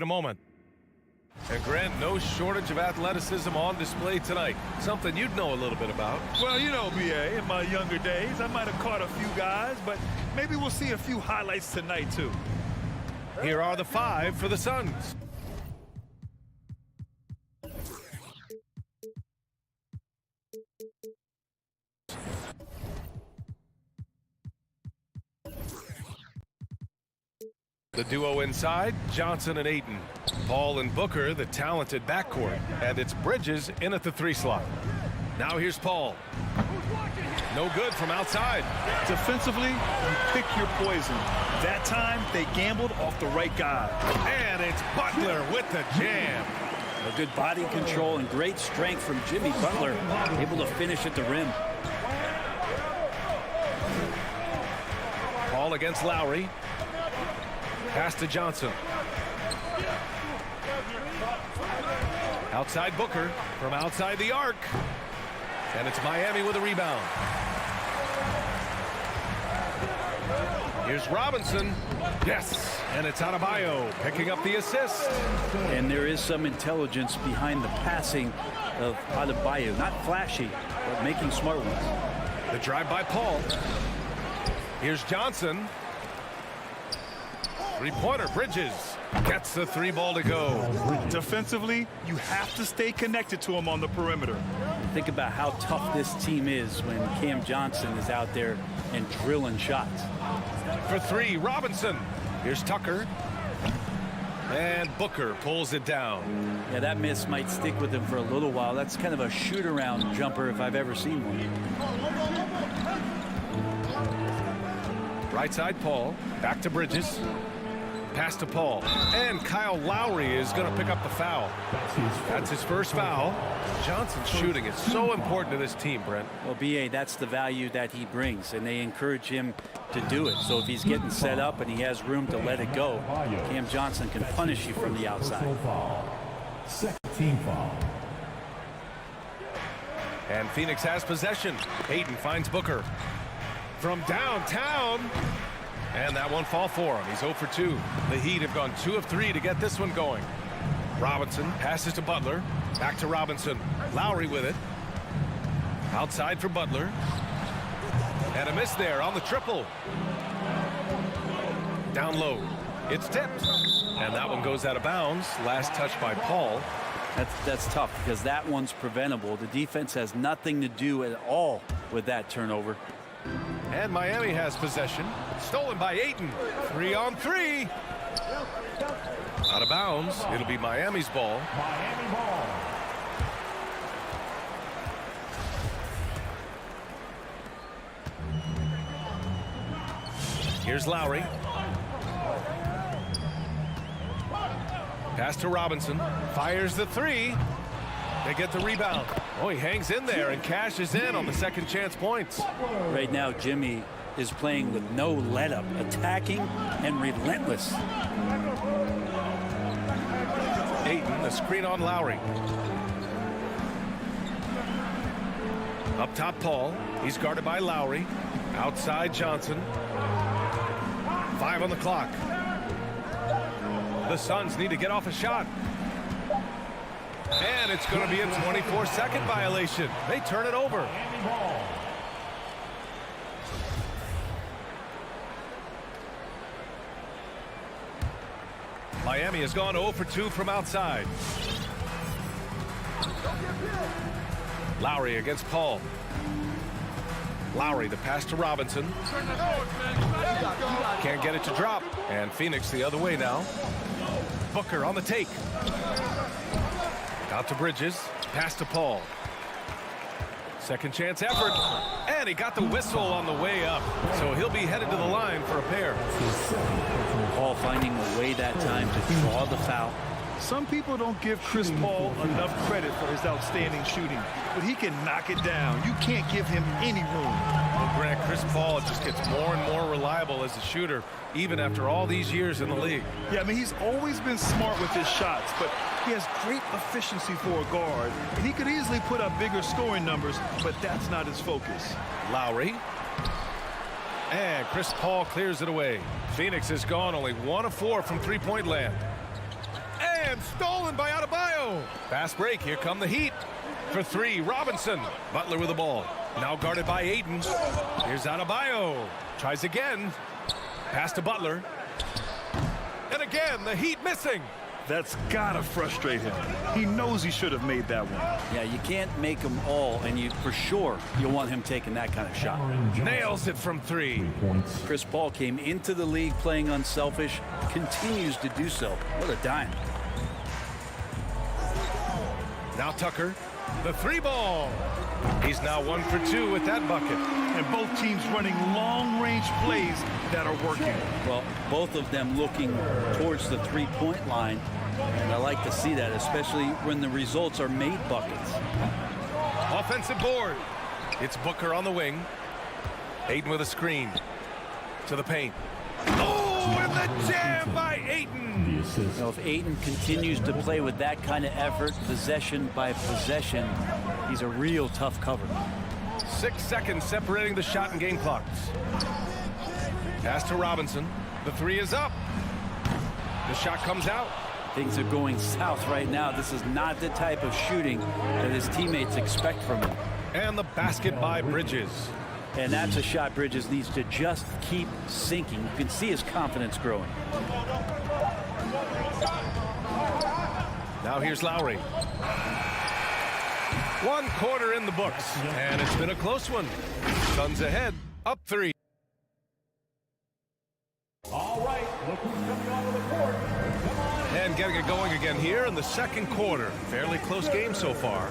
in a moment. And Grant, no shortage of athleticism on display tonight. Something you'd know a little bit about. Well, you know, B.A., in my younger days, I might have caught a few guys, but maybe we'll see a few highlights tonight, too. Here are the 5 for the Suns. The duo inside, Johnson and Ayton. Paul and Booker, the talented backcourt. And it's Bridges in at the 3 slot. Now here's Paul. No good from outside. Defensively, you pick your poison. That time, they gambled off the right guy. And it's Butler with the jam. A good body control and great strength from Jimmy Butler. Able to finish at the rim. Paul against Lowry. Pass to Johnson. Outside Booker from outside the arc. And it's Miami with a rebound. Here's Robinson. Yes. And it's Adebayo picking up the assist. And there is some intelligence behind the passing of Adebayo. Not flashy, but making smart ones. The drive by Paul. Here's Johnson. Three-pointer, Bridges gets the 3 ball to go. Defensively, you have to stay connected to him on the perimeter. Think about how tough this team is when Cam Johnson is out there and drilling shots. For 3, Robinson. Here's Tucker. And Booker pulls it down. Yeah, that miss might stick with him for a little while. That's kind of a shoot-around jumper if I've ever seen one. Right side, Paul. Back to Bridges. Pass to Paul. And Kyle Lowry is going to pick up the foul. That's his first foul. Johnson's shooting is so important to this team, Brent. Well, B.A., that's the value that he brings, and they encourage him to do it. So if he's getting set up and he has room to let it go, Cam Johnson can punish you from the outside. Second team foul. And Phoenix has possession. Ayton finds Booker. From downtown. And that won't fall for him. He's 0 for 2. The Heat have gone 2 of 3 to get this one going. Robinson passes to Butler. Back to Robinson. Lowry with it. Outside for Butler. And a miss there on the triple. Down low. It's tipped. And that one goes out of bounds. Last touch by Paul. That's tough because that one's preventable. The defense has nothing to do at all with that turnover. And Miami has possession. Stolen by Ayton. 3 on 3. Out of bounds. It'll be Miami's ball. Miami ball. Here's Lowry. Pass to Robinson. Fires the 3. They get the rebound. Oh, he hangs in there and cashes in on the second chance points. Right now, Jimmy is playing with no let-up, attacking and relentless. Ayton, the screen on Lowry. Up top, Paul. He's guarded by Lowry. Outside, Johnson. 5 on the clock. The Suns need to get off a shot. And it's going to be a 24-second violation. They turn it over. Miami has gone 0 for 2 from outside. Lowry against Paul. Lowry, the pass to Robinson. Can't get it to drop. And Phoenix the other way now. Booker on the take. Out to Bridges. Pass to Paul. Second chance effort. And he got the whistle on the way up. So he'll be headed to the line for a pair. Paul finding a way that time to draw the foul. Some people don't give Chris Paul enough credit for his outstanding shooting, but he can knock it down. You can't give him any room. Well, Grant, Chris Paul just gets more and more reliable as a shooter, even after all these years in the league. Yeah, I mean, he's always been smart with his shots, but he has great efficiency for a guard, and he could easily put up bigger scoring numbers, but that's not his focus. Lowry. And Chris Paul clears it away. Phoenix has gone only 1 of 4 from three-point land. And stolen by Adebayo. Fast break. Here come the Heat. For three, Robinson. Butler with the ball. Now guarded by Ayton. Here's Adebayo. Tries again. Pass to Butler. And again, the Heat missing. That's gotta frustrate him. He knows he should have made that one. Yeah, you can't make them all, and you for sure you want him taking that kind of shot. Nails it from three. Chris Paul came into the league playing unselfish, continues to do so. What a dime. Now Tucker, the three ball. He's now 1 for 2 with that bucket. And both teams running long-range plays that are working. Well, both of them looking towards the three-point line, and I like to see that, especially when the results are made buckets. Offensive board. It's Booker on the wing. Ayton with a screen. To the paint. Oh, and the jam by Ayton. You know, if Ayton continues to play with that kind of effort, possession by possession, he's a real tough cover. 6 seconds separating the shot and game clocks. Pass to Robinson. The three is up. The shot comes out. Things are going south right now. This is not the type of shooting that his teammates expect from him. And the basket by Bridges. And that's a shot Bridges needs to just keep sinking. You can see his confidence growing. Now here's Lowry. 1 quarter in the books, and it's been a close one. Suns ahead, up 3. All right, look who's coming onto the court. Come on. And getting it going again here in the second quarter. Fairly close game so far.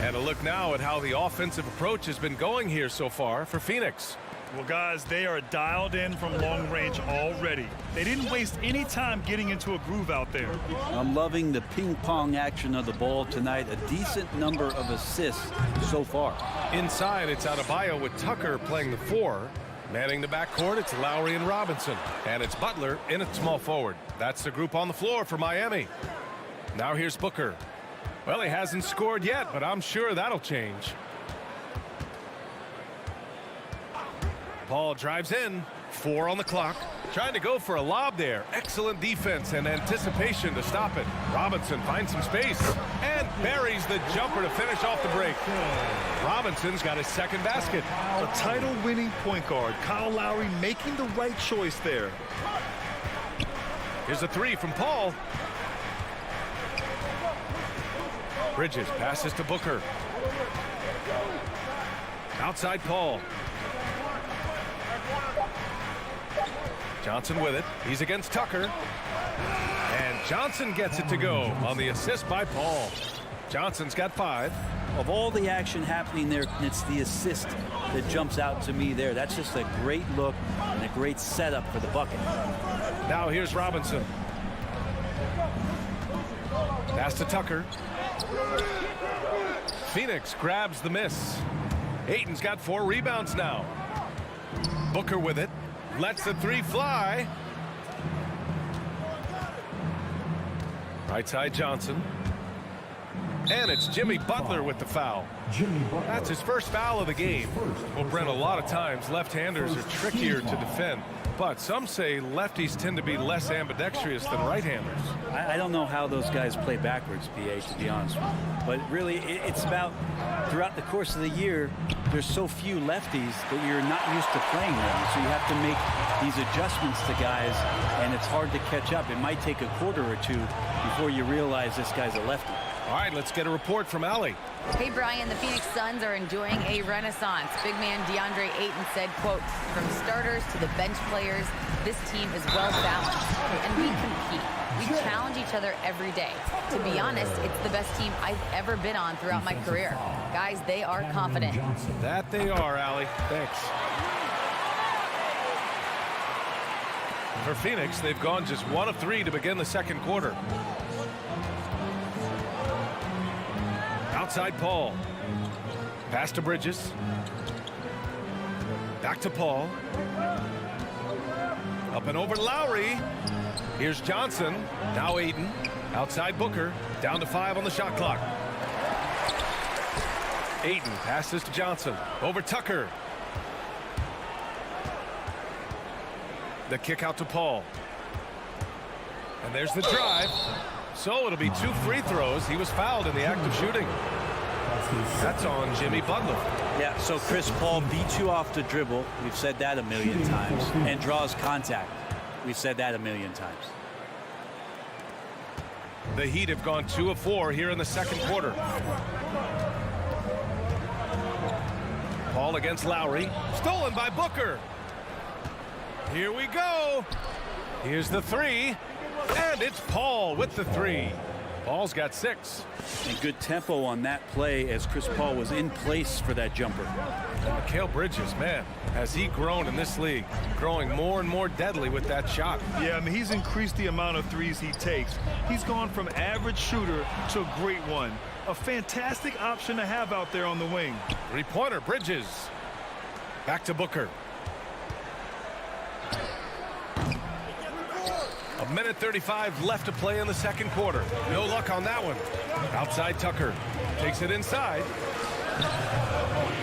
And a look now at how the offensive approach has been going here so far for Phoenix. Well, guys, they are dialed in from long range already. They didn't waste any time getting into a groove out there. I'm loving the ping pong action of the ball tonight. A decent number of assists so far. Inside, it's Adebayo with Tucker playing the 4. Manning the backcourt, it's Lowry and Robinson. And it's Butler in at small forward. That's the group on the floor for Miami. Now here's Booker. Well, he hasn't scored yet, but I'm sure that'll change. Paul drives in. 4 on the clock. Trying to go for a lob there. Excellent defense and anticipation to stop it. Robinson finds some space and buries the jumper to finish off the break. Robinson's got his second basket. A title-winning point guard, Kyle Lowry, making the right choice there. Here's a 3 from Paul. Bridges passes to Booker. Outside Paul. Johnson with it. He's against Tucker. And Johnson gets it to go on the assist by Paul. Johnson's got 5. Of all the action happening there, it's the assist that jumps out to me there. That's just a great look and a great setup for the bucket. Now here's Robinson. Pass to Tucker. Phoenix grabs the miss. Ayton's got 4 rebounds now. Booker with it. Lets the 3 fly. Right side Johnson. And it's Jimmy Butler with the foul. That's his first foul of the game. Well, Brent, a lot of times left-handers are trickier to defend. But some say lefties tend to be less ambidextrous than right-handers. I don't know how those guys play backwards, PA, to be honest with you. But really, it's about throughout the course of the year, there's so few lefties that you're not used to playing them. So you have to make these adjustments to guys, and it's hard to catch up. It might take a quarter or two before you realize this guy's a lefty. All right, let's get a report from Allie. Hey, Brian, the Phoenix Suns are enjoying a renaissance. Big man DeAndre Ayton said, quote, from starters to the bench players, this team is well balanced, and we compete. We challenge each other every day. To be honest, it's the best team I've ever been on throughout my career. Guys, they are confident. That they are, Allie. Thanks. For Phoenix, they've gone just 1 of 3 to begin the second quarter. Outside Paul. Pass to Bridges. Back to Paul. Up and over Lowry. Here's Johnson. Now Ayton. Outside Booker. Down to 5 on the shot clock. Ayton passes to Johnson. Over Tucker. The kick out to Paul. And there's the drive. So it'll be 2 free throws. He was fouled in the act of shooting. That's on Jimmy Butler. Yeah, so Chris Paul beats you off the dribble. We've said that a million times. And draws contact. We've said that a million times. The Heat have gone 2 of 4 here in the second quarter. Paul against Lowry. Stolen by Booker. Here we go. Here's the 3. And it's Paul with the 3. Paul's got 6. And good tempo on that play as Chris Paul was in place for that jumper. And Mikal Bridges, man, has he grown in this league, growing more and more deadly with that shot. Yeah, I mean, he's increased the amount of threes he takes. He's gone from average shooter to a great one. A fantastic option to have out there on the wing. 3-pointer, Bridges. Back to Booker. A minute 35 left to play in the second quarter. No luck on that one. Outside Tucker. Takes it inside.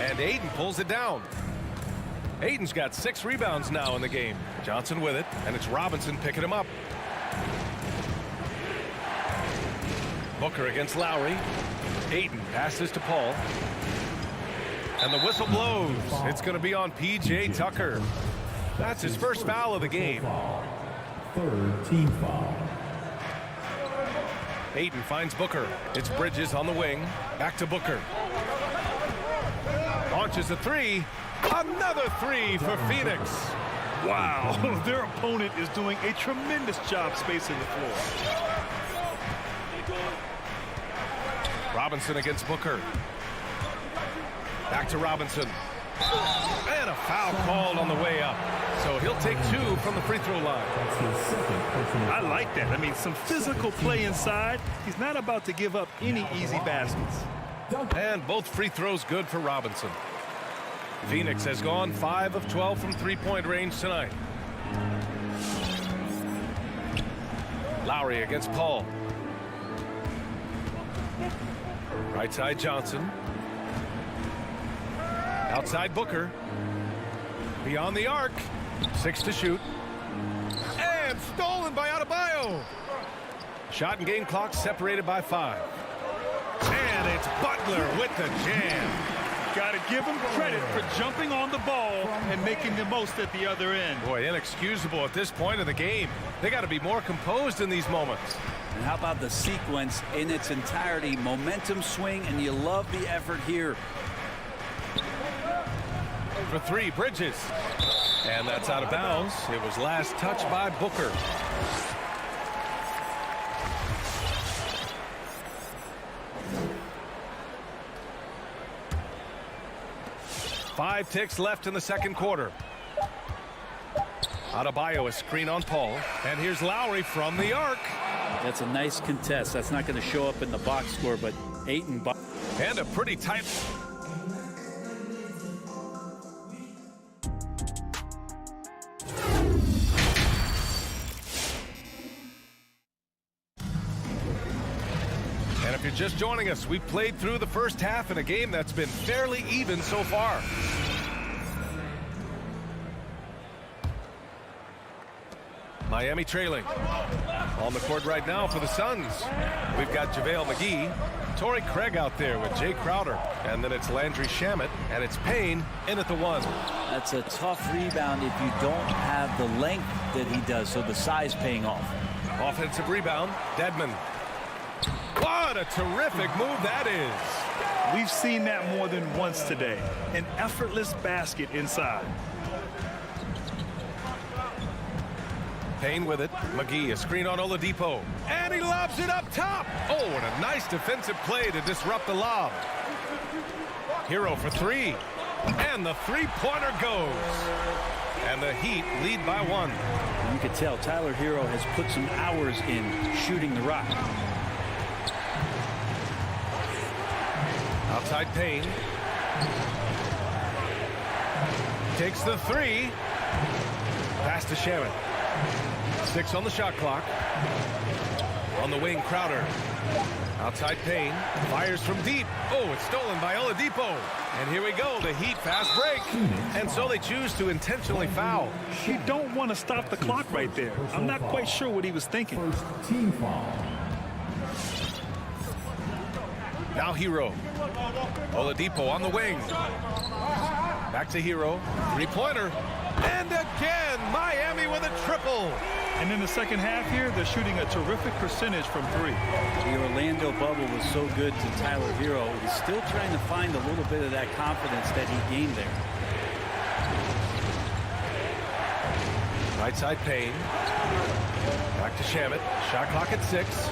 And Aiden pulls it down. Aiden's got 6 rebounds now in the game. Johnson with it, and it's Robinson picking him up. Booker against Lowry. Aiden passes to Paul. And the whistle blows. It's going to be on P.J. Tucker. That's his first foul of the game. 3rd team foul. Aiden finds Booker. It's Bridges on the wing. Back to Booker. Launches a 3. Another 3 for Phoenix. Wow, their opponent is doing a tremendous job spacing the floor. Robinson against Booker. Back to Robinson. And a foul called on the way up. So he'll take 2 from the free throw line. I like that. I mean, some physical play inside. He's not about to give up any easy baskets. And both free throws good for Robinson. Phoenix has gone 5 of 12 from 3-point range tonight. Lowry against Paul. Right side Johnson. Outside Booker. Beyond the arc. 6 to shoot. And stolen by Adebayo. Shot and game clock separated by 5. And it's Butler with the jam. Got to give him credit for jumping on the ball and making the most at the other end. Boy, inexcusable at this point of the game. They got to be more composed in these moments. And how about the sequence in its entirety? Momentum swing, and you love the effort here. For 3, Bridges. And that's out of bounds. It was last touched by Booker. Five ticks left in the second quarter. Adebayo, a screen on Paul. And here's Lowry from the arc. That's a nice contest. That's not going to show up in the box score, but Ayton. And a pretty tight. And if you're just joining us, we've played through the first half in a game that's been fairly even so far. Miami trailing. On the court right now for the Suns. We've got JaVale McGee, Torrey Craig out there with Jay Crowder. And then it's Landry Shamet, and it's Payne in at the 1. That's a tough rebound if you don't have the length that he does, so the size paying off. Offensive rebound, Dedmon. What a terrific move that is. We've seen that more than once today. An effortless basket inside. Payne with it. McGee, a screen on Oladipo. And he lobs it up top. Oh, and a nice defensive play to disrupt the lob. Hero for 3. And the three-pointer goes. And the Heat lead by 1. You can tell Tyler Hero has put some hours in shooting the rock. Outside Payne. Takes the 3. Pass to Shamet. 6 on the shot clock. On the wing, Crowder. Outside Payne. Fires from deep. Oh, it's stolen by Oladipo. And here we go, the Heat fast break. And so they choose to intentionally foul. You don't want to stop the clock right there. I'm not quite sure what he was thinking. First team foul. Now Hero. Oladipo on the wing. Back to Hero. Three-pointer. And again, Miami with a triple. And in the second half here, they're shooting a terrific percentage from three. The Orlando bubble was so good to Tyler Hero. He's still trying to find a little bit of that confidence that he gained there. Right side Payne. Back to Shamet. Shot clock at 6.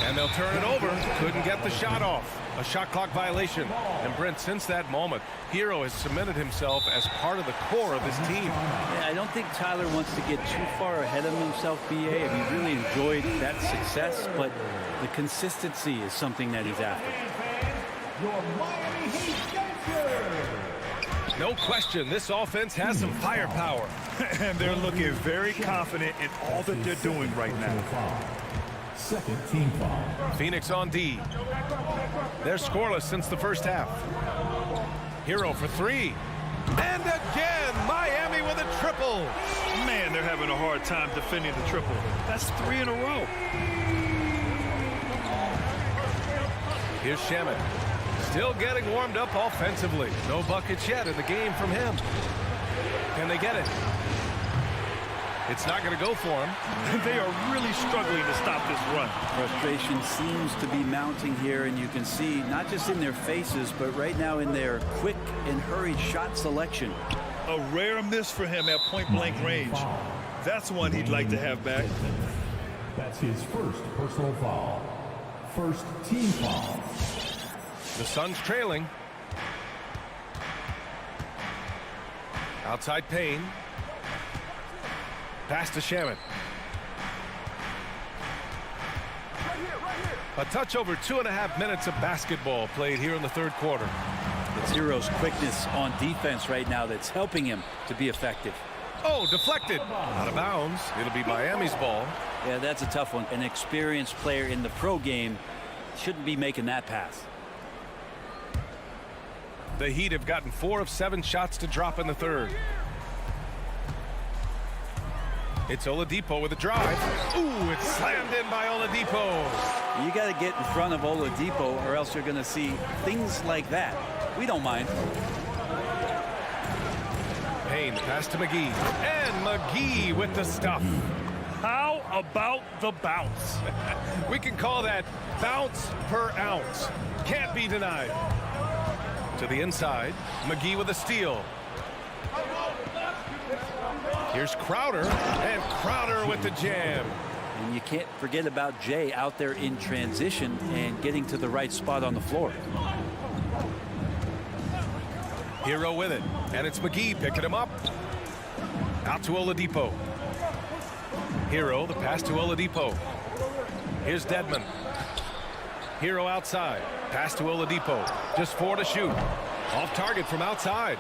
And they'll turn it over. Couldn't get the shot off. A shot clock violation. And Brent, since that moment, Hero has cemented himself as part of the core of this team. Yeah, I don't think Tyler wants to get too far ahead of himself, BA. He really enjoyed that success, but the consistency is something that he's after. Your Miami Heat Gangsters. No question, this offense has some firepower. And they're looking very confident in all that they're doing right now. Second team foul. Phoenix on D. They're scoreless since the first half. Hero for 3. And again, Miami with a triple. Man, they're having a hard time defending the triple. That's 3 in a row. Here's Shamet. Still getting warmed up offensively. No buckets yet in the game from him. Can they get it? It's not going to go for him. They are really struggling to stop this run. Frustration seems to be mounting here, and you can see not just in their faces, but right now in their quick and hurried shot selection. A rare miss for him at point-blank range. That's one he'd like to have back. That's his first personal foul. First team foul. The Suns trailing. Outside Payne. Pass to Shamet. A touch over 2.5 minutes of basketball played here in the third quarter. It's Hero's quickness on defense right now that's helping him to be effective. Oh, deflected. Out of bounds. It'll be Miami's ball. Yeah, that's a tough one. An experienced player in the pro game shouldn't be making that pass. The Heat have gotten 4 of 7 shots to drop in the third. It's Oladipo with a drive. Ooh, it's slammed in by Oladipo. You got to get in front of Oladipo or else you're going to see things like that. We don't mind. Payne, pass to McGee. And McGee with the stuff. How about the bounce? We can call that bounce per ounce. Can't be denied. To the inside, McGee with a steal. Here's Crowder, and Crowder with the jam. And you can't forget about Jay out there in transition and getting to the right spot on the floor. Hero with it, and it's McGee picking him up. Out to Oladipo. Hero, the pass to Oladipo. Here's Dedmon. Hero outside. Pass to Oladipo. Just 4 to shoot. Off target from outside.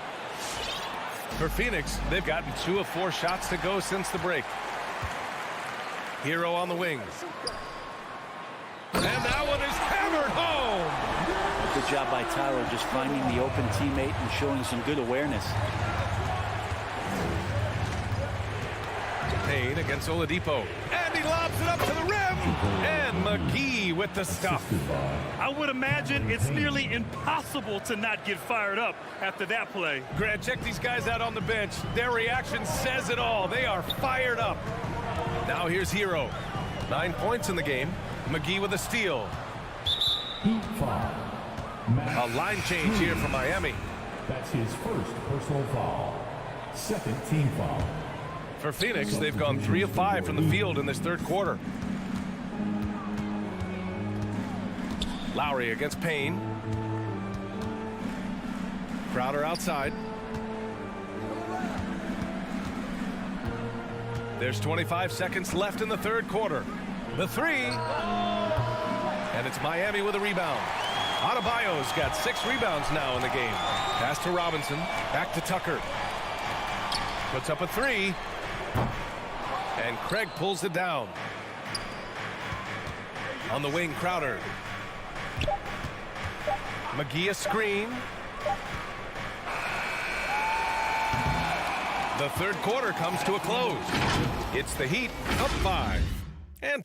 For Phoenix, they've gotten 2 of 4 shots to go since the break. Hero on the wing. And that one is hammered home. Good job by Tyler just finding the open teammate and showing some good awareness. Payne against Oladipo. And he lobs it up to the rim. And McGee with the stuff. I would imagine it's nearly impossible to not get fired up after that play. Grant, check these guys out on the bench. Their reaction says it all. They are fired up. Now here's Hero. 9 points in the game. McGee with a steal. Heat foul. A line change here for Miami. That's his first personal foul. Second team foul. For Phoenix, they've gone 3 of 5 from the field in this third quarter. Lowry against Payne. Crowder outside. There's 25 seconds left in the third quarter. The 3. And it's Miami with a rebound. Adebayo's got 6 rebounds now in the game. Pass to Robinson. Back to Tucker. Puts up a 3. And Craig pulls it down. On the wing, Crowder. McGee a screen. The third quarter comes to a close. It's the Heat up 5. And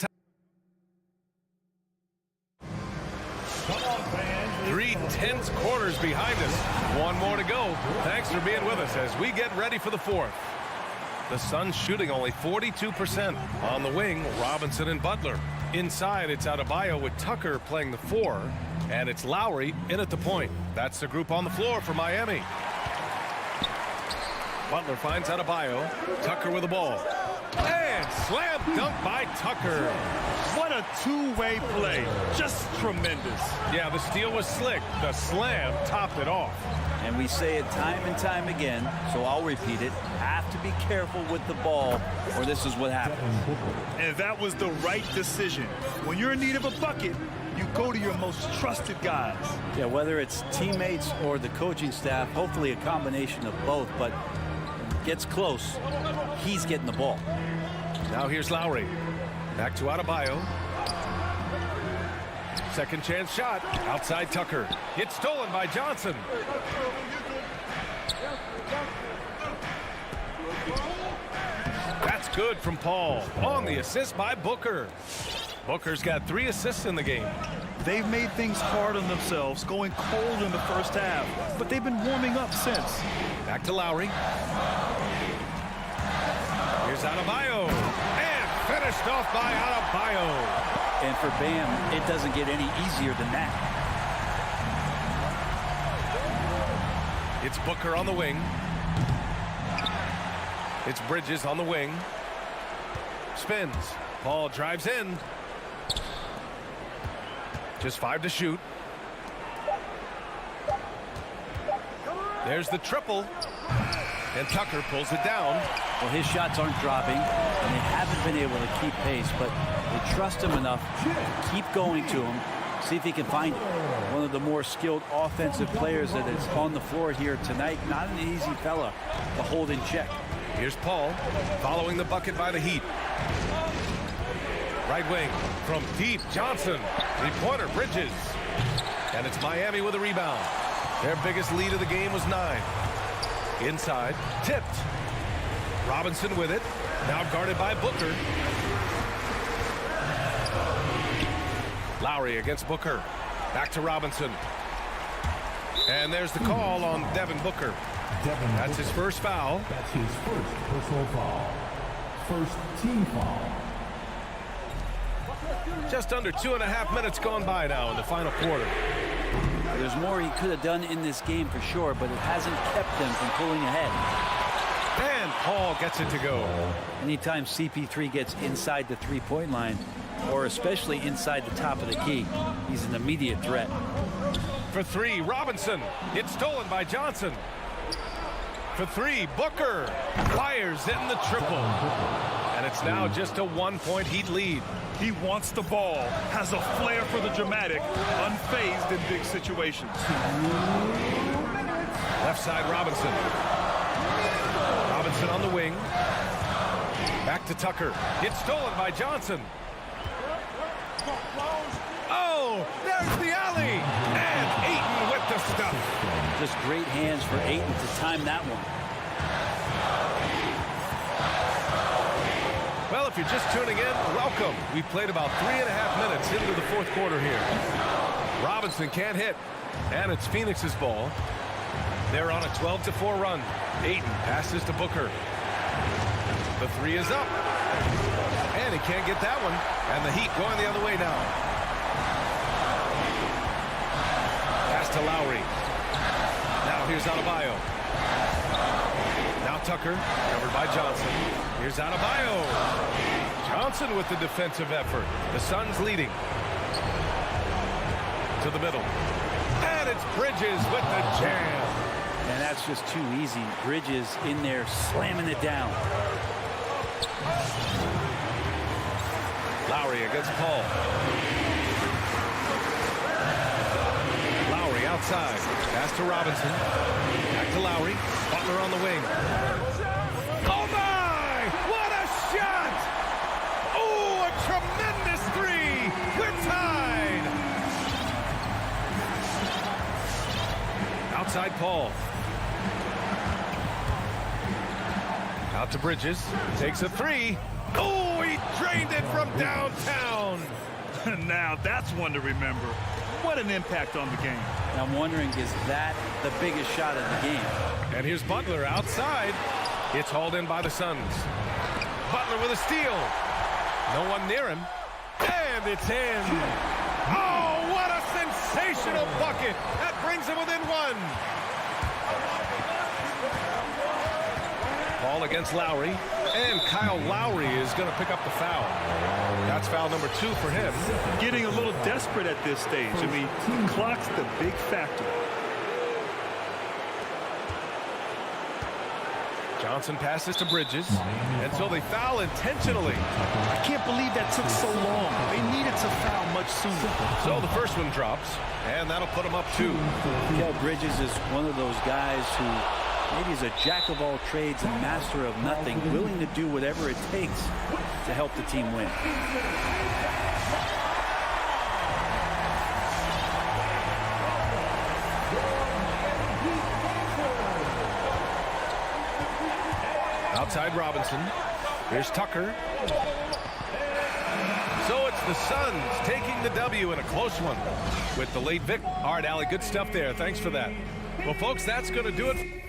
Come on, fans. 3 tense quarters behind us. One more to go. Thanks for being with us as we get ready for the fourth. The Suns shooting only 42%. On the wing, Robinson and Butler. Inside, it's Adebayo with Tucker playing the 4. And it's Lowry in at the point. That's the group on the floor for Miami. Butler finds Adebayo. Tucker with the ball. And slam dunk by Tucker. What a two-way play. Just tremendous. Yeah, the steal was slick. The slam topped it off. And we say it time and time again, so I'll repeat it. Have to be careful with the ball, or this is what happens. And that was the right decision. When you're in need of a bucket, you go to your most trusted guys. Yeah, whether it's teammates or the coaching staff, hopefully a combination of both, but gets close, he's getting the ball. Now here's Lowry. Back to Adebayo. Second chance shot. Outside Tucker. It's stolen by Johnson. That's good from Paul. On the assist by Booker. Booker's got 3 assists in the game. They've made things hard on themselves, going cold in the first half, but they've been warming up since. Back to Lowry. Here's Adebayo. And finished off by Adebayo. And for Bam, it doesn't get any easier than that. It's Booker on the wing. It's Bridges on the wing. Spins. Paul drives in. Just 5 to shoot. There's the triple. And Tucker pulls it down. Well, his shots aren't dropping, and they haven't been able to keep pace, but they trust him enough to keep going to him, see if he can find it. One of the more skilled offensive players that is on the floor here tonight. Not an easy fella to hold in check. Here's Paul following the bucket by the Heat. Right wing from deep, Johnson. Three-pointer, Bridges. And it's Miami with a rebound. Their biggest lead of the game was 9. Inside, tipped. Robinson with it. Now guarded by Booker. Lowry against Booker. Back to Robinson. And there's the call on Devin Booker. That's his first foul. That's his first personal foul. First team foul. Just under 2.5 minutes gone by now in the final quarter. There's more he could have done in this game for sure, but it hasn't kept them from pulling ahead. And Paul gets it to go. Anytime CP3 gets inside the three-point line, or especially inside the top of the key, he's an immediate threat. For 3, Robinson. It's stolen by Johnson. For 3, Booker fires in the triple. And it's now just a 1-point Heat lead. He wants the ball, has a flair for the dramatic, unfazed in big situations. Left side, Robinson. Robinson on the wing. Back to Tucker. It's stolen by Johnson. Oh, there's the alley. And Ayton with the stuff. Just great hands for Ayton to time that one. Well, if you're just tuning in, welcome. We played about 3.5 minutes into the fourth quarter here. Robinson can't hit, and it's Phoenix's ball. They're on a 12-4 run. Ayton passes to Booker. The 3 is up, and he can't get that one. And the Heat going the other way now. Pass to Lowry. Now here's Adebayo. Now Tucker, covered by Johnson. Here's Adebayo. Johnson with the defensive effort. The Suns leading. To the middle. And it's Bridges with the jam. And that's just too easy. Bridges in there slamming it down. Lowry against Paul. Lowry outside. Pass to Robinson. Back to Lowry. Butler on the wing. Oh my! What a shot! Oh, a tremendous 3! We're tied! Outside Paul. Out to Bridges. Takes a three. Oh, he drained it from downtown. Now that's one to remember. What an impact on the game. And I'm wondering, is that the biggest shot of the game? And here's Butler outside. It's hauled in by the Suns. Butler with a steal. No one near him. And it's in. Oh, what a sensational bucket. That brings him within one. Ball against Lowry. And Kyle Lowry is going to pick up the foul. That's foul number 2 for him. Getting a little desperate at this stage. I mean, clock's the big factor. Johnson passes to Bridges. And so they foul intentionally. I can't believe that took so long. They needed to foul much sooner. So the first one drops. And that'll put him up 2. Mikal Bridges is one of those guys who maybe is a jack of all trades and master of nothing, willing to do whatever it takes to help the team win. Outside Robinson. Here's Tucker. So it's the Suns taking the W in a close one with the late Vic. All right, Allie, good stuff there. Thanks for that. Well, folks, that's going to do it.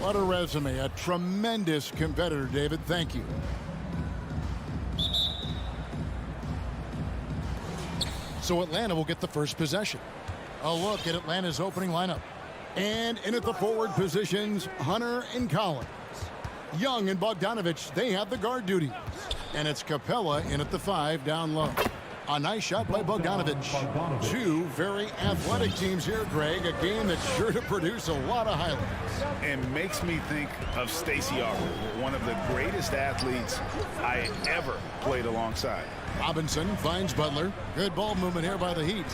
What a resume. A tremendous competitor, David. Thank you. So Atlanta will get the first possession. A look at Atlanta's opening lineup. And in at the forward positions, Hunter and Collins. Young and Bogdanovich, they have the guard duties. And it's Capella in at the 5 down low. A nice shot by Bogdanovich. Two very athletic teams here, Greg. A game that's sure to produce a lot of highlights. And makes me think of Stacey Auger, one of the greatest athletes I ever played alongside. Robinson finds Butler. Good ball movement here by the Heat.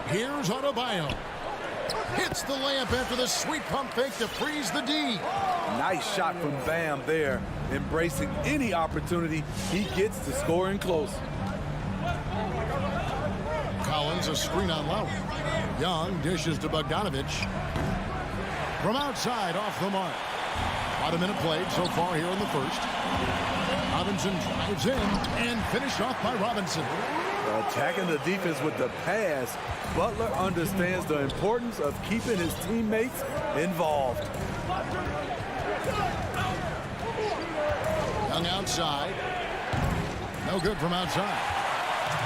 Here's Adebayo. Hits the layup after the sweet pump fake to freeze the D. Nice shot from Bam there, embracing any opportunity he gets to scoring close. Collins a screen on Lowry. Young dishes to Bogdanovich. From outside off the mark. About a minute played so far here in the first. Robinson drives in and finished off by Robinson. Attacking the defense with the pass, Butler understands the importance of keeping his teammates involved. Young outside. No good from outside.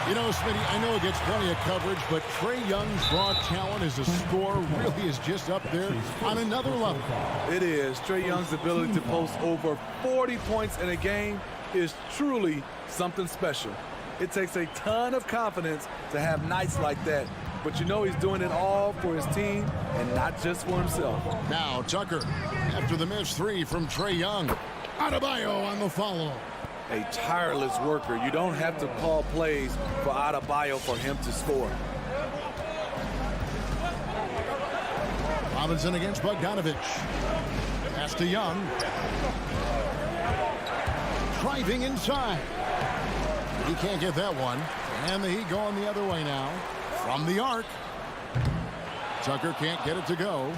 You know, Smitty, I know it gets plenty of coverage, but Trae Young's raw talent as a scorer really is just up there on another level. It is. Trae Young's ability to post over 40 points in a game is truly something special. It takes a ton of confidence to have nights like that. But you know he's doing it all for his team and not just for himself. Now Tucker after the missed 3 from Trae Young. Adebayo on the follow. A tireless worker. You don't have to call plays for Adebayo for him to score. Robinson against Bogdanovich. Pass to Young. Driving inside. He can't get that one. And the Heat going the other way now. From the arc. Tucker can't get it to go.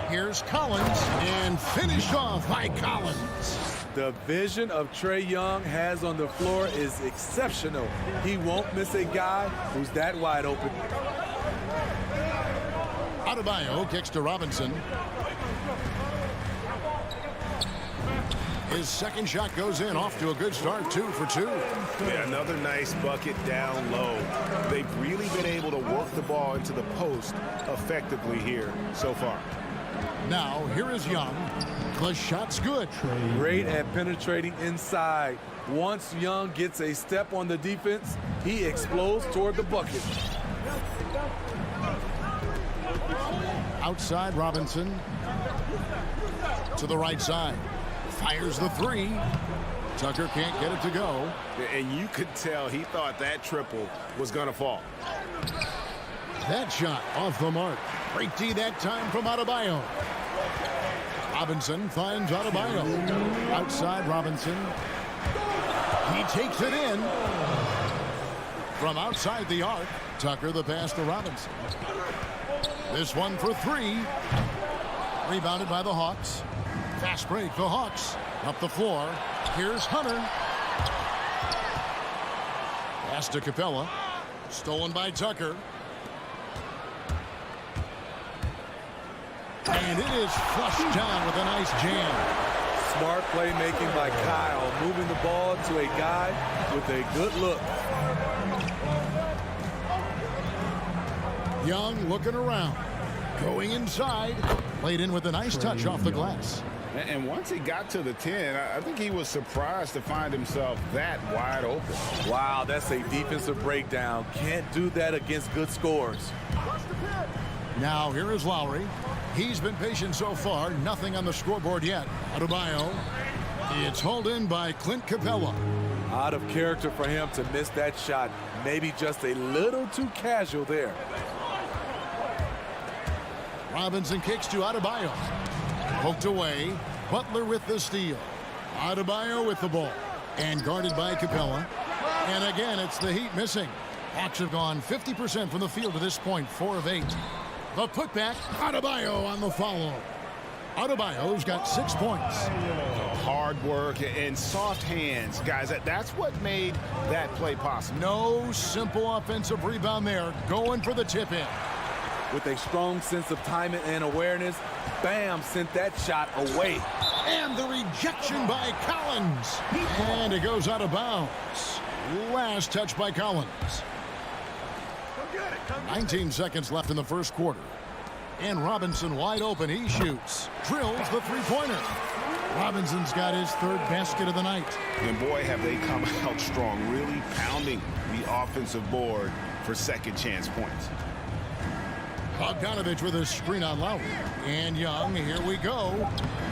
Here's Collins, and finished off by Collins. The vision of Trae Young has on the floor is exceptional. He won't miss a guy who's that wide open. Adebayo kicks to Robinson. His second shot goes in, off to a good start, 2 for 2. Yeah, another nice bucket down low. They've really been able to work the ball into the post effectively here so far. Now, here is Young. The shot's good. Great at penetrating inside. Once Young gets a step on the defense, he explodes toward the bucket. Outside Robinson. To the right side. Fires the 3. Tucker can't get it to go. And you could tell he thought that triple was going to fall. That shot off the mark. Great D that time from Adebayo. Robinson finds Adebayo. Outside Robinson. He takes it in. From outside the arc, Tucker the pass to Robinson. This one for 3. Rebounded by the Hawks. Fast break, the Hawks up the floor. Here's Hunter. Pass to Capella. Stolen by Tucker. And it is flushed down with a nice jam. Smart playmaking by Kyle, moving the ball to a guy with a good look. Young looking around. Going inside. Played in with a nice touch off the glass. And once he got to the 10, I think he was surprised to find himself that wide open. Wow, that's a defensive breakdown. Can't do that against good scores. Now here is Lowry. He's been patient so far. Nothing on the scoreboard yet. Adebayo. It's hauled in by Clint Capella. Out of character for him to miss that shot. Maybe just a little too casual there. Robinson kicks to Adebayo. Poked away. Butler with the steal. Adebayo with the ball. And guarded by Capella. And again, it's the Heat missing. Hawks have gone 50% from the field to this point, 4 of 8. The putback, Adebayo on the follow. Adebayo's got 6 points. Hard work and soft hands, guys. That's what made that play possible. No simple offensive rebound there. Going for the tip in. with a strong sense of timing and awareness. Bam, sent that shot away. And the rejection by Collins. And it goes out of bounds. Last touch by Collins. 19 seconds left in the first quarter. And Robinson wide open. He shoots. Drills the three-pointer. Robinson's got his third basket of the night. And boy, have they come out strong, really pounding the offensive board for second chance points. Bogdanovich with a screen on Lowry. And Young, here we go.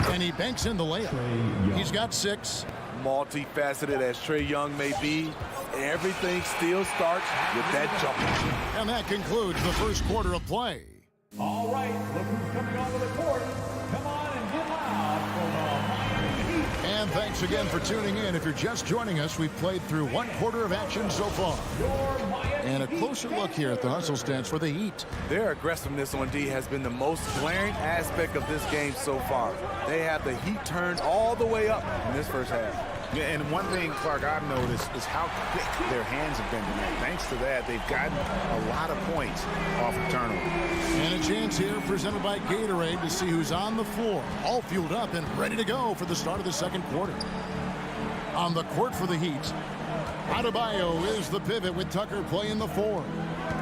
And he banks in the layup. He's got 6. Multifaceted as Trae Young may be, everything still starts with that jumper. And that concludes the first quarter of play. All right, look who's coming onto the court. Come on and get loud for the Miami Heat. And thanks again for tuning in. If you're just joining us, we've played through one quarter of action so far. And a closer look here at the hustle stats for the Heat. Their aggressiveness on D has been the most glaring aspect of this game so far. They have the Heat turned all the way up in this first half. Yeah, and one thing, Clark, I've noticed is how quick their hands have been tonight. Thanks to that, they've gotten a lot of points off of turnover. And a chance here presented by Gatorade to see who's on the floor, all fueled up and ready to go for the start of the second quarter. On the court for the Heat, Adebayo is the pivot with Tucker playing the 4.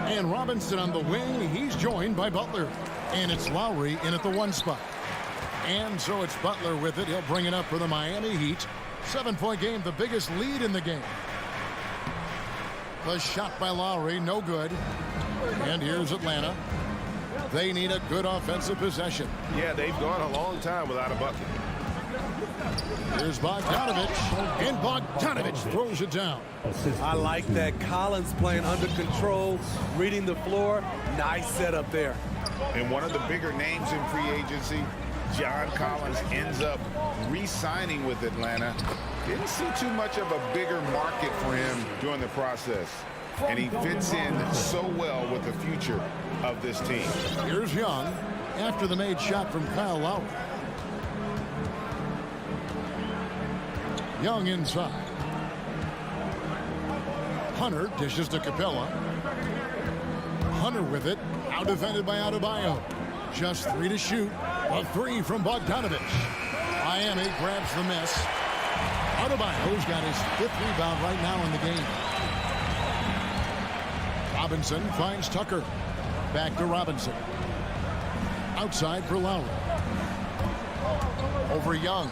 And Robinson on the wing, he's joined by Butler. And it's Lowry in at the 1 spot. And so it's Butler with it. He'll bring it up for the Miami Heat. 7-point game, the biggest lead in the game. The shot by Lowry, no good. And here's Atlanta. They need a good offensive possession. Yeah, they've gone a long time without a bucket. Here's Bogdanovich, and Bogdanovich throws it down. I like that. Collins playing under control, reading the floor. Nice setup there. And one of the bigger names in free agency, John Collins, ends up re-signing with Atlanta. Didn't see too much of a bigger market for him during the process. And he fits in so well with the future of this team. Here's Young after the made shot from Kyle Lowry. Young inside. Hunter dishes to Capella. Hunter with it. Out defended by Adebayo. Just 3 to shoot. A 3 from Bogdanovich. Miami grabs the miss. Adebayo's got his 5th rebound right now in the game. Robinson finds Tucker. Back to Robinson. Outside for Lowry. Over Young.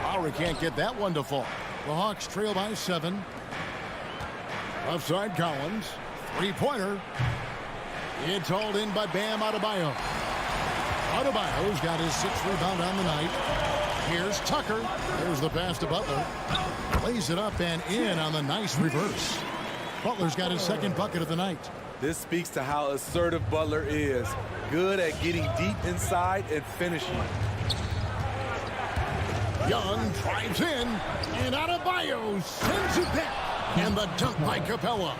Lowry can't get that one to fall. The Hawks trail by 7. Offside Collins. 3-pointer. It's hauled in by Bam Adebayo. Adebayo's got his 6th rebound on the night. Here's Tucker. There's the pass to Butler. Lays it up and in on the nice reverse. Butler's got his 2nd bucket of the night. This speaks to how assertive Butler is. Good at getting deep inside and finishing. Young drives in, and Adebayo sends it back. And the dunk by Capella.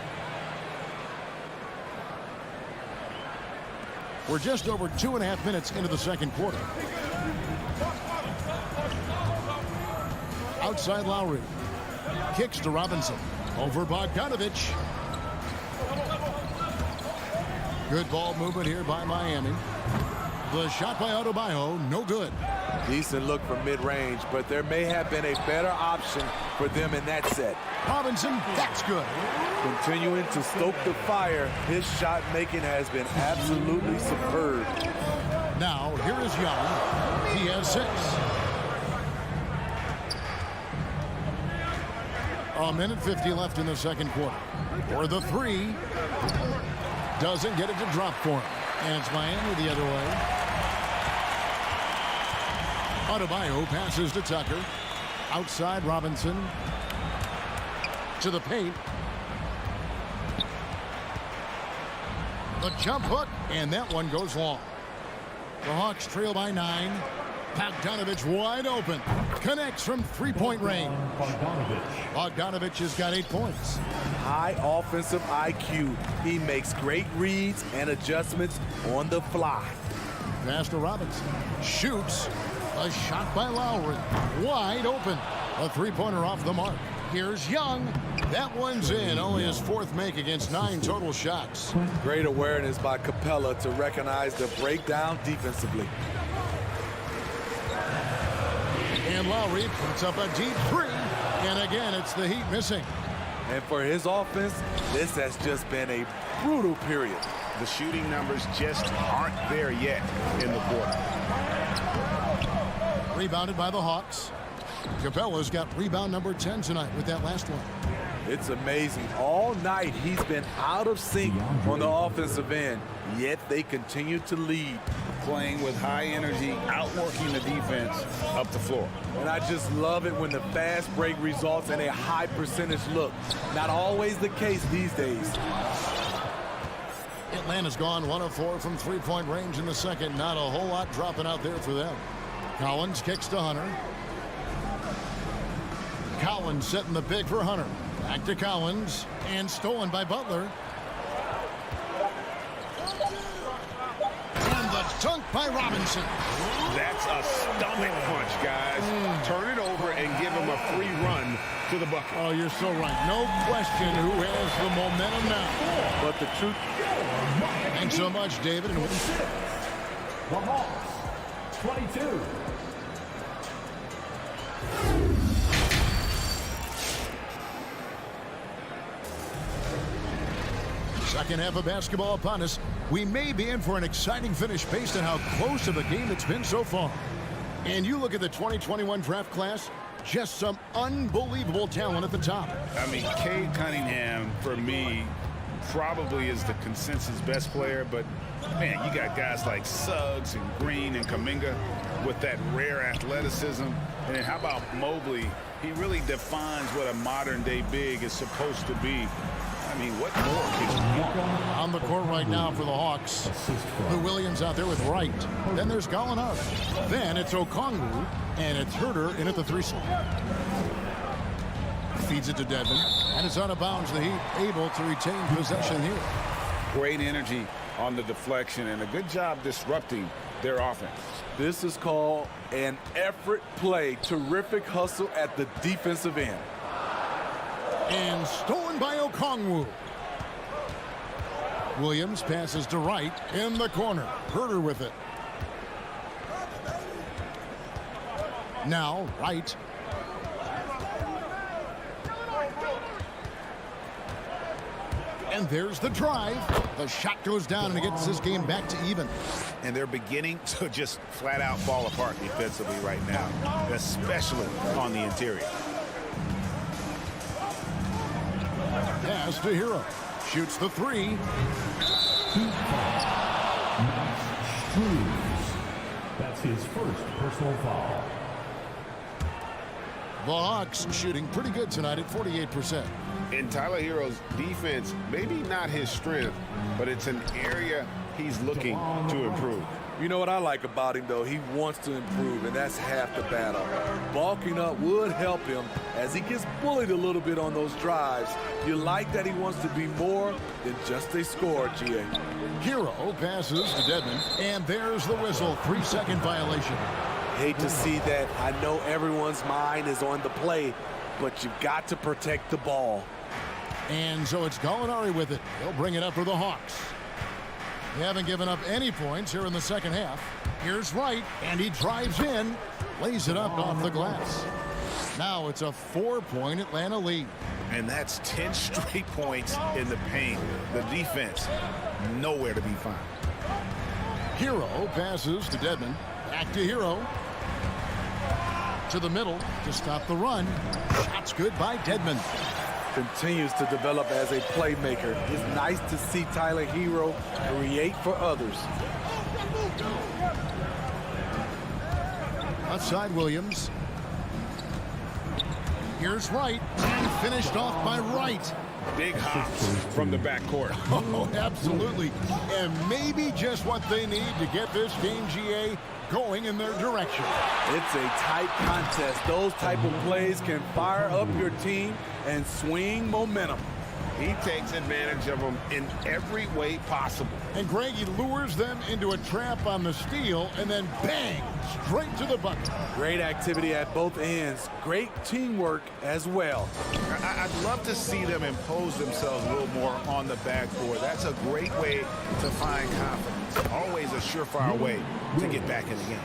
We're just over 2.5 minutes into the second quarter. Outside Lowry. Kicks to Robinson. Over Bogdanovich. Good ball movement here by Miami. The shot by Adebayo, no good. Decent look from mid-range, but there may have been a better option for them in that set. Robinson, that's good. Continuing to stoke the fire, his shot making has been absolutely superb. Now, here is Young. He has 6. A minute 50 left in the second quarter. For the 3. Doesn't get it to drop for him. And it's Miami the other way. Adebayo passes to Tucker. Outside Robinson. To the paint. The jump hook, and that one goes long. The Hawks trail by 9. Bogdanovich wide open. Connects from 3-point range. Bogdanovich has got 8 points. High offensive IQ. He makes great reads and adjustments on the fly. Pass to Robinson. Shoots. A shot by Lowry. Wide open. A 3-pointer off the mark. Here's Young. That one's in. Only his fourth make against 9 total shots. Great awareness by Capella to recognize the breakdown defensively. And Lowry puts up a deep 3. And again, it's the Heat missing. And for his offense, this has just been a brutal period. The shooting numbers just aren't there yet in the quarter. Rebounded by the Hawks. Capella's got rebound number 10 tonight with that last one. It's amazing. All night he's been out of sync on the offensive end, yet they continue to lead. Playing with high energy, outworking the defense up the floor. And I just love it when the fast break results in a high percentage look. Not always the case these days. Atlanta's gone 1 of 4 from three-point range in the second. Not a whole lot dropping out there for them. Collins kicks to Hunter. Collins setting the pick for Hunter. Back to Collins. And stolen by Butler. And the dunk by Robinson. That's a stomach punch, guys. Turn it over and give him a free run to the bucket. Oh, you're so right. No question who has the momentum now. But the truth. Thanks so much, David. And The Hawks, 22. second half of basketball upon us. We may be in for an exciting finish based on how close of a game it's been so far. And you look at the 2021 draft class, just some unbelievable talent at the top. I mean, Cade Cunningham, for me, probably is the consensus best player, but man, you got guys like Suggs and Green and Kuminga with that rare athleticism. And then how about Mobley? He really defines what a modern-day big is supposed to be. I mean, what more could you want? On the court right now for the Hawks. Lou Williams out there with Wright. Then there's Gallinari. Then it's Okongwu, and it's Herter in at the 3 slot. Feeds it to Dedmon, and it's out of bounds. The Heat able to retain possession here. Great energy on the deflection, and a good job disrupting their offense. This is called an effort play. Terrific hustle at the defensive end. And stolen by Okongwu. Williams passes to Wright in the corner. Herter with it. Now Wright. And there's the drive. The shot goes down and it gets this game back to even. And they're beginning to just flat out fall apart defensively right now, especially on the interior. Pass to Hero. Shoots the 3. That's his first personal foul. The Hawks shooting pretty good tonight at 48%. And Tyler Hero's defense, maybe not his strength, but it's an area he's looking to improve. You know what I like about him, though? He wants to improve, and that's half the battle. Bulking up would help him as he gets bullied a little bit on those drives. You like that he wants to be more than just a scorer, GA. Hero passes to Dedmon, and there's the whistle. 3-second violation. Hate to see that. I know everyone's mind is on the play, but you've got to protect the ball. And so it's Gallinari with it. He'll bring it up for the Hawks. They haven't given up any points here in the second half. Here's Wright, and he drives in, lays it up off the glass. Now it's a 4-point Atlanta lead. And that's 10 straight points in the paint. The defense, nowhere to be found. Hero passes to Dedmon. Back to Hero. To the middle to stop the run. Shots good by Dedmon. Continues to develop as a playmaker. It's nice to see Tyler Hero create for others. Outside Williams. Here's Wright. And finished off by Wright. Big hops from the backcourt. Oh, absolutely. And maybe just what they need to get this game, GA, going in their direction. It's a tight contest. Those type of plays can fire up your team and swing momentum. He takes advantage of them in every way possible. And Greg, he lures them into a trap on the steal, and then bang, straight to the bucket. Great activity at both ends. Great teamwork as well. I'd love to see them impose themselves a little more on the backboard. That's a great way to find confidence. Always a surefire way to get back in the game.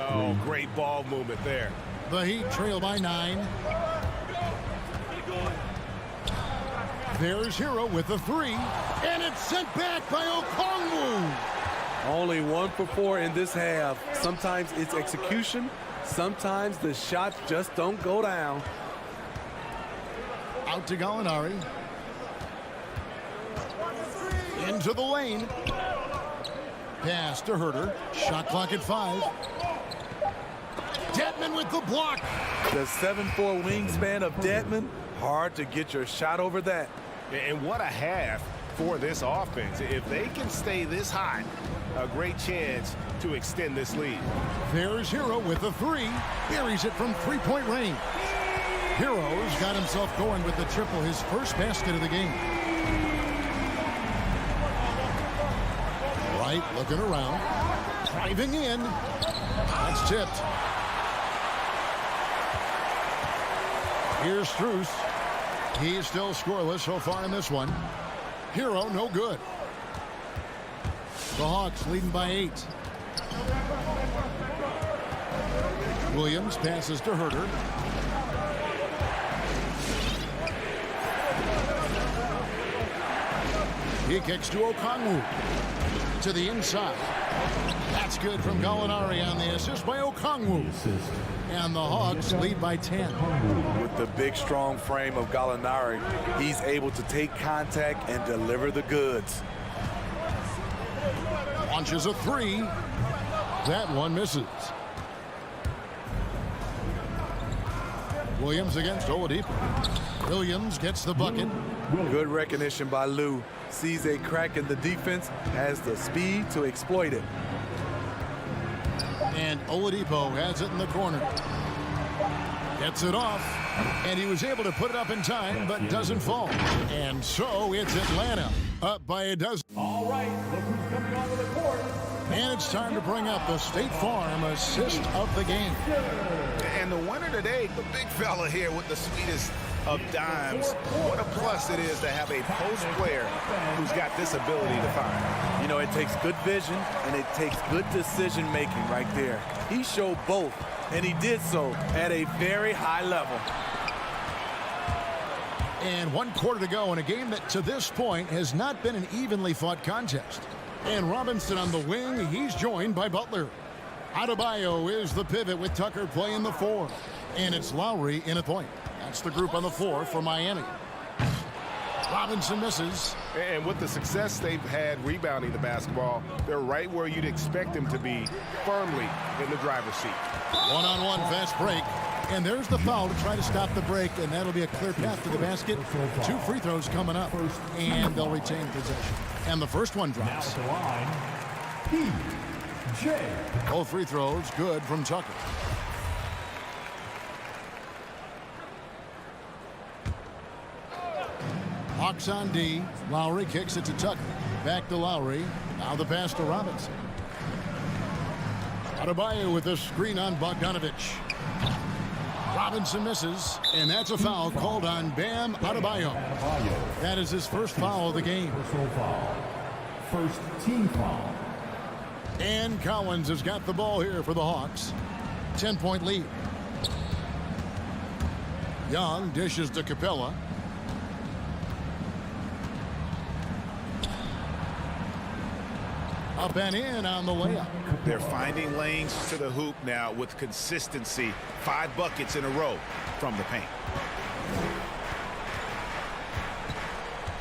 Oh, great ball movement there. The Heat trail by 9. There's Hero with the 3, and it's sent back by Okongwu. Only 1 for 4 in this half. Sometimes it's execution. Sometimes the shots just don't go down. Out to Gallinari. Into the lane. Pass to Herter. Shot clock at 5. Detman with the block. The 7'4" wingspan of Detman. Hard to get your shot over that. And what a half for this offense. If they can stay this hot, a great chance to extend this lead. There's Hero with the 3. Buries it from three-point range. Hero's got himself going with the triple, his first basket of the game. Wright looking around. Driving in. That's tipped. Here's Strus. He's still scoreless so far in this one. Hero, no good. The Hawks leading by 8. Williams passes to Herter. He kicks to Okongwu. To the inside. That's good from Gallinari on the assist by Okongwu. And the Hawks lead by 10. With the big, strong frame of Gallinari, he's able to take contact and deliver the goods. Launches a 3. That one misses. Williams against Oladipo. Williams gets the bucket. Good recognition by Lou. Sees a crack in the defense, has the speed to exploit it. And Oladipo has it in the corner. Gets it off. And he was able to put it up in time, but doesn't fall. And so it's Atlanta up by a dozen. All right, look who's coming onto the court. And it's time to bring up the State Farm assist of the game. And the winner today, the big fella here with the sweetest of dimes. What a plus it is to have a post player who's got this ability to find. You know, it takes good vision and it takes good decision making right there. He showed both, and he did so at a very high level. And 1 quarter to go in a game that to this point has not been an evenly fought contest. And Robinson on the wing, he's joined by Butler. Adebayo is the pivot with Tucker playing the 4. And it's Lowry in at point. That's the group on the floor for Miami. Robinson misses. And with the success they've had rebounding the basketball, they're right where you'd expect them to be, firmly in the driver's seat. One-on-one fast break. And there's the foul to try to stop the break, and that'll be a clear path to the basket. 2 free throws coming up, and they'll retain possession. And the first one Now drops. to the line, PJ. Both free throws good from Tucker. Hawks on D. Lowry kicks it to Tucker. Back to Lowry. Now the pass to Robinson. Adebayo with a screen on Bogdanovich. Robinson misses, and that's a foul called on Bam Adebayo. That is his first foul of the game. Personal foul. First team foul. And Collins has got the ball here for the Hawks. 10-point lead. Young dishes to Capella. Up and in on the layup. They're finding lanes to the hoop now with consistency. 5 buckets in a row from the paint.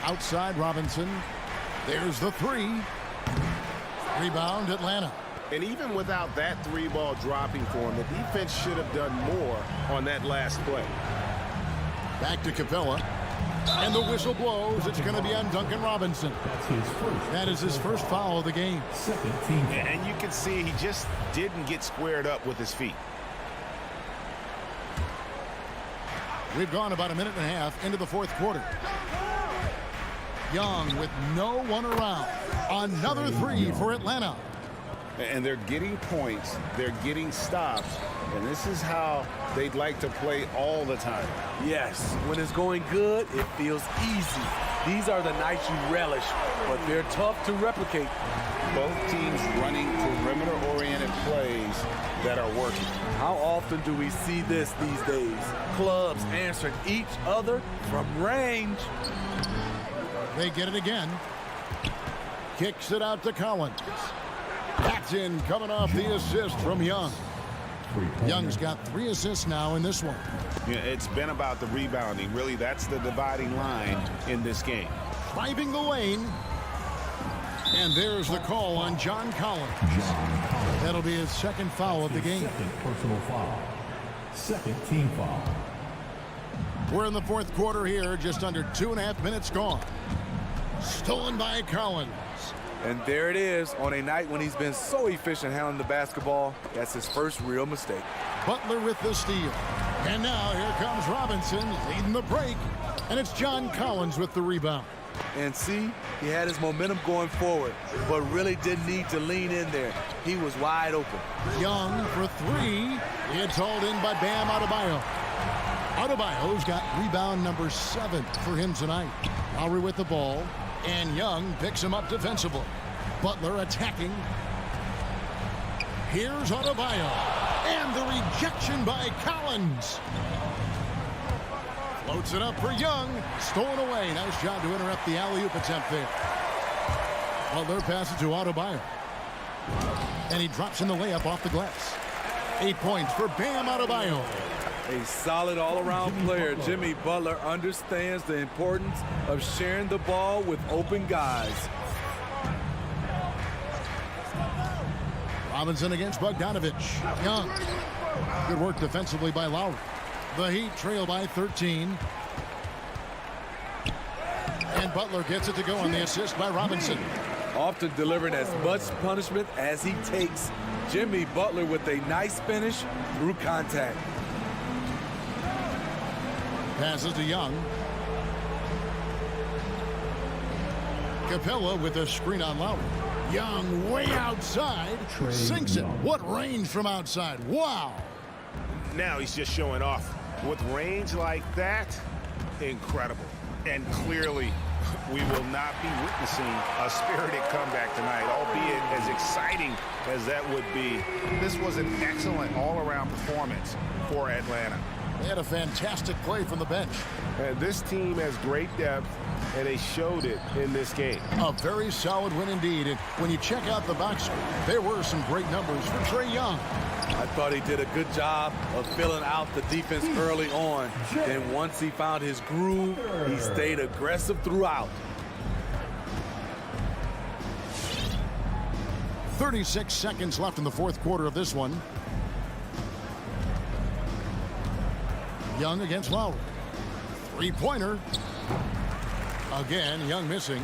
Outside Robinson. There's the 3. Rebound Atlanta. And even without that 3-ball dropping for him, the defense should have done more on that last play. Back to Capella. And the whistle blows. It's going to be on Duncan Robinson. That's his first. That is his first foul of the game. Second team foul. And you can see he just didn't get squared up with his feet. We've gone about a minute and a half into the fourth quarter. Young with no one around. Another three for Atlanta. And they're getting points, they're getting stops, and this is how they'd like to play all the time. Yes, when it's going good, it feels easy. These are the nights you relish, but they're tough to replicate. Both teams running perimeter-oriented plays that are working. How often do we see this these days? Clubs answering each other from range. They get it again. Kicks it out to Collins. That's in, coming off the assist from Young. Young's got 3 assists now in this one. Yeah, it's been about the rebounding. Really, that's the dividing line in this game. Driving the lane. And there's the call on John Collins. That'll be his second foul of the game. Second personal foul. Second team foul. We're in the fourth quarter here, just under 2.5 minutes gone. Stolen by Collins. And there it is on a night when he's been so efficient handling the basketball. That's his first real mistake. Butler with the steal. And now here comes Robinson leading the break. And it's John Collins with the rebound. And see, he had his momentum going forward, but really didn't need to lean in there. He was wide open. Young for 3. It's hauled in by Bam Adebayo. Adebayo's got rebound number 7 for him tonight. Lowry with the ball. And Young picks him up defensively. Butler attacking. Here's Adebayo. And the rejection by Collins. Floats it up for Young. Stolen away. Nice job to interrupt the alley-oop attempt there. Butler passes to Adebayo. And he drops in the layup off the glass. 8 points for Bam Adebayo. A solid all-around player. Jimmy Butler understands the importance of sharing the ball with open guys. Robinson against Bogdanovich. Young. Good work defensively by Lowry. The Heat trail by 13. And Butler gets it to go on the assist by Robinson. Often delivering as much punishment as he takes. Jimmy Butler with a nice finish through contact. Passes to Young. Capella with a screen on Lowry. Young way outside. Sinks it. What range from outside. Wow. Now he's just showing off. With range like that, incredible. And clearly, we will not be witnessing a spirited comeback tonight, albeit as exciting as that would be. This was an excellent all-around performance for Atlanta. They had a fantastic play from the bench. And this team has great depth, and they showed it in this game. A very solid win indeed. And when you check out the box score, there were some great numbers for Trae Young. I thought he did a good job of filling out the defense early on. And once he found his groove, he stayed aggressive throughout. 36 seconds left in the fourth quarter of this one. Young against Lowry. Three-pointer. Again, Young missing.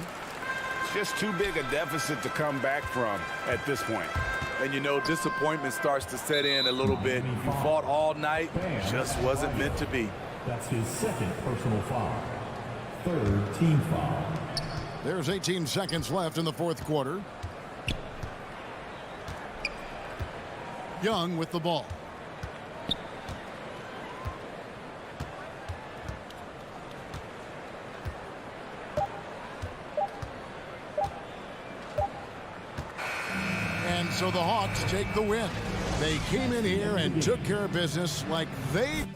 It's just too big a deficit to come back from at this point. And you know, disappointment starts to set in a little bit. You fought all night, just wasn't meant to be. That's his second personal foul. Third team foul. There's 18 seconds left in the fourth quarter. Young with the ball. And so the Hawks take the win. They came in here and took care of business like they...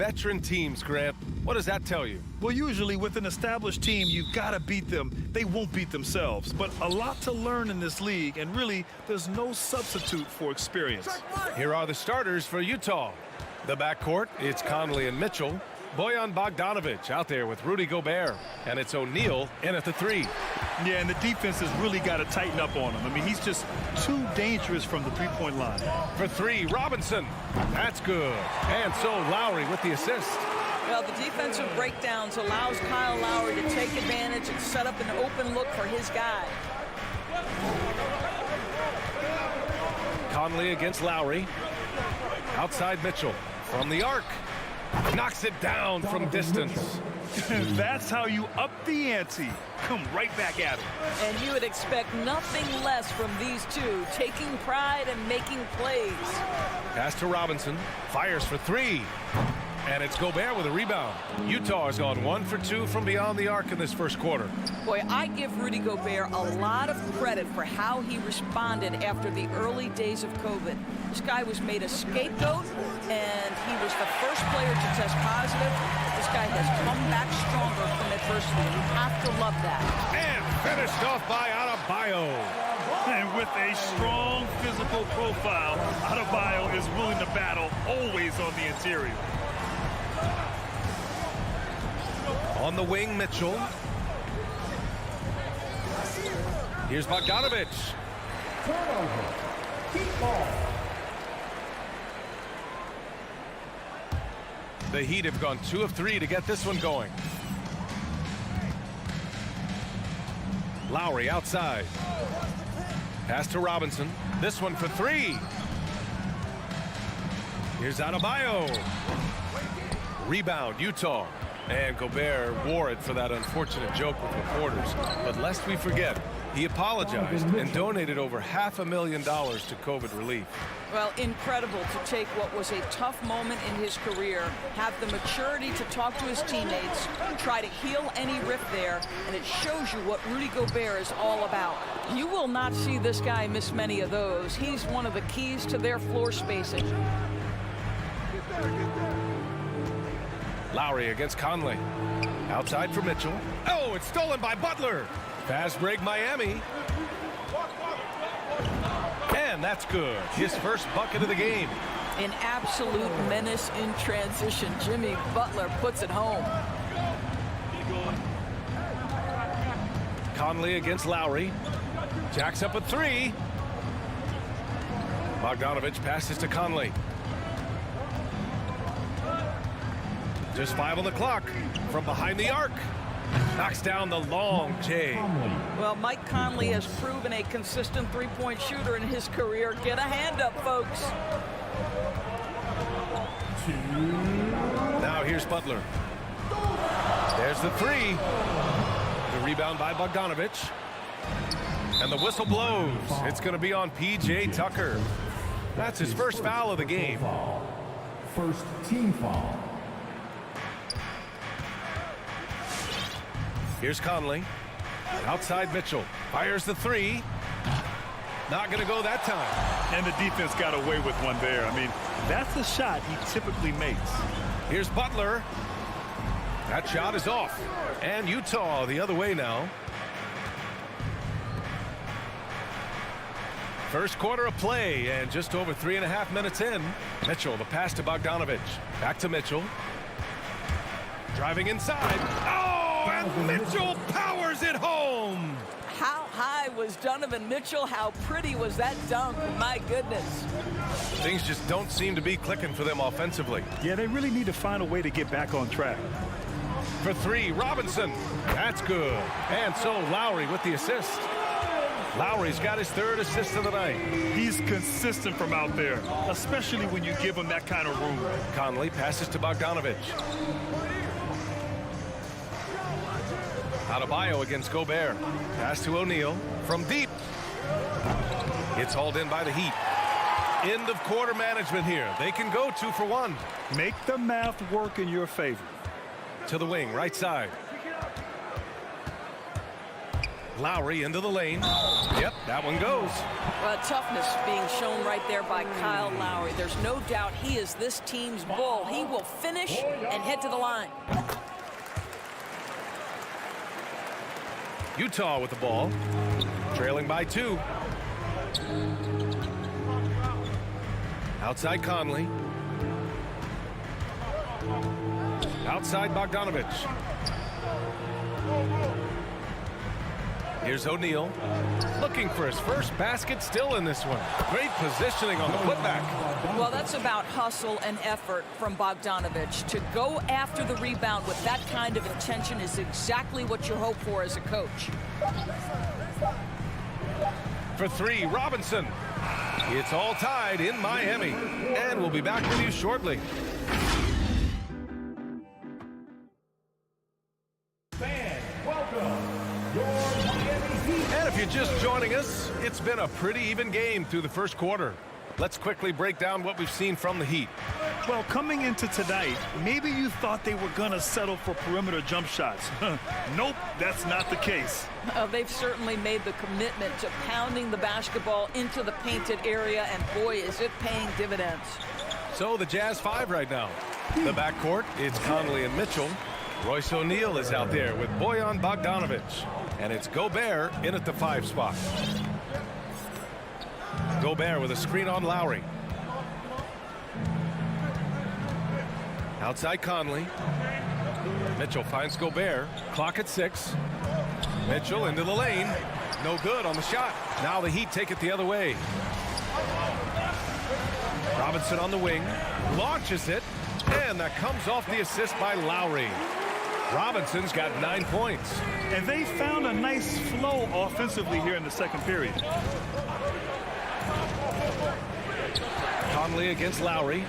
veteran teams, Grant. What does that tell you? Well, usually with an established team, you've got to beat them. They won't beat themselves. But a lot to learn in this league, and really, there's no substitute for experience. Here are the starters for Utah. The backcourt, it's Conley and Mitchell. Bojan Bogdanovic out there with Rudy Gobert. And it's O'Neal in at the 3. Yeah, and the defense has really got to tighten up on him. I mean, he's just too dangerous from the three-point line. For 3, Robinson. That's good. And so Lowry with the assist. Well, the defensive breakdowns allows Kyle Lowry to take advantage and set up an open look for his guy. Conley against Lowry. Outside Mitchell from the arc. Knocks it down from distance. That's how you up the ante. Come right back at him. And you would expect nothing less from these two, taking pride and making plays. Pass to Robinson. Fires for 3. And it's Gobert with a rebound. Utah has gone 1 for 2 from beyond the arc in this first quarter. Boy, I give Rudy Gobert a lot of credit for how he responded after the early days of COVID. This guy was made a scapegoat, and he was the first player to test positive. This guy has come back stronger from adversity. You have to love that. And finished off by Adebayo. And with a strong physical profile, Adebayo is willing to battle, always on the interior. On the wing, Mitchell. Here's Bogdanovic. Turnover. Keep ball. The Heat have gone 2 of 3 to get this one going. Lowry outside. Pass to Robinson. This one for 3. Here's Adebayo. Rebound, Utah. And Gobert wore it for that unfortunate joke with reporters. But lest we forget, he apologized and donated over $500,000 to COVID relief. Well, incredible to take what was a tough moment in his career, have the maturity to talk to his teammates, try to heal any rift there, and it shows you what Rudy Gobert is all about. You will not see this guy miss many of those. He's one of the keys to their floor spacing. Lowry against Conley. Outside for Mitchell. Oh, it's stolen by Butler. Fast break, Miami. And that's good. His first bucket of the game. An absolute menace in transition. Jimmy Butler puts it home. Conley against Lowry. Jacks up a 3. Bogdanovic passes to Conley. Just 5 on the clock. From behind the arc. Knocks down the long J. Well, Mike Conley has proven a consistent three-point shooter in his career. Get a hand up, folks. Now here's Butler. There's the 3. The rebound by Bogdanovic. And the whistle blows. It's going to be on P.J. Tucker. That's his first foul of the game. First team foul. Here's Conley. Outside Mitchell. Fires the 3. Not going to go that time. And the defense got away with one there. I mean, that's a shot he typically makes. Here's Butler. That shot is off. And Utah the other way now. First quarter of play and just over 3.5 minutes in. Mitchell, the pass to Bogdanovic. Back to Mitchell. Driving inside. Oh! And Mitchell powers it home. How high was Donovan Mitchell? How pretty was that dunk? My goodness. Things just don't seem to be clicking for them offensively. Yeah, they really need to find a way to get back on track. For 3, Robinson. That's good. And so Lowry with the assist. Lowry's got his 3rd assist of the night. He's consistent from out there, especially when you give him that kind of room. Conley passes to Bogdanovic. Adebayo against Gobert. Pass to O'Neal from deep. It's hauled in by the Heat. End of quarter management here. They can go 2 for 1. Make the math work in your favor. To the wing, right side. Lowry into the lane. Yep, that one goes. Well, toughness being shown right there by Kyle Lowry. There's no doubt he is this team's bull. He will finish and head to the line. Utah with the ball, trailing by 2. Outside Conley. Outside Bogdanovich. Here's O'Neal, looking for his first basket, still in this one. Great positioning on the putback. Well, that's about hustle and effort from Bogdanovich. To go after the rebound with that kind of intention is exactly what you hope for as a coach. For 3, Robinson. It's all tied in Miami, and we'll be back with you shortly. Fans, welcome your Miami Heat. And if you're just joining us, it's been a pretty even game through the first quarter. Let's quickly break down what we've seen from the Heat. Well, coming into tonight, maybe you thought they were going to settle for perimeter jump shots. Nope, that's not the case. They've certainly made the commitment to pounding the basketball into the painted area, and boy, is it paying dividends. So the Jazz 5 right now. The backcourt, it's Conley and Mitchell. Royce O'Neal is out there with Bojan Bogdanovich. And it's Gobert in at the 5 spot. Gobert with a screen on Lowry. Outside Conley. Mitchell finds Gobert. Clock at 6. Mitchell into the lane. No good on the shot. Now the Heat take it the other way. Robinson on the wing. Launches it. And that comes off the assist by Lowry. Robinson's got 9 points. And they found a nice flow offensively here in the second period. Conley against Lowry.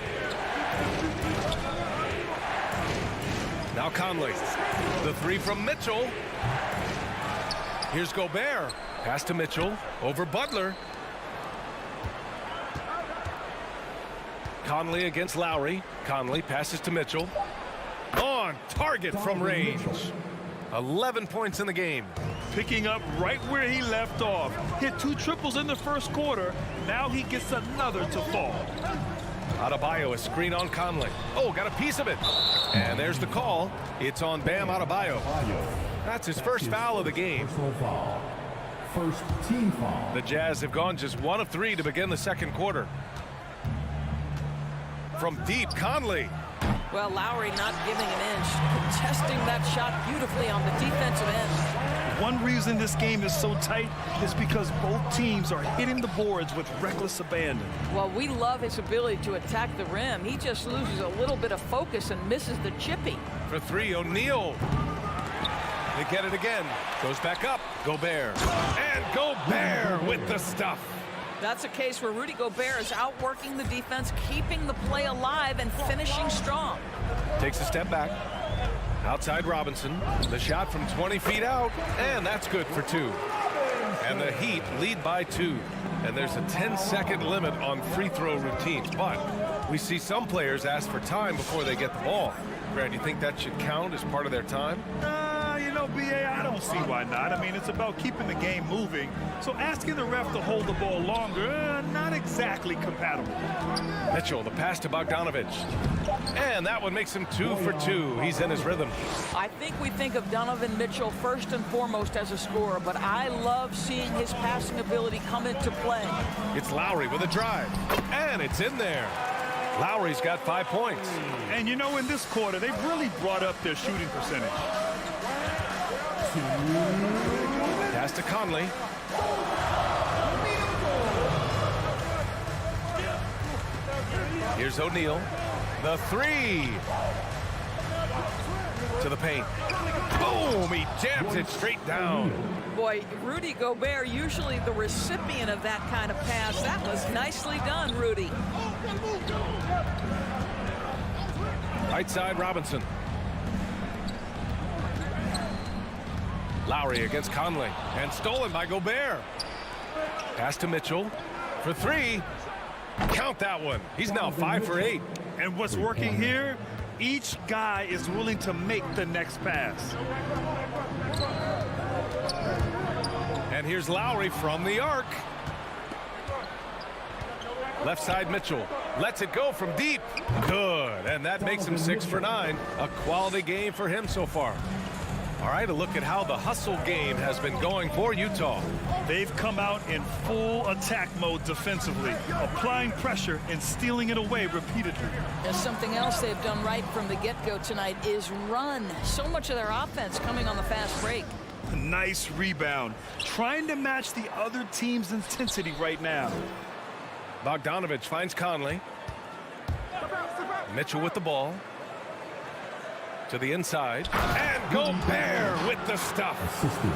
Now Conley. The 3 from Mitchell. Here's Gobert. Pass to Mitchell. Over Butler. Conley against Lowry. Conley passes to Mitchell. On target from range. 11 points in the game. Picking up right where he left off. Hit 2 triples in the first quarter. Now he gets another to fall. Adebayo, a screen on Conley. Oh, got a piece of it. And there's the call. It's on Bam Adebayo. That's his first foul of the game. First team foul. The Jazz have gone just 1 of 3 to begin the second quarter. From deep, Conley. Well, Lowry not giving an inch, contesting that shot beautifully on the defensive end. One reason this game is so tight is because both teams are hitting the boards with reckless abandon. Well, we love his ability to attack the rim. He just loses a little bit of focus and misses the chippy. For 3, O'Neal. They get it again. Goes back up. Gobert. And Gobert with the stuff. That's a case where Rudy Gobert is outworking the defense, keeping the play alive and finishing strong. Takes a step back. Outside Robinson. The shot from 20 feet out. And that's good for 2. And the Heat lead by 2. And there's a 10-second limit on free throw routines. But we see some players ask for time before they get the ball. Brad, do you think that should count as part of their time? You know, B.A., I don't see why not. I mean, it's about keeping the game moving. So asking the ref to hold the ball longer, not exactly compatible. Mitchell, the pass to Bogdanovich. And that one makes him 2 for 2. He's in his rhythm. I think we think of Donovan Mitchell first and foremost as a scorer, but I love seeing his passing ability come into play. It's Lowry with a drive. And it's in there. Lowry's got 5 points. And you know, in this quarter, they've really brought up their shooting percentage. Pass to Conley. Here's O'Neal. The 3. To the paint. Boom! He jams it straight down. Boy, Rudy Gobert, usually the recipient of that kind of pass. That was nicely done, Rudy. Right side, Robinson. Lowry against Conley. And stolen by Gobert. Pass to Mitchell. For 3. Count that one. He's now 5 for 8. And what's working here? Each guy is willing to make the next pass. And here's Lowry from the arc. Left side Mitchell lets it go from deep. Good, and that makes him 6 for 9. A quality game for him so far. All right, a look at how the hustle game has been going for Utah. They've come out in full attack mode defensively, applying pressure and stealing it away repeatedly. And something else they've done right from the get-go tonight is run. So much of their offense coming on the fast break. Nice rebound. Trying to match the other team's intensity right now. Bogdanovich finds Conley. Mitchell with the ball. To the inside. And Gobert with the stuff.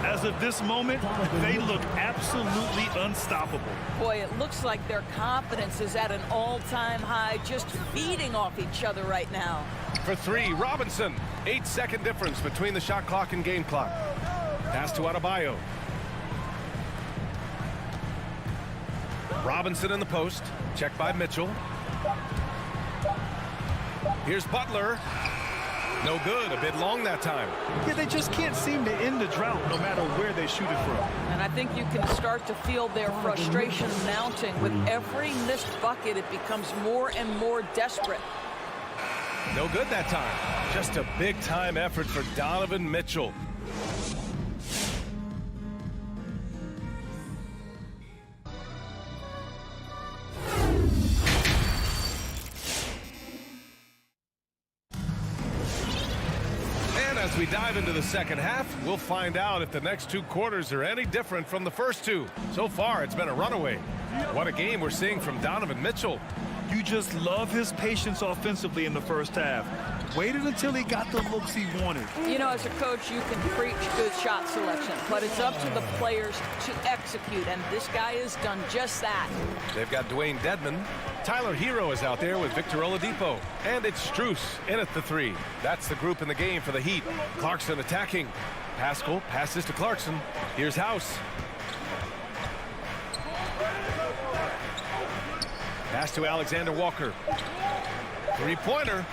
As of this moment, they look absolutely unstoppable. Boy, it looks like their confidence is at an all-time high, just feeding off each other right now. For 3, Robinson. 8-second difference between the shot clock and game clock. Pass to Adebayo. Robinson in the post. Checked by Mitchell. Here's Butler. No good. A bit long that time. Yeah, they just can't seem to end the drought no matter where they shoot it from. And I think you can start to feel their frustration mounting. With every missed bucket, it becomes more and more desperate. No good that time. Just a big-time effort for Donovan Mitchell. As we dive into the second half, we'll find out if the next 2 quarters are any different from the first 2. So far, it's been a runaway. What a game we're seeing from Donovan Mitchell. You just love his patience offensively in the first half. Waited until he got the looks he wanted. You know, as a coach, you can preach good shot selection, but it's up to the players to execute, and this guy has done just that. They've got Dwayne Dedmon. Tyler Hero is out there with Victor Oladipo. And it's Strus in at the 3. That's the group in the game for the Heat. Clarkson attacking. Pascal passes to Clarkson. Here's House. Pass to Alexander Walker. 3-pointer.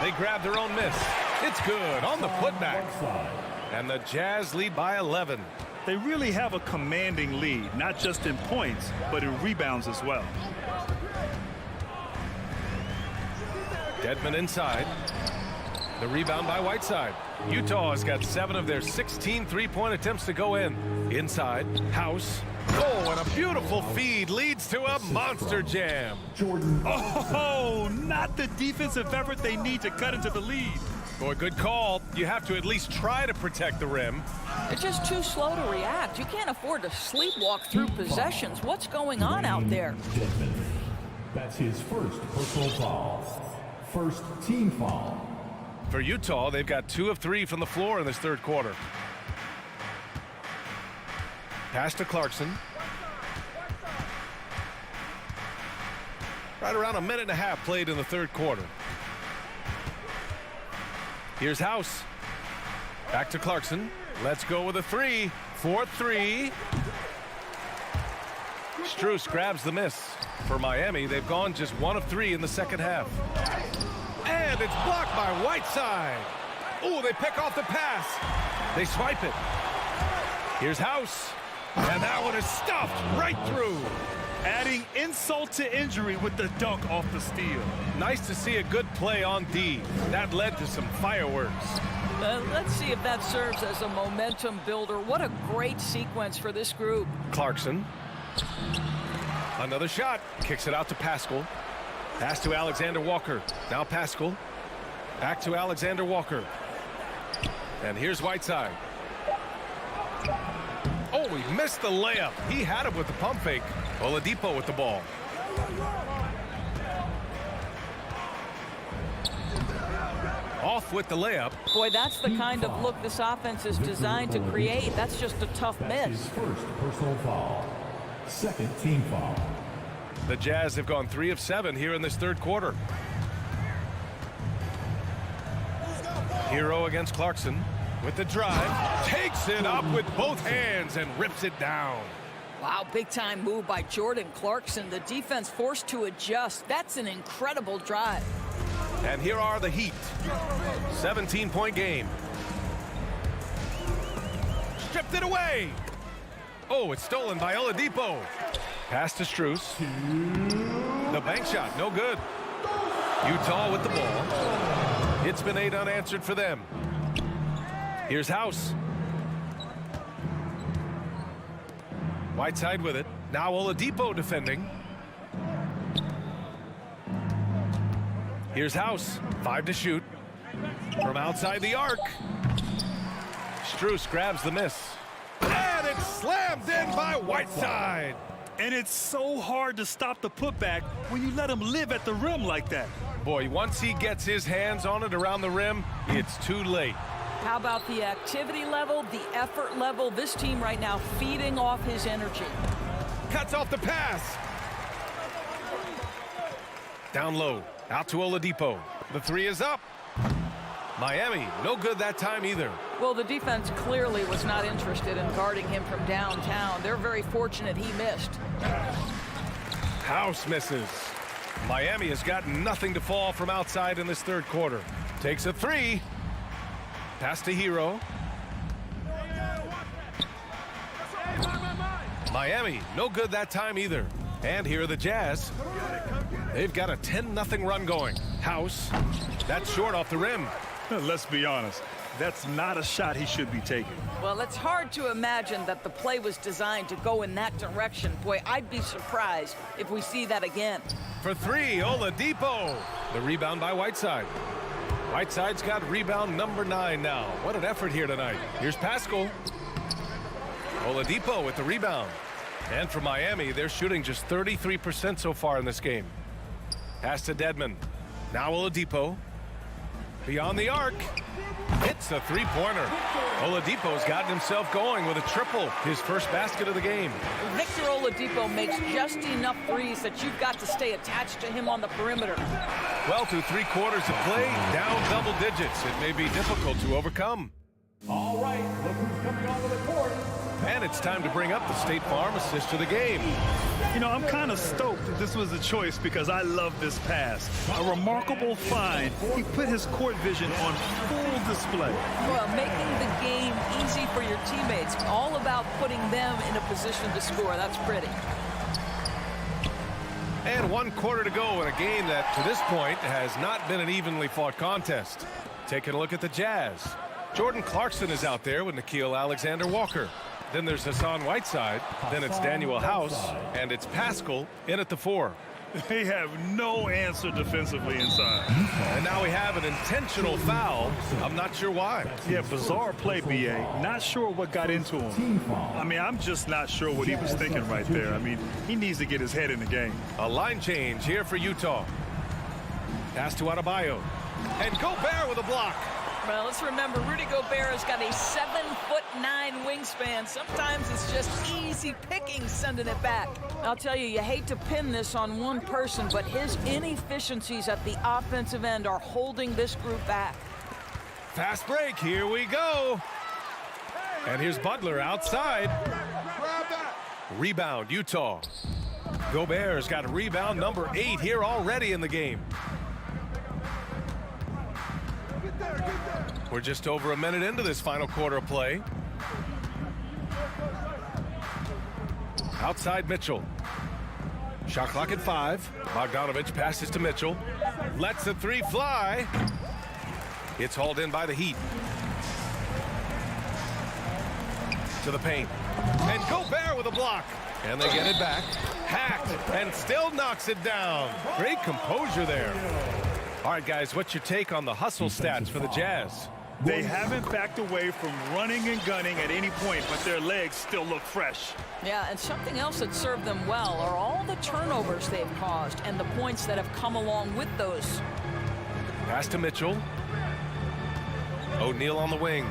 They grab their own miss. It's good on the putback. And the Jazz lead by 11. They really have a commanding lead, not just in points, but in rebounds as well. Dedmon inside. The rebound by Whiteside. Utah has got 7 of their 16 3-point attempts to go in. Inside, House. Oh, and a beautiful feed leads to a monster jam. Oh, not the defensive effort they need to cut into the lead. Boy, good call. You have to at least try to protect the rim. They're just too slow to react. You can't afford to sleepwalk through possessions. What's going on out there? That's his first personal foul. First team foul. For Utah, they've got 2 of 3 from the floor in this third quarter. Pass to Clarkson. Right around a minute and a half played in the third quarter. Here's House. Back to Clarkson. Let's go with a 3. 4-3. Strus grabs the miss. For Miami, they've gone just 1 of 3 in the second half. And it's blocked by Whiteside. Oh, they pick off the pass. They swipe it. Here's House. And that one is stuffed right through. Adding insult to injury with the dunk off the steal. Nice to see a good play on D. That led to some fireworks. Let's see if that serves as a momentum builder. What a great sequence for this group. Clarkson. Another shot. Kicks it out to Pascal. Pass to Alexander Walker. Now Pascal. Back to Alexander Walker. And here's Whiteside. Oh, he missed the layup. He had it with the pump fake. Oladipo with the ball. Off with the layup. Boy, that's the kind of look this offense is designed to create. That's just a tough miss. His first personal foul. Second team foul. The Jazz have gone 3 of 7 here in this third quarter. Hero against Clarkson with the drive. Takes it up with both hands and rips it down. Wow, big-time move by Jordan Clarkson. The defense forced to adjust. That's an incredible drive. And here are the Heat. 17-point game. Stripped it away. Oh, it's stolen by Oladipo. Pass to Strus. The bank shot, no good. Utah with the ball. It's been 8 unanswered for them. Here's House. Whiteside with it. Now Oladipo defending. Here's House. 5 to shoot. From outside the arc. Strus grabs the miss. And it's slammed in by Whiteside. And it's so hard to stop the putback when you let him live at the rim like that. Boy, once he gets his hands on it around the rim, it's too late. How about the activity level, the effort level? This team right now feeding off his energy. Cuts off the pass. Down low. Out to Oladipo. The 3 is up. Miami, no good that time either. Well, the defense clearly was not interested in guarding him from downtown. They're very fortunate he missed. House misses. Miami has got nothing to fall from outside in this third quarter. Takes a 3. Pass to Hero. Miami, no good that time either. And here are the Jazz. They've got a 10-0 run going. House, that's short off the rim. Let's be honest, that's not a shot he should be taking. Well, it's hard to imagine that the play was designed to go in that direction. Boy, I'd be surprised if we see that again. For 3, Oladipo. The rebound by Whiteside. Whiteside's got rebound number 9 now. What an effort here tonight. Here's Pascal. Oladipo with the rebound. And for Miami, they're shooting just 33% so far in this game. Pass to Dedmon. Now Oladipo. Beyond the arc. Hits a 3-pointer. Oladipo's gotten himself going with a triple. His first basket of the game. Victor Oladipo makes just enough threes that you've got to stay attached to him on the perimeter. Well, through 3 quarters of play, down double digits. It may be difficult to overcome. All right, look who's coming onto the court. And it's time to bring up the State Farm assist of the game. You know, I'm kind of stoked that this was a choice because I love this pass. A remarkable find. He put his court vision on full display. Well, making the game easy for your teammates. All about putting them in a position to score. That's pretty. And 1 quarter to go in a game that, to this point, has not been an evenly fought contest. Taking a look at the Jazz. Jordan Clarkson is out there with Nickeil Alexander-Walker. Then there's Hassan Whiteside. Then it's Daniel House. And it's Pascal in at the 4. They have no answer defensively inside. And now we have an intentional foul. I'm not sure why. Yeah, bizarre play, B.A. Not sure what got into him. I mean, I'm just not sure what he was thinking right there. I mean, he needs to get his head in the game. A line change here for Utah. Pass to Adebayo. And Gobert with a block. Well, let's remember, Rudy Gobert has got a 7'9" wingspan. Sometimes it's just easy picking sending it back. I'll tell you, you hate to pin this on one person, but his inefficiencies at the offensive end are holding this group back. Fast break, here we go. And here's Butler outside. Rebound, Utah. Gobert's got rebound number 8 here already in the game. We're just over a minute into this final quarter of play. Outside Mitchell. Shot clock at 5. Bogdanovich passes to Mitchell. Lets the 3 fly. It's hauled in by the Heat. To the paint. And Gobert with a block. And they get it back. Hacked and still knocks it down. Great composure there. All right, guys, what's your take on the hustle stats for the Jazz? They haven't backed away from running and gunning at any point, but their legs still look fresh. Yeah, and something else that served them well are all the turnovers they've caused and the points that have come along with those. Pass to Mitchell. O'Neal on the wing.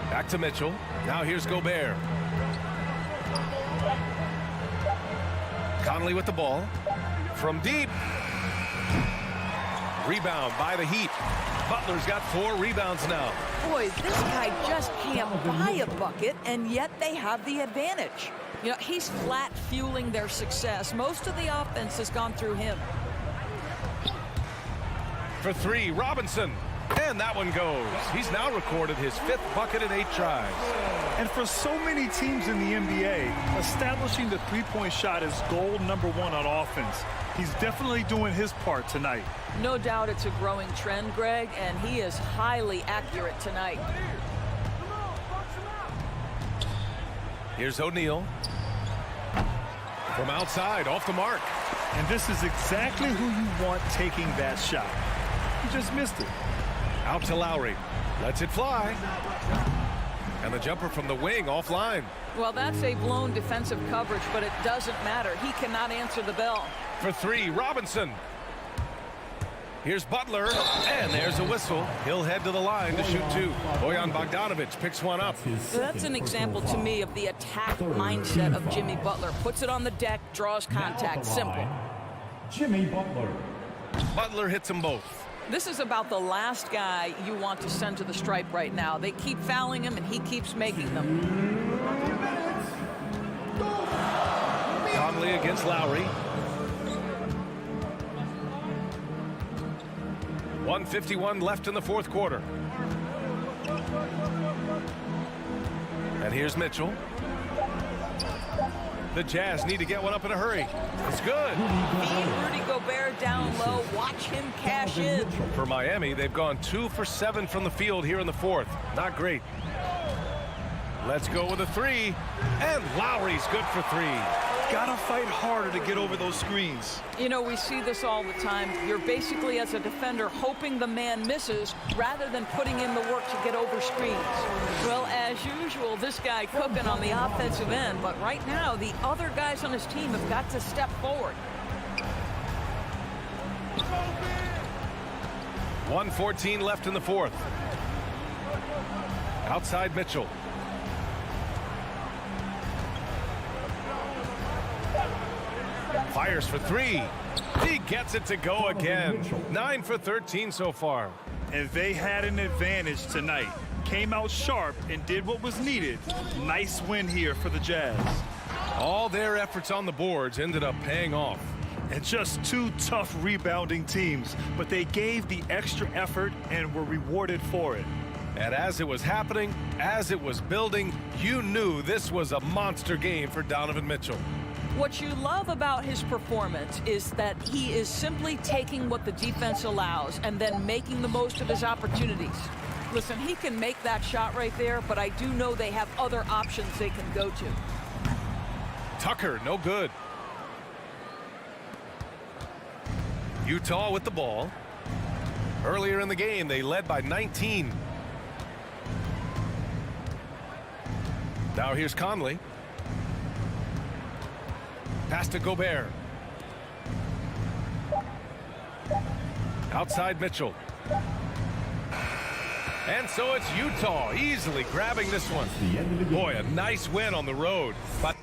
Back to Mitchell. Now here's Gobert. Conley with the ball. From deep. Rebound by the Heat. Butler's got 4 rebounds now. Boy, this guy just can't buy a bucket, and yet they have the advantage. You know, he's flat fueling their success. Most of the offense has gone through him. For 3, Robinson. And that one goes. He's now recorded his 5th bucket in 8 tries. And for so many teams in the NBA, establishing the three-point shot is goal number 1 on offense. He's definitely doing his part tonight. No doubt it's a growing trend, Greg, and he is highly accurate tonight. Here's O'Neal. From outside, off the mark. And this is exactly who you want taking that shot. He just missed it. Out to Lowry. Lets it fly. And the jumper from the wing offline. Well, that's a blown defensive coverage, but it doesn't matter. He cannot answer the bell. For 3, Robinson. Here's Butler, and there's a whistle. He'll head to the line to shoot 2. Bojan Bogdanovic picks one up. That's an example to me of the attack mindset of Jimmy Butler. Puts it on the deck, draws contact. Simple. Jimmy Butler. Butler hits them both. This is about the last guy you want to send to the stripe right now. They keep fouling him, and he keeps making them. Conley against Lowry. 1:51 left in the 4th quarter. And here's Mitchell. The Jazz need to get one up in a hurry. It's good. Rudy Gobert down low. Watch him cash in. For Miami, they've gone 2 for 7 from the field here in the 4th. Not great. Let's go with a 3. And Lowry's good for 3. Gotta fight harder to get over those screens. You know, we see this all the time. You're basically, as a defender, hoping the man misses rather than putting in the work to get over screens. Well, as usual, this guy cooking on the offensive end, but right now, the other guys on his team have got to step forward. 1:14 left in the 4th. Outside Mitchell. Fires for 3. He gets it to go again. 9 for 13 so far. And they had an advantage tonight. Came out sharp and did what was needed. Nice win here for the Jazz. All their efforts on the boards ended up paying off. And just 2 tough rebounding teams, but they gave the extra effort and were rewarded for it. And as it was happening, as it was building, you knew this was a monster game for Donovan Mitchell. What you love about his performance is that he is simply taking what the defense allows and then making the most of his opportunities. Listen, he can make that shot right there, but I do know they have other options they can go to. Tucker, no good. Utah with the ball. Earlier in the game, they led by 19. Now here's Conley. Pass to Gobert. Outside Mitchell. And so it's Utah easily grabbing this one. Boy, a nice win on the road. But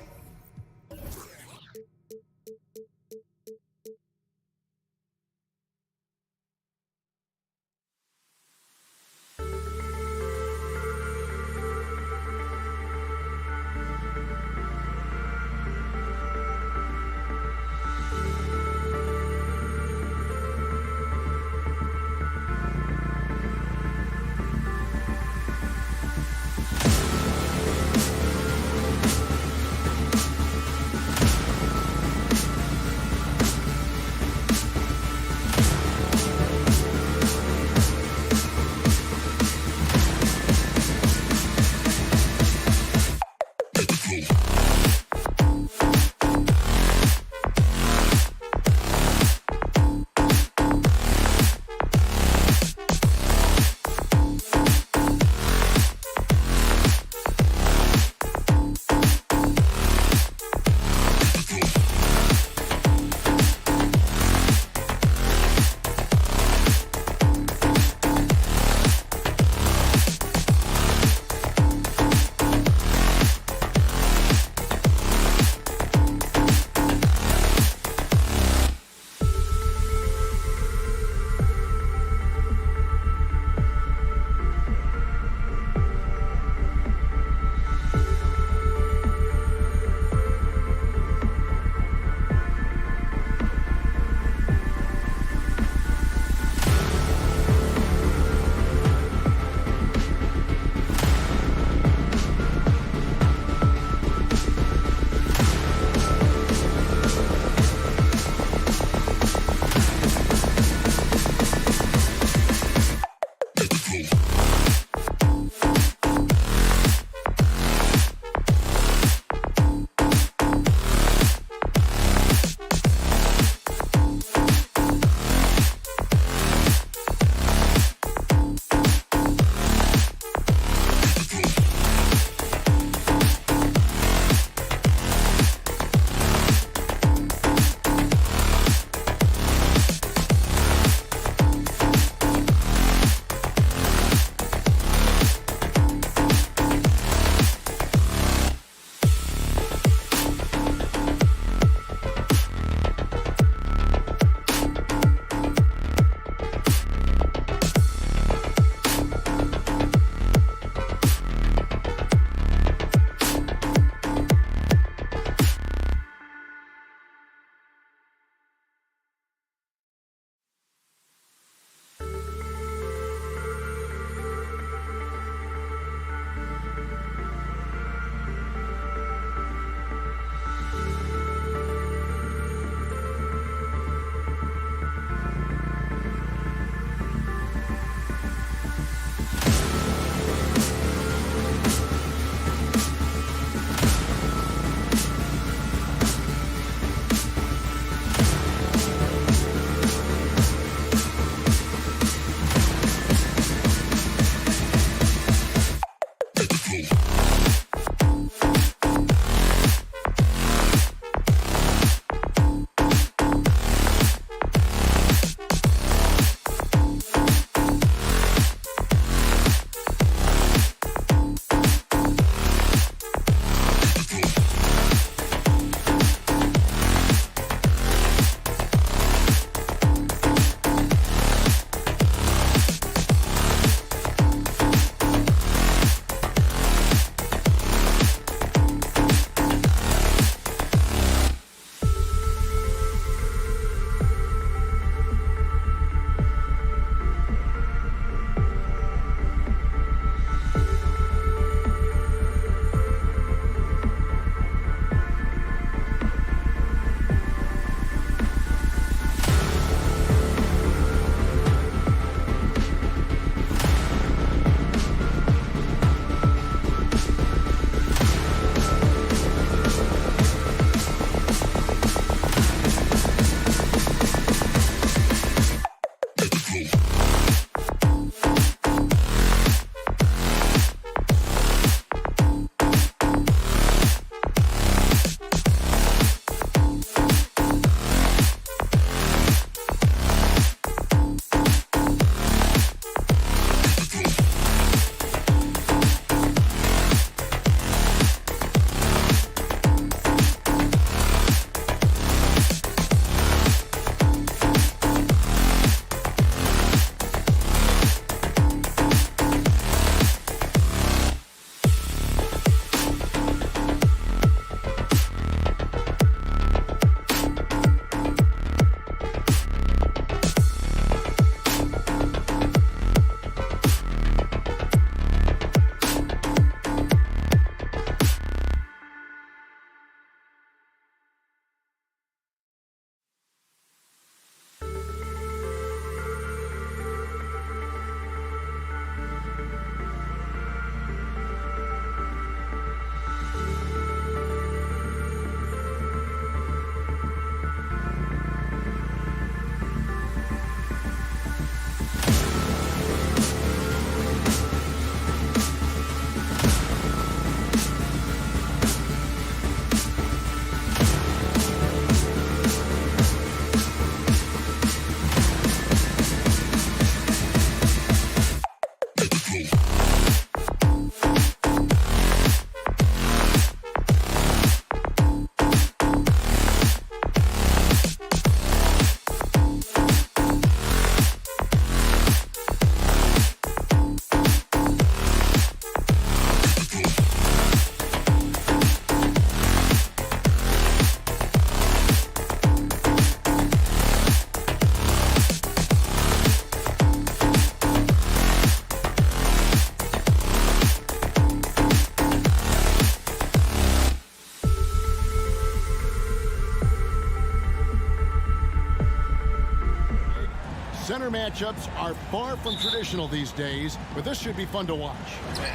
center matchups are far from traditional these days, but this should be fun to watch.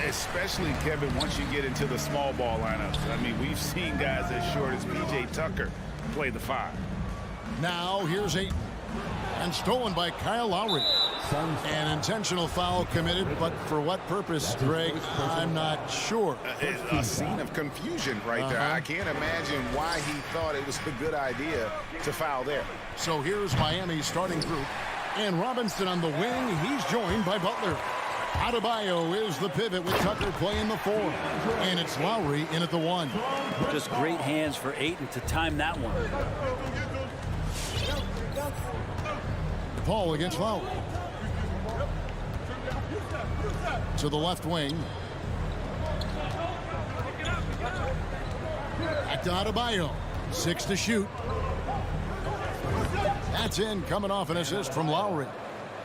Especially, Kevin, once you get into the small ball lineups. I mean, we've seen guys as short as P.J. Tucker play the 5. Now here's Ayton. And stolen by Kyle Lowry. An intentional foul committed, but for what purpose, Greg? I'm not sure. A scene of confusion right there. I can't imagine why he thought it was a good idea to foul there. So here's Miami's starting group. And Robinson on the wing. He's joined by Butler. Adebayo is the pivot with Tucker playing the 4. And it's Lowry in at the 1. Just great hands for Ayton to time that one. Paul against Lowry. To the left wing. Back to Adebayo. 6 to shoot. That's in, coming off an assist from Lowry.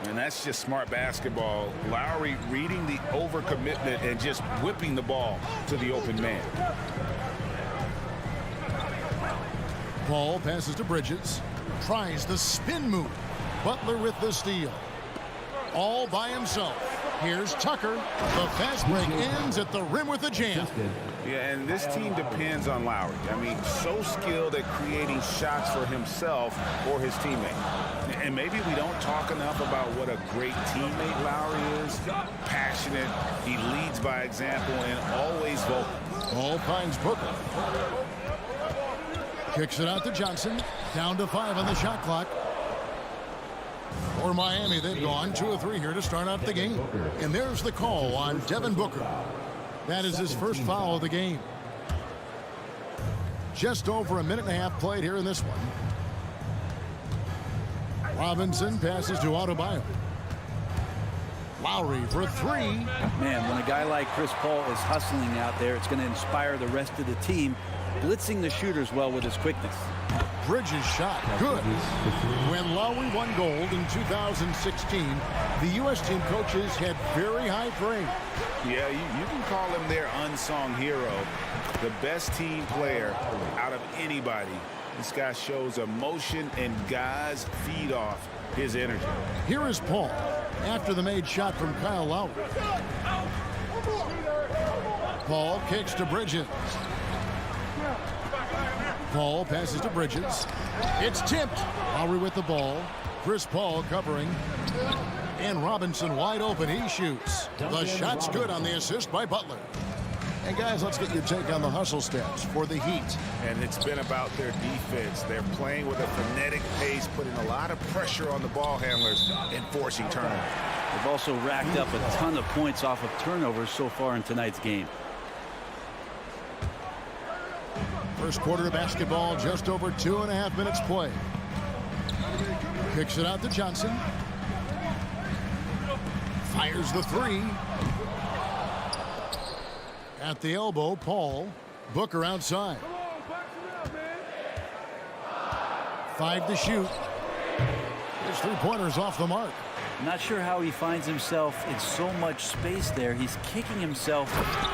And that's just smart basketball. Lowry reading the overcommitment and just whipping the ball to the open man. Paul passes to Bridges. Tries the spin move. Butler with the steal. All by himself. Here's Tucker. The fast break ends at the rim with a jam. Yeah, and this team depends on Lowry. I mean, so skilled at creating shots for himself or his teammate. And maybe we don't talk enough about what a great teammate Lowry is. Passionate, he leads by example, and always vocal. Paul finds Booker. Kicks it out to Johnson. Down to 5 on the shot clock. For Miami, they've gone 2 of 3 here to start out the game. And there's the call on Devin Booker. That is his first foul of the game. Just over a minute and a half played here in this one. Robinson passes to Adebayo. Lowry for 3. Man, when a guy like Chris Paul is hustling out there, it's going to inspire the rest of the team, blitzing the shooters well with his quickness. Bridges shot good. When Lowry won gold in 2016, the U.S. team coaches had very high praise. Yeah, you can call him their unsung hero, the best team player out of anybody. This guy shows emotion, and guys feed off his energy. Here is Paul after the made shot from Kyle Lowry. Paul kicks to Bridges. Paul passes to Bridges. It's tipped. Lowry with the ball. Chris Paul covering. And Robinson wide open. He shoots. The shot's good on the assist by Butler. And guys, let's get your take on the hustle steps for the Heat. And it's been about their defense. They're playing with a frenetic pace, putting a lot of pressure on the ball handlers and forcing turnovers. They've also racked up a ton of points off of turnovers so far in tonight's game. First quarter of basketball, just over 2.5 minutes play. Kicks it out to Johnson. Fires the 3. At the elbow, Paul. Booker outside. 5 to shoot. His 3-pointers off the mark. Not sure how he finds himself in so much space there. He's kicking himself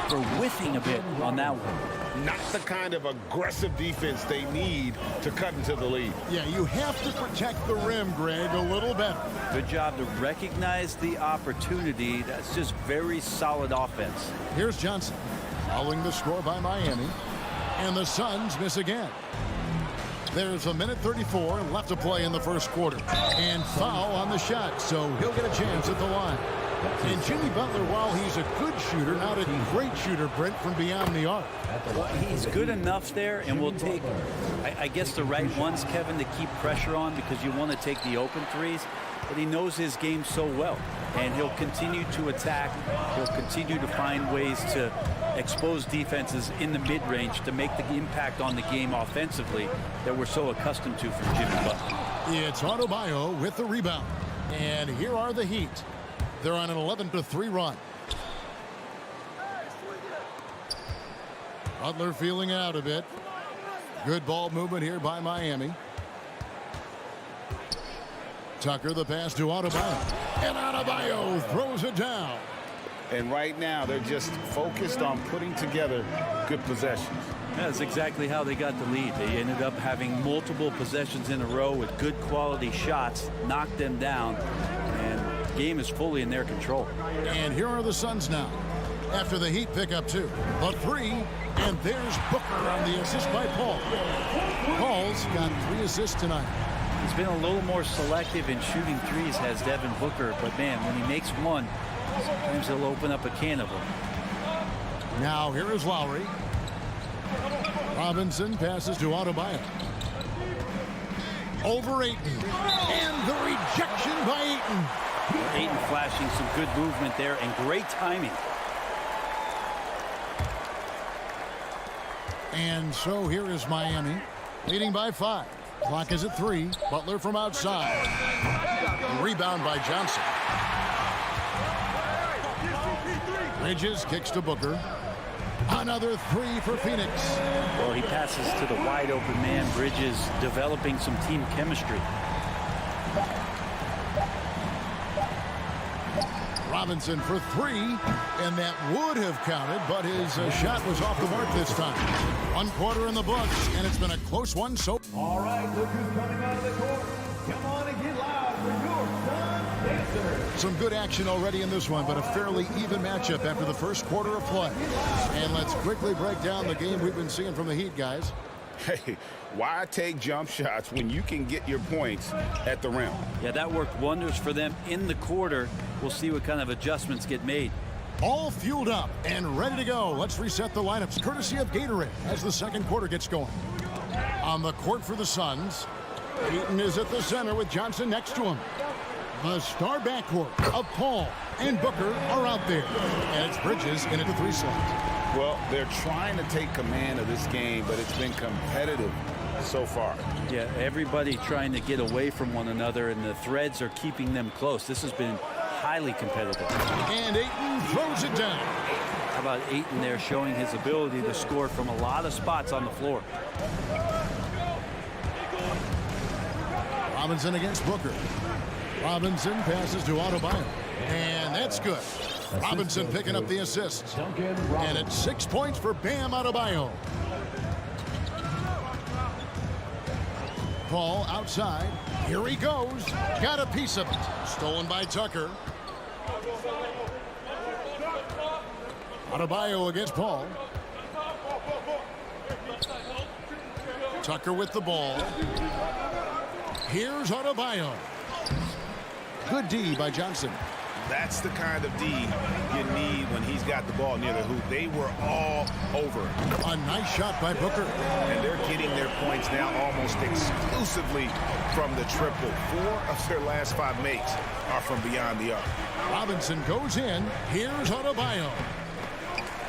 for whiffing a bit on that one. Not the kind of aggressive defense they need to cut into the lead. Yeah, you have to protect the rim, Greg, a little better. Good job to recognize the opportunity. That's just very solid offense. Here's Johnson, following the score by Miami. And the Suns miss again. There's 1:34 left to play in the first quarter. And foul on the shot, so he'll get a chance at the line. And Jimmy Butler, while he's a good shooter, not a great shooter, Brent, from beyond the arc. Well, he's good enough there, and we'll take, I guess, the right ones, Kevin, to keep pressure on, because you want to take the open threes. But he knows his game so well, and he'll continue to attack. He'll continue to find ways to expose defenses in the mid-range to make the impact on the game offensively that we're so accustomed to from Jimmy Butler. It's Adebayo with the rebound. And here are the Heat. They're on an 11-3 run. Butler feeling it out a bit. Good ball movement here by Miami. Tucker, the pass to Adebayo. And Adebayo throws it down. And right now, they're just focused on putting together good possessions. That's exactly how they got the lead. They ended up having multiple possessions in a row with good quality shots, knocked them down, and the game is fully in their control. And here are the Suns now. After the Heat pick up 2. The 3, and there's Booker on the assist by Paul. Paul's got 3 assists tonight. He's been a little more selective in shooting threes, has Devin Booker, but man, when he makes one, sometimes he'll open up a can of them. Now here is Lowry. Robinson passes to Adebayo. Over Ayton. And the rejection by Ayton. Ayton flashing some good movement there and great timing. And so here is Miami, leading by 5. Clock is at 3. Butler from outside. Rebound by Johnson. Bridges kicks to Booker. Another 3 for Phoenix. Well, he passes to the wide open man. Bridges developing some team chemistry. Robinson for 3, and that would have counted, but his shot was off the mark this time. 1 quarter in the books, and it's been a close one. So, All right, look who's coming out of the court. Come on and get loud for your Sun Dancers. some good action already in this one, but a fairly even matchup after the first quarter of play. And let's quickly break down the game we've been seeing from the Heat, guys. Hey, why take jump shots when you can get your points at the rim? Yeah, that worked wonders for them in the quarter. We'll see what kind of adjustments get made. All fueled up and ready to go. Let's reset the lineups courtesy of Gatorade as the second quarter gets going. On the court for the Suns, Ayton is at the center with Johnson next to him. The star backcourt of Paul and Booker are out there. And it's Bridges in at the 3 slot. Well, they're trying to take command of this game, but it's been competitive so far. Yeah, everybody trying to get away from one another, and the threads are keeping them close. This has been highly competitive. And Ayton throws it down. How about Ayton there showing his ability to score from a lot of spots on the floor. Robinson against Booker. Robinson passes to Adebayo. And that's good. Robinson picking up the assists. And it's 6 points for Bam Adebayo. Paul outside. Here he goes. Got a piece of it. Stolen by Tucker. Adebayo against Paul. Tucker with the ball. Here's Adebayo. Good D by Johnson. That's the kind of D you need when he's got the ball near the hoop. They were all over. A nice shot by Booker. And they're getting their points now almost exclusively from the triple. 4 of their last 5 makes are from beyond the arc. Robinson goes in. Here's Adebayo.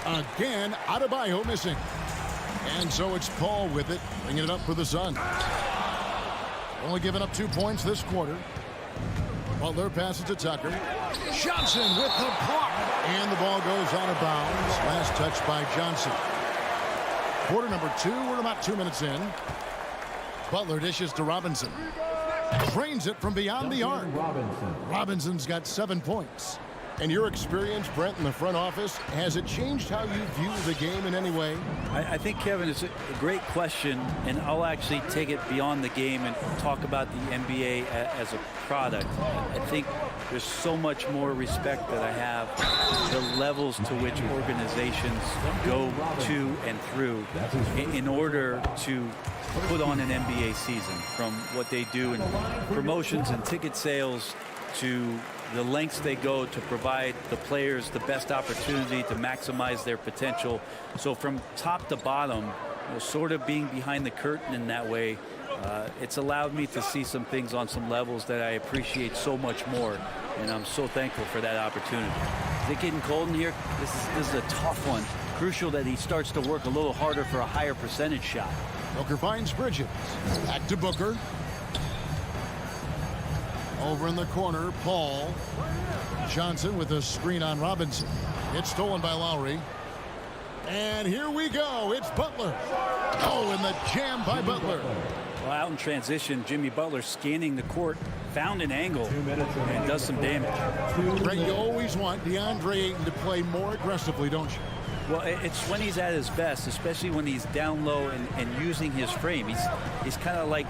Again, Adebayo missing. And so it's Paul with it, bringing it up for the Suns. Only giving up 2 points this quarter. Butler passes to Tucker. Johnson with the block. And the ball goes out of bounds. Last touch by Johnson. Quarter number 2. We're about 2 minutes in. Butler dishes to Robinson. Trains it from beyond the arc. Robinson's got 7 points. And your experience, Brent, in the front office, has it changed how you view the game in any way? I think, Kevin, it's a great question, and I'll actually take it beyond the game and talk about the NBA as a product. I think there's so much more respect that I have the levels to which organizations go to and through in order to put on an NBA season, from what they do in promotions and ticket sales to the lengths they go to provide the players the best opportunity to maximize their potential. So from top to bottom, sort of being behind the curtain in that way, it's allowed me to see some things on some levels that I appreciate so much more, and I'm so thankful for that opportunity. Is it getting cold in here? This is a tough one. Crucial that he starts to work a little harder for a higher percentage shot. Booker finds Bridges. Back to Booker. Over in the corner, Paul. Johnson with a screen on Robinson. It's stolen by Lowry. And here we go. It's Butler. Oh, and the jam by Butler. Well, out in transition, Jimmy Butler scanning the court, found an angle, and does some damage. Brett, you always want DeAndre Ayton to play more aggressively, don't you? Well, it's when he's at his best, especially when he's down low and using his frame. He's kind of like,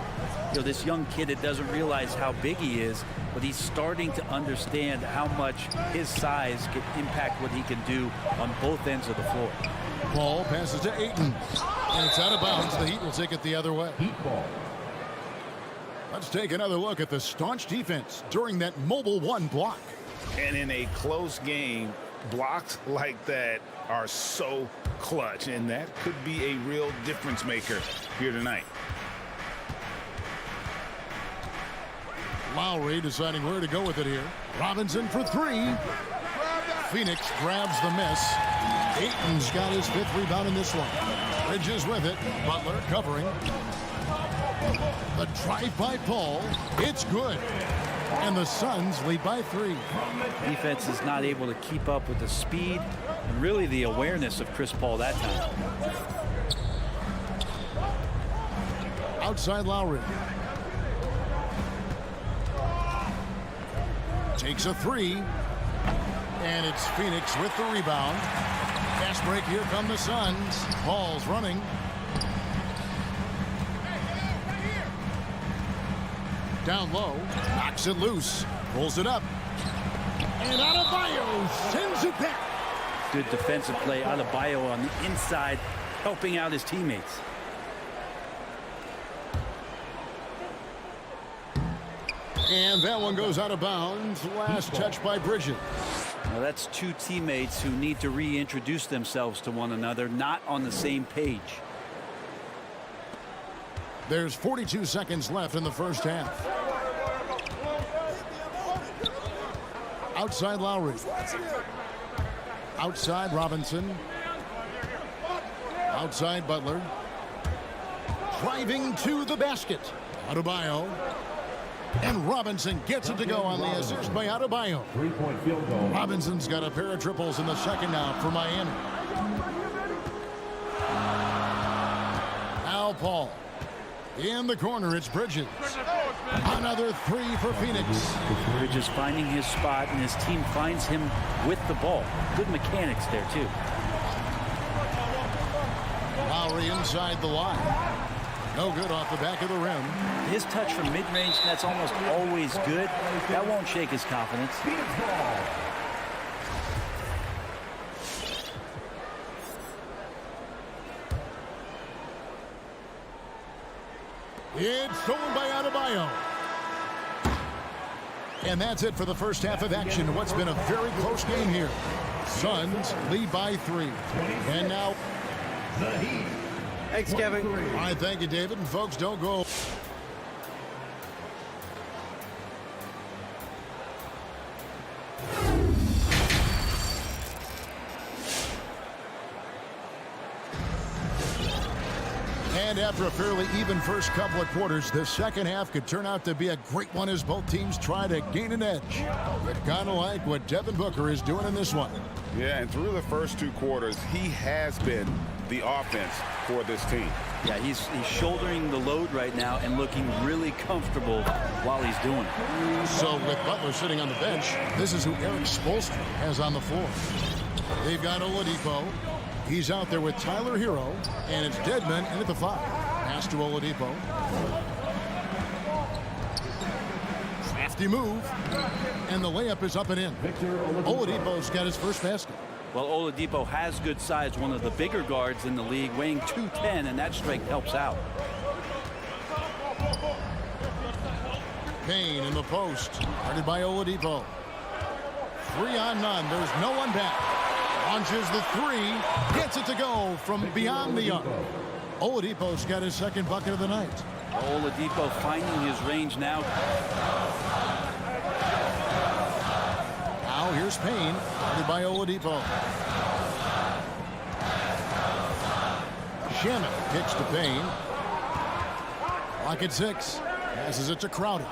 this young kid that doesn't realize how big he is, but he's starting to understand how much his size can impact what he can do on both ends of the floor. Ball passes to Ayton, and it's out of bounds. The Heat will take it the other way. Heat ball. Let's take another look at the staunch defense during that mobile one block. And in a close game, blocks like that are so clutch, and that could be a real difference maker here tonight. Lowry deciding where to go with it here. Robinson for three. Phoenix grabs the miss. Ayton's got his 5th rebound in this one. Bridges with it. Butler covering. The drive by Paul. It's good. And the Suns lead by 3. Defense is not able to keep up with the speed and really the awareness of Chris Paul that time. Outside Lowry. Takes a 3. And it's Phoenix with the rebound. Fast break. Here come the Suns. Paul's running. Down low. Knocks it loose. Pulls it up. And Adebayo sends it back. Good defensive play. Adebayo on the inside, helping out his teammates. And that one goes out of bounds. Last touch by Bridges. Now that's two teammates who need to reintroduce themselves to one another, not on the same page. There's 42 seconds left in the first half. Outside Lowry. Outside Robinson. Outside Butler. Driving to the basket. Adebayo. And Robinson gets it to go on the assist by Adebayo. 3-point field goal. Robinson's got a pair of triples in the second half for Miami. Now Paul. In the corner, it's Bridges. Another 3 for Phoenix. Bridges finding his spot, and his team finds him with the ball. Good mechanics there, too. Lowry inside the line. No good off the back of the rim. His touch from mid-range, that's almost always good. That won't shake his confidence. It's stolen by Adebayo. And that's it for the first half of action. What's been a very close game here. Suns lead by 3. And now The Heat. Thanks, Kevin. All right, thank you, David. And folks, don't go. And after a fairly even first couple of quarters, the second half could turn out to be a great one as both teams try to gain an edge. Kind of like what Devin Booker is doing in this one. Yeah, and through the first 2 quarters, he has been the offense for this team. Yeah, he's shouldering the load right now and looking really comfortable while he's doing it. So with Butler sitting on the bench, this is who Eric Spoelstra has on the floor. They've got Oladipo. He's out there with Tyler Hero, and it's Deadman in at the 5. Pass to Oladipo. Crafty move, and the layup is up and in. Oladipo's got his first basket. Well, Oladipo has good size, one of the bigger guards in the league, weighing 210, and that strength helps out. Payne in the post, guarded by Oladipo. 3 on none. There's no one back. Launches the 3, gets it to go from beyond the arc. Oladipo's got his second bucket of the night. Oladipo finding his range now. Now here's Payne, guarded by Oladipo. Shamet kicks to Payne. Clock at 6. Passes it to Crowder.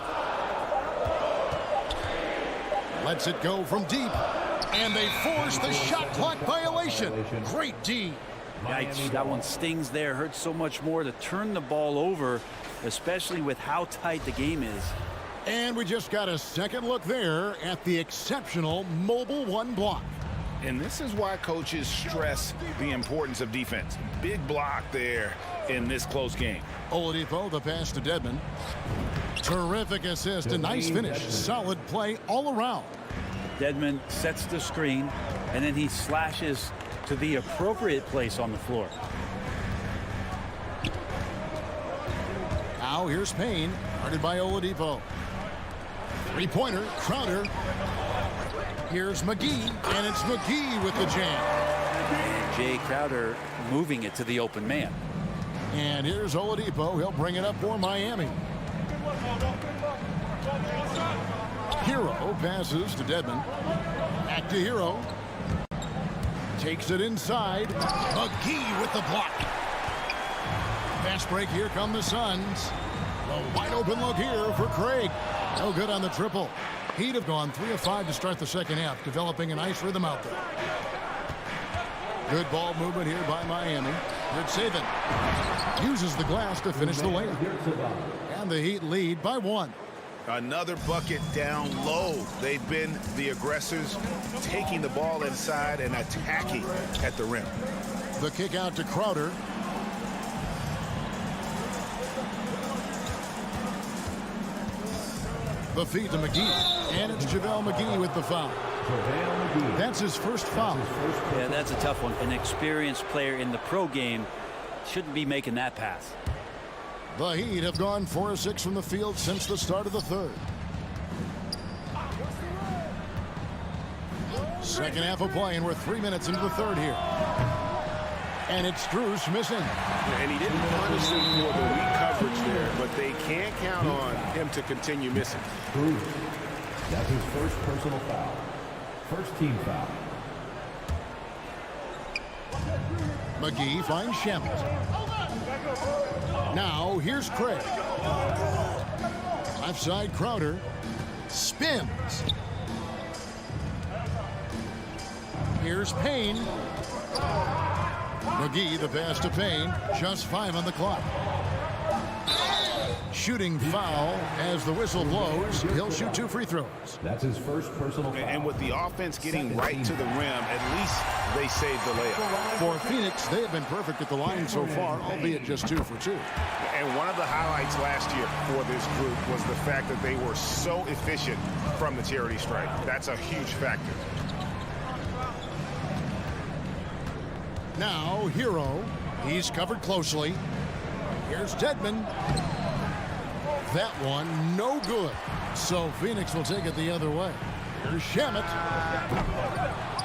Lets it go from deep. And they force the shot clock violation. Great D. Yikes, that one stings there. Hurts so much more to turn the ball over, especially with how tight the game is. And we just got a second look there at the exceptional mobile 1 block. And this is why coaches stress the importance of defense. Big block there in this close game. Oladipo, the pass to Dedmon. Terrific assist, a nice finish. Solid play all around. Dedmon sets the screen, and then he slashes to the appropriate place on the floor. Now here's Payne, guarded by Oladipo. Three-pointer, Crowder. Here's McGee, and it's McGee with the jam. Jay Crowder moving it to the open man. And here's Oladipo. He'll bring it up for Miami. Hero passes to Dedmon. Back to Hero. Takes it inside. McGee with the block. Fast break. Here come the Suns. A wide open look here for Craig. No good on the triple. Heat have gone 3 of 5 to start the second half, developing a nice rhythm out there. Good ball movement here by Miami. Good saving. Uses the glass to finish the layup. And the Heat lead by 1. Another bucket down low. They've been the aggressors, taking the ball inside and attacking at the rim. The kick out to Crowder. The feed to McGee. And it's JaVale McGee with the foul. That's his first foul. Yeah, that's a tough one. An experienced player in the pro game shouldn't be making that pass. The Heat have gone 4 of 6 from the field since the start of the third. Second half of play, and we're 3 minutes into the third here. And it's Strus missing. And he didn't punish him for the weak coverage there, but they can't count on him to continue missing. That's his first personal foul. First team foul. McGee finds Shamet. Now here's Craig. Left side Crowder. Spins. Here's Payne. McGee, the pass to Payne. Just 5 on the clock. Shooting foul as the whistle blows. He'll shoot 2 free throws. That's his first personal foul. And with the offense getting right to the rim, at least they saved the layup. For Phoenix, they have been perfect at the line so far, albeit just 2 for 2. And one of the highlights last year for this group was the fact that they were so efficient from the charity stripe. That's a huge factor. Now, Hero. He's covered closely. Here's Dedmon. That one, no good. So Phoenix will take it the other way. Here's Shamet.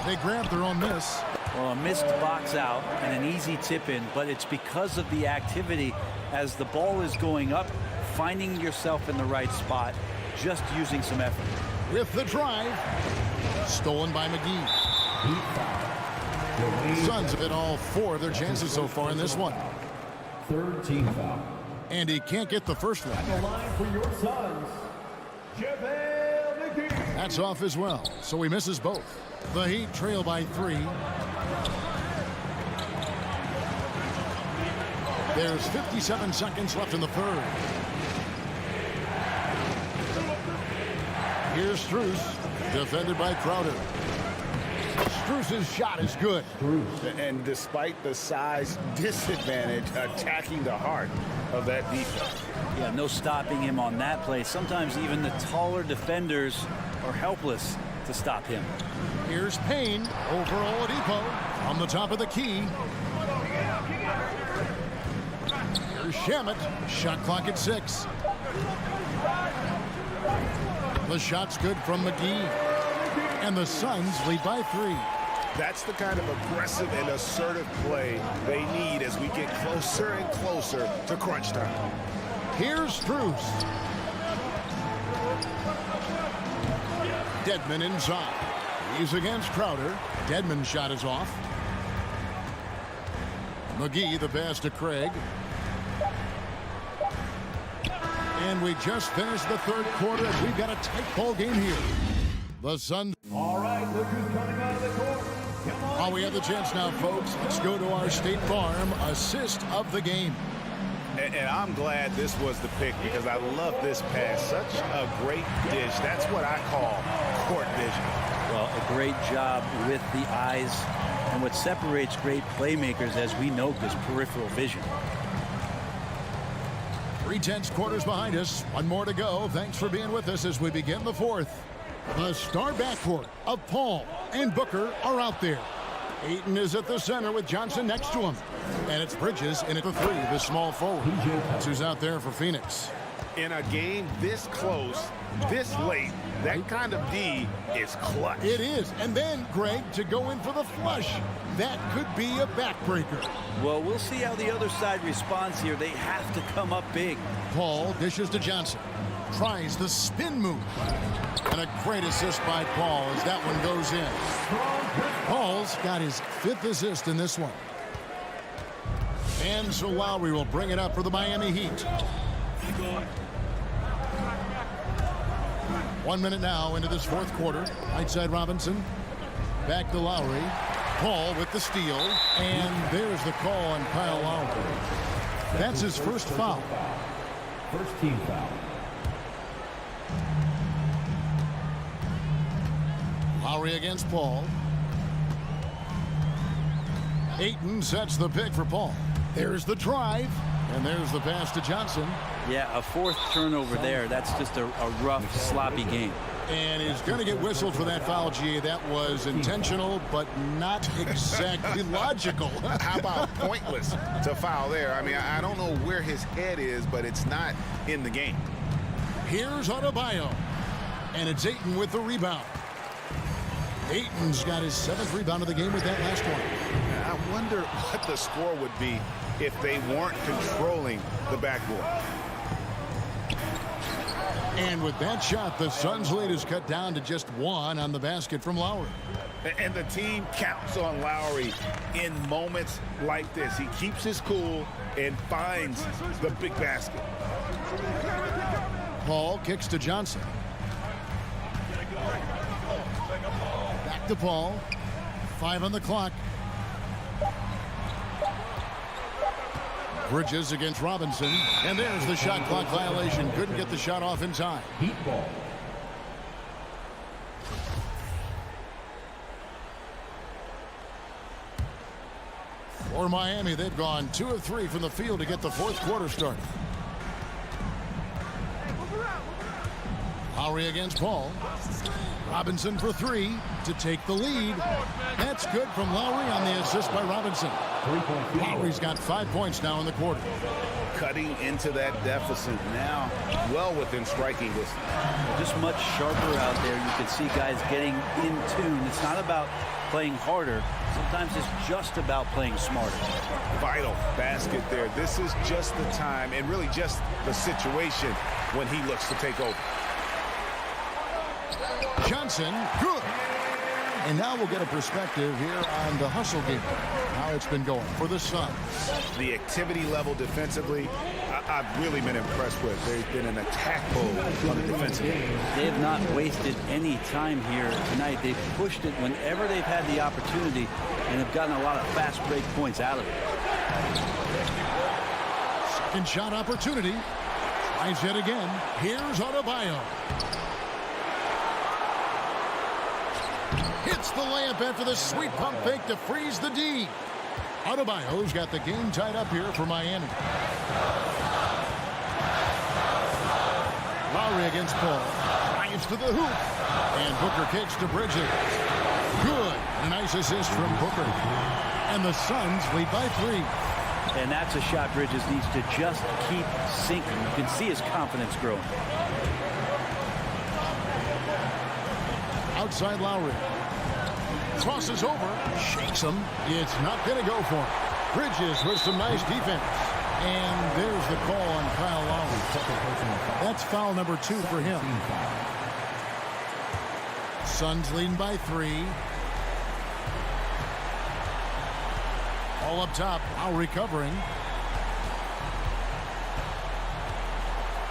They grab their own miss. Well, a missed box out and an easy tip in, but it's because of the activity as the ball is going up, finding yourself in the right spot, just using some effort. With the drive. Stolen by McGee. Suns have hit all 4 of their chances so far in this one. Third team foul. And he can't get the first one. The line for your Suns, JaVale McGee. That's off as well, so he misses both. The Heat trail by 3. There's 57 seconds left in the third. Here's Strus, defended by Crowder. Strus's shot is good. And despite the size disadvantage, attacking the heart of that defense. Yeah, no stopping him on that play. Sometimes even the taller defenders are helpless to stop him. Here's Payne over Oladipo on the top of the key. Here's Shamet. Shot clock at 6. The shot's good from McGee. And the Suns lead by 3. That's the kind of aggressive and assertive play they need as we get closer and closer to crunch time. Here's Strus. Dedmon inside. He's against Crowder. Dedmon's shot is off. McGee the pass to Craig. And we just finished the third quarter as we've got a tight ball game here. The Suns. All right, look who's coming out of the court. Come on. While we have the chance now, folks, let's go to our State Farm assist of the game. And I'm glad this was the pick because I love this pass. Such a great dish. That's what I call court vision. Well, a great job with the eyes. And what separates great playmakers, as we know, is peripheral vision. 3/10 quarters behind us. One more to go. Thanks for being with us as we begin the fourth. The star backcourt of Paul and Booker are out there. Ayton is at the center with Johnson next to him. And it's Bridges in at the three, the small forward. That's who's out there for Phoenix. In a game this close, this late, that kind of D is clutch. It is. And then, Greg, to go in for the flush. That could be a backbreaker. Well, we'll see how the other side responds here. They have to come up big. Paul dishes to Johnson. Tries the spin move. And a great assist by Paul as that one goes in. Paul's got his 5th assist in this one. And so Lowry will bring it up for the Miami Heat. 1 minute now into this fourth quarter. Right side Robinson. Back to Lowry. Paul with the steal. And there's the call on Kyle Lowry. That's his first foul. First team foul. Lowry against Paul. Ayton sets the pick for Paul. There's the drive. And there's the pass to Johnson. Yeah, a 4th turnover there. That's just a rough, sloppy game. And he's going to get whistled for that foul, G. That was intentional, but not exactly logical. How about pointless to foul there? I mean, I don't know where his head is, but it's not in the game. Here's Adebayo. And it's Ayton with the rebound. Ayton's got his 7th rebound of the game with that last one. I wonder what the score would be if they weren't controlling the backboard. And with that shot, the Suns' lead is cut down to just 1 on the basket from Lowry. And the team counts on Lowry in moments like this. He keeps his cool and finds the big basket. Paul kicks to Johnson. Back to Paul. 5 on the clock. Bridges against Robinson. And there's the shot clock violation. Couldn't get the shot off in time. Heat ball. For Miami, they've gone 2 of 3 from the field to get the fourth quarter started. Lowry against Paul. Robinson for 3 to take the lead. That's good from Lowry on the assist by Robinson. Lowry's got 5 points now in the quarter. Cutting into that deficit now, well within striking distance. Just much sharper out there. You can see guys getting in tune. It's not about playing harder. Sometimes it's just about playing smarter. Vital basket there. This is just the time and really just the situation when he looks to take over. Johnson, good. And now we'll get a perspective here on the hustle game. How it's been going for the Suns. The activity level defensively, I've really been impressed with. They've been an attack mode on the defensive end. They have not wasted any time here tonight. They've pushed it whenever they've had the opportunity and have gotten a lot of fast break points out of it. Second shot opportunity. Tries it again. Here's Adebayo. Hits the layup after the sweet pump fake to freeze the D. Adebayo's got the game tied up here for Miami. Lowry against Paul. Drives to the hoop. And Booker kicks to Bridges. Good. A nice assist from Booker. And the Suns lead by 3. And that's a shot Bridges needs to just keep sinking. You can see his confidence growing. Outside Lowry. Crosses over. Shakes him. It's not going to go for him. Bridges with some nice defense. And there's the call on Kyle Lowry. That's foul number 2 for him. Suns leading by 3. All up top. Lowry covering.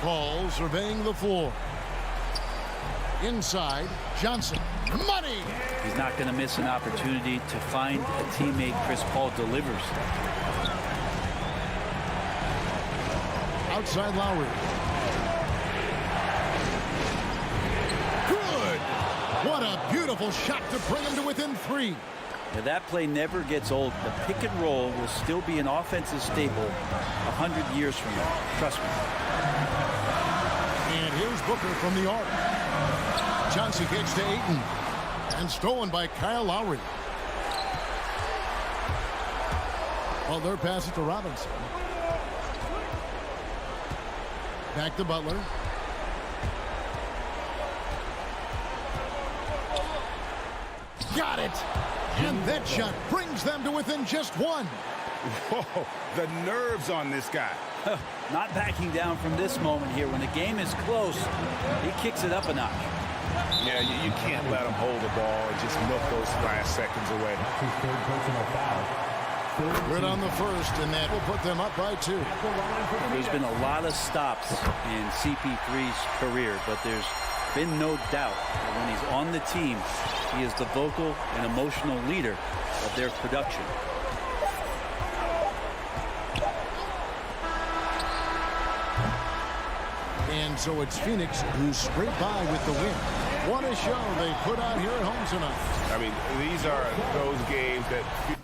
Paul surveying the floor. Inside, Johnson. Money! He's not going to miss an opportunity to find a teammate. Chris Paul delivers. Outside Lowry. Good! What a beautiful Beautiful shot to bring him to within 3. Now, that play never gets old. The pick and roll will still be an offensive staple 100 years from now. Trust me. And here's Booker from the arc. Johnson kicks to Ayton. And stolen by Kyle Lowry. Well, their pass it to Robinson. Back to Butler. Got it. And that shot brings them to within just 1. Whoa, the nerves on this guy. Not backing down from this moment here. When the game is close, he kicks it up a notch. Yeah, you can't let him hold the ball and just milk those last seconds away. That's his third personal foul. Good on the first, and that will put them up by 2. There's been a lot of stops in CP3's career, but there's been no doubt that when he's on the team, he is the vocal and emotional leader of their production. And so it's Phoenix who scraped by with the win. What a show they put on here at home tonight. I mean, these are those games that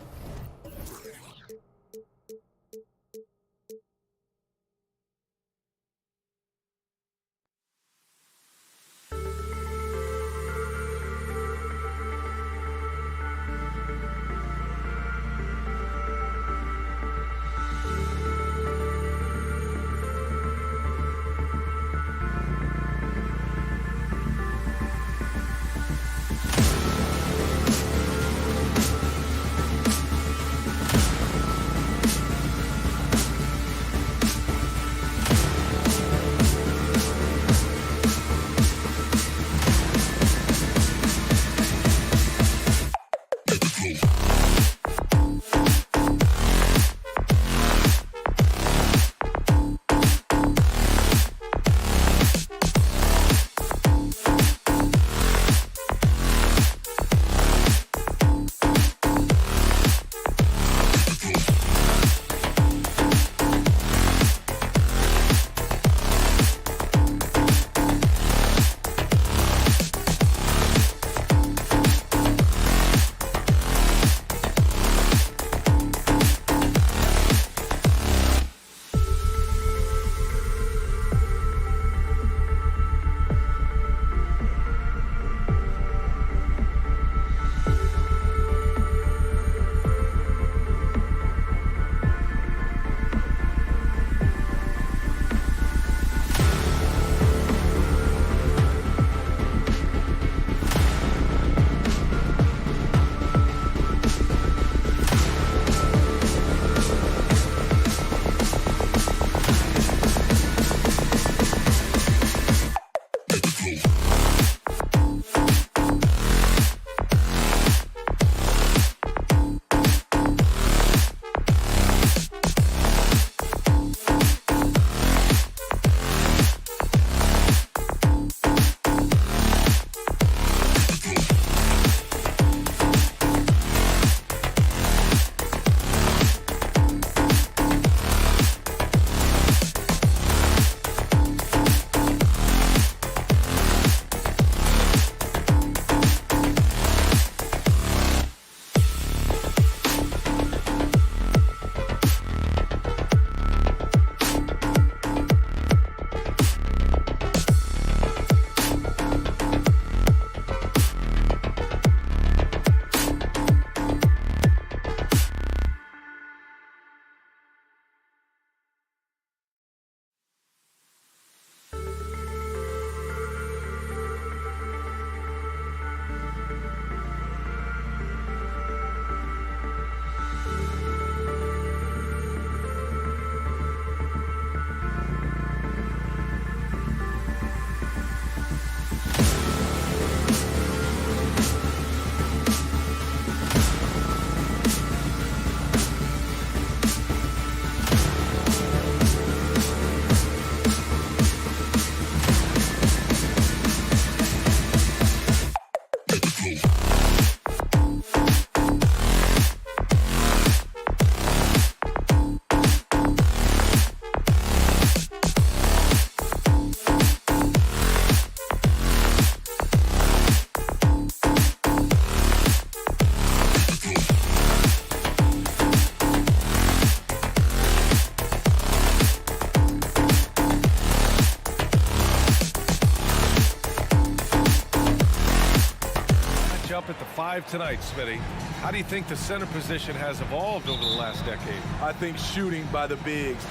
up at the 5 tonight, Smitty. How do you think the center position has evolved over the last decade? I think shooting by the bigs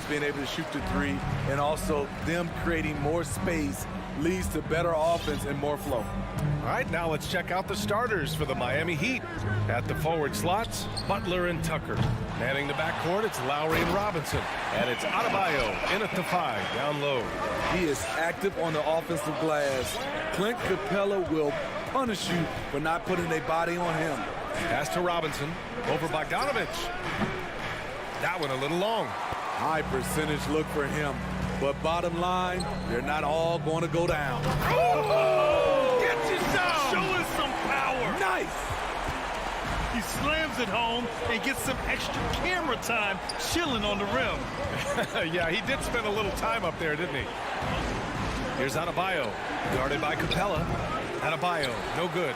being able to shoot the 3, and also them creating more space leads to better offense and more flow. All right, now let's check out the starters for the Miami Heat. At the forward slots, Butler and Tucker. Manning the backcourt, it's Lowry and Robinson. And it's Adebayo in at the 5, down low. He is active on the offensive glass. Clint Capella will punish you for not putting a body on him. Pass to Robinson, over Bogdanovich. That one a little long. High percentage look for him. But bottom line, they're not all going to go down. Oh! Get you some! Show us some power! Nice! He slams it home and gets some extra camera time chilling on the rim. Yeah, he did spend a little time up there, didn't he? Here's Adebayo, guarded by Capella. Adebayo, no good.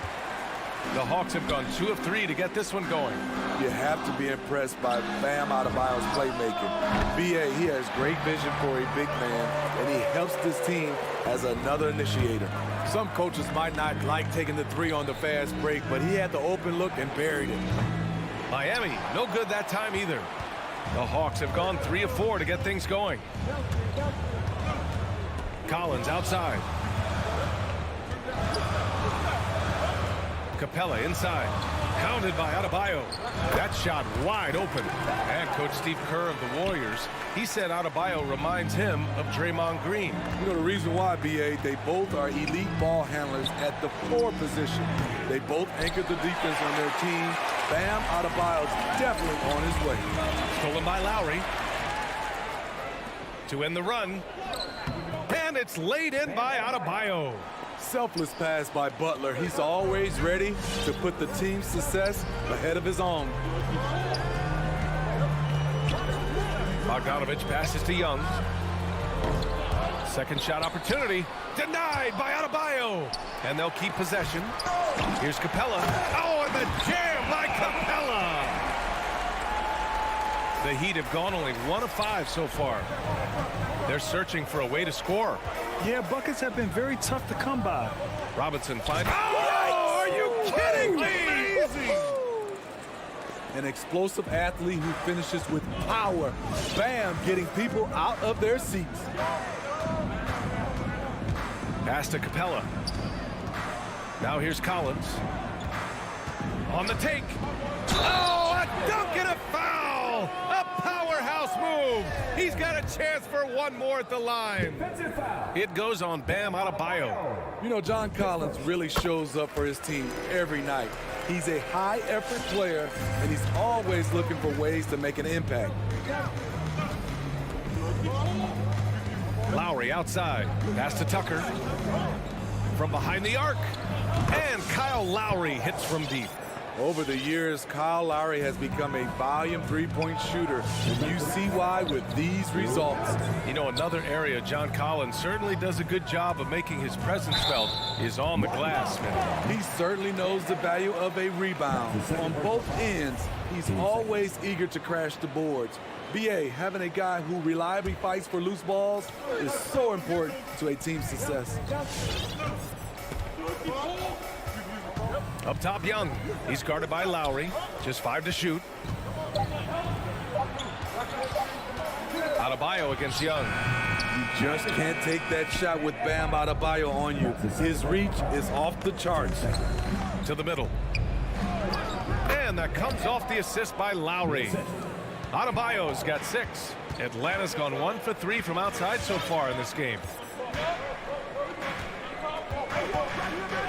The Hawks have gone 2 of 3 to get this one going. You have to be impressed by Bam Adebayo's playmaking. BA, he has great vision for a big man, and he helps this team as another initiator. Some coaches might not like taking the 3 on the fast break, but he had the open look and buried it. Miami, no good that time either. The Hawks have gone 3 of 4 to get things going. Collins outside. Capella inside. Pounded by Adebayo. That shot wide open. And Coach Steve Kerr of the Warriors, he said Adebayo reminds him of Draymond Green. You know the reason why, BA, they both are elite ball handlers at the 4 position. They both anchored the defense on their team. Bam Adebayo's definitely on his way. Stolen by Lowry. To end the run. And it's laid in by Adebayo. Selfless pass by Butler. He's always ready to put the team's success ahead of his own. Bogdanovich passes to Young. Second shot opportunity. Denied by Adebayo. And they'll keep possession. Here's Capella. Oh, and the jam by Capella. The Heat have gone only 1 of 5 so far. They're searching for a way to score. Yeah, buckets have been very tough to come by. Robinson finds... Oh, are you kidding me? Amazing! An explosive athlete who finishes with power. Bam, getting people out of their seats. Pass to Capella. Now here's Collins. On the take. Oh, a dunk and a foul! A powerhouse move! He's got a chance for one more at the line. It goes on Bam Adebayo. You know, John Collins really shows up for his team every night. He's a high-effort player, and he's always looking for ways to make an impact. Lowry outside. Pass to Tucker. From behind the arc. And Kyle Lowry hits from deep. Over the years, Kyle Lowry has become a volume three-point shooter, and you see why with these results. You know, another area John Collins certainly does a good job of making his presence felt is on the glass, man. He certainly knows the value of a rebound. On both ends, he's always eager to crash the boards. BA, having a guy who reliably fights for loose balls is so important to a team's success. Up top, Young. He's guarded by Lowry. Just 5 to shoot. Adebayo against Young. You just can't take that shot with Bam Adebayo on you. His reach is off the charts. To the middle. And that comes off the assist by Lowry. Adebayo's got 6. Atlanta's gone 1 for 3 from outside so far in this game.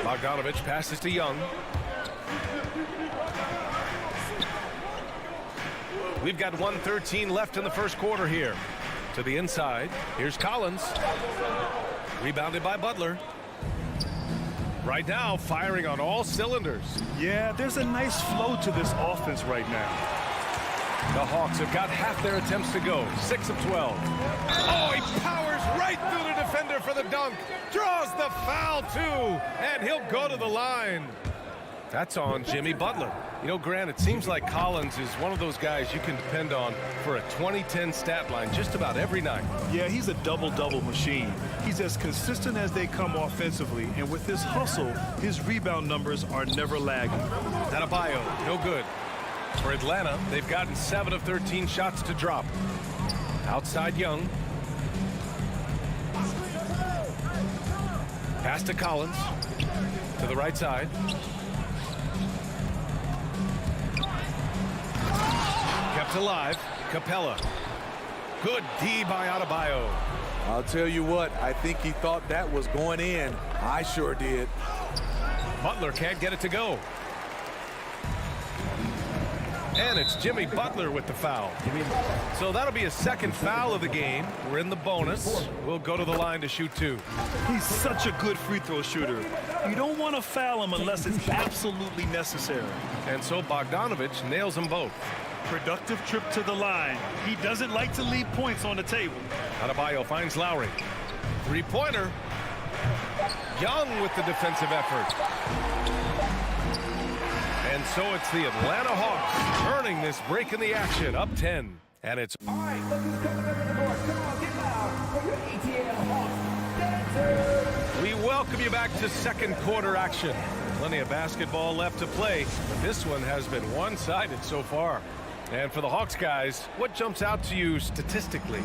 Bogdanovich passes to Young. We've got 1:13 left in the first quarter here. To the inside. Here's Collins. Rebounded by Butler. Right now, firing on all cylinders. Yeah, there's a nice flow to this offense right now. The Hawks have got half their attempts to go. 6 of 12. Oh, he powers right through the defender for the dunk. Draws the foul, too. And he'll go to the line. That's on Jimmy Butler. You know, Grant, it seems like Collins is one of those guys you can depend on for a 2010 stat line just about every night. Yeah, he's a double-double machine. He's as consistent as they come offensively, and with his hustle, his rebound numbers are never lagging. Adebayo, no good. For Atlanta, they've gotten 7 of 13 shots to drop. Outside Young. Pass to Collins. To the right side. Kept alive. Capella. Good D by Adebayo. I'll tell you what, I think he thought that was going in. I sure did. Butler can't get it to go. And it's Jimmy Butler with the foul. So that'll be a second foul of the game. We're in the bonus. We'll go to the line to shoot 2. He's such a good free throw shooter. You don't want to foul him unless it's absolutely necessary. And so Bogdanovich nails them both. Productive trip to the line. He doesn't like to leave points on the table. Adebayo finds Lowry. Three-pointer. Young with the defensive effort. And so it's the Atlanta Hawks earning this break in the action, up 10. And it's... All right, look who's coming up in the court. Come on, get loud for your ATL Hawks dancers. We welcome you back to second quarter action. Plenty of basketball left to play, but this one has been one-sided so far. And for the Hawks guys, what jumps out to you statistically?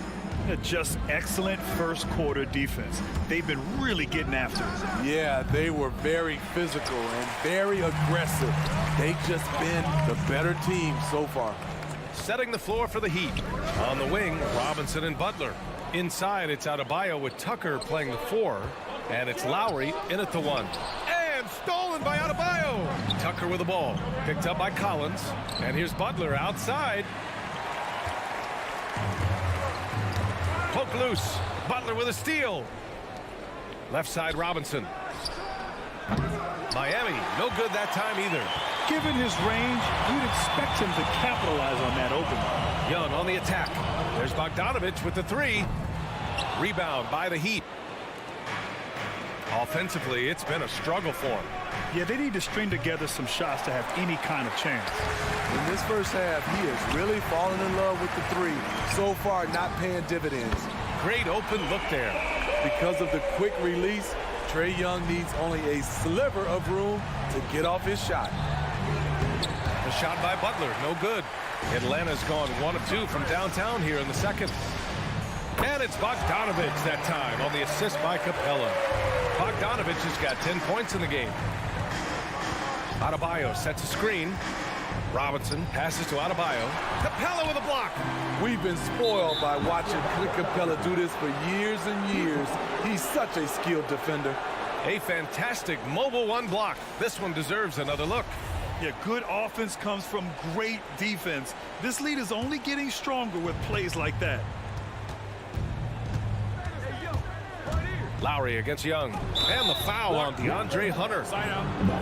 Just excellent first quarter defense. They've been really getting after it. Yeah, they were very physical and very aggressive. They've just been the better team so far. Setting the floor for the Heat. On the wing, Robinson and Butler. Inside, it's Adebayo with Tucker playing the 4. And it's Lowry in at the 1. And stolen by Adebayo. Tucker with the ball. Picked up by Collins. And here's Butler outside. Poke loose. Butler with a steal. Left side, Robinson. Miami, no good that time either. Given his range, you'd expect him to capitalize on that opening. Young on the attack. There's Bogdanovich with the 3. Rebound by the Heat. Offensively, it's been a struggle for him. Yeah, they need to string together some shots to have any kind of chance. In this first half, he is really falling in love with the 3. So far, not paying dividends. Great open look there. Because of the quick release, Trae Young needs only a sliver of room to get off his shot. The shot by Butler, no good. Atlanta's gone 1 of 2 from downtown here in the second. And it's Bogdanovich that time on the assist by Capella. Bogdanovich has got 10 points in the game. Adebayo sets a screen. Robinson passes to Adebayo. Capella with a block. We've been spoiled by watching Clint Capella do this for years and years. He's such a skilled defender. A fantastic mobile 1 block. This one deserves another look. Yeah, good offense comes from great defense. This lead is only getting stronger with plays like that. Lowry against Young. And the foul on DeAndre Hunter.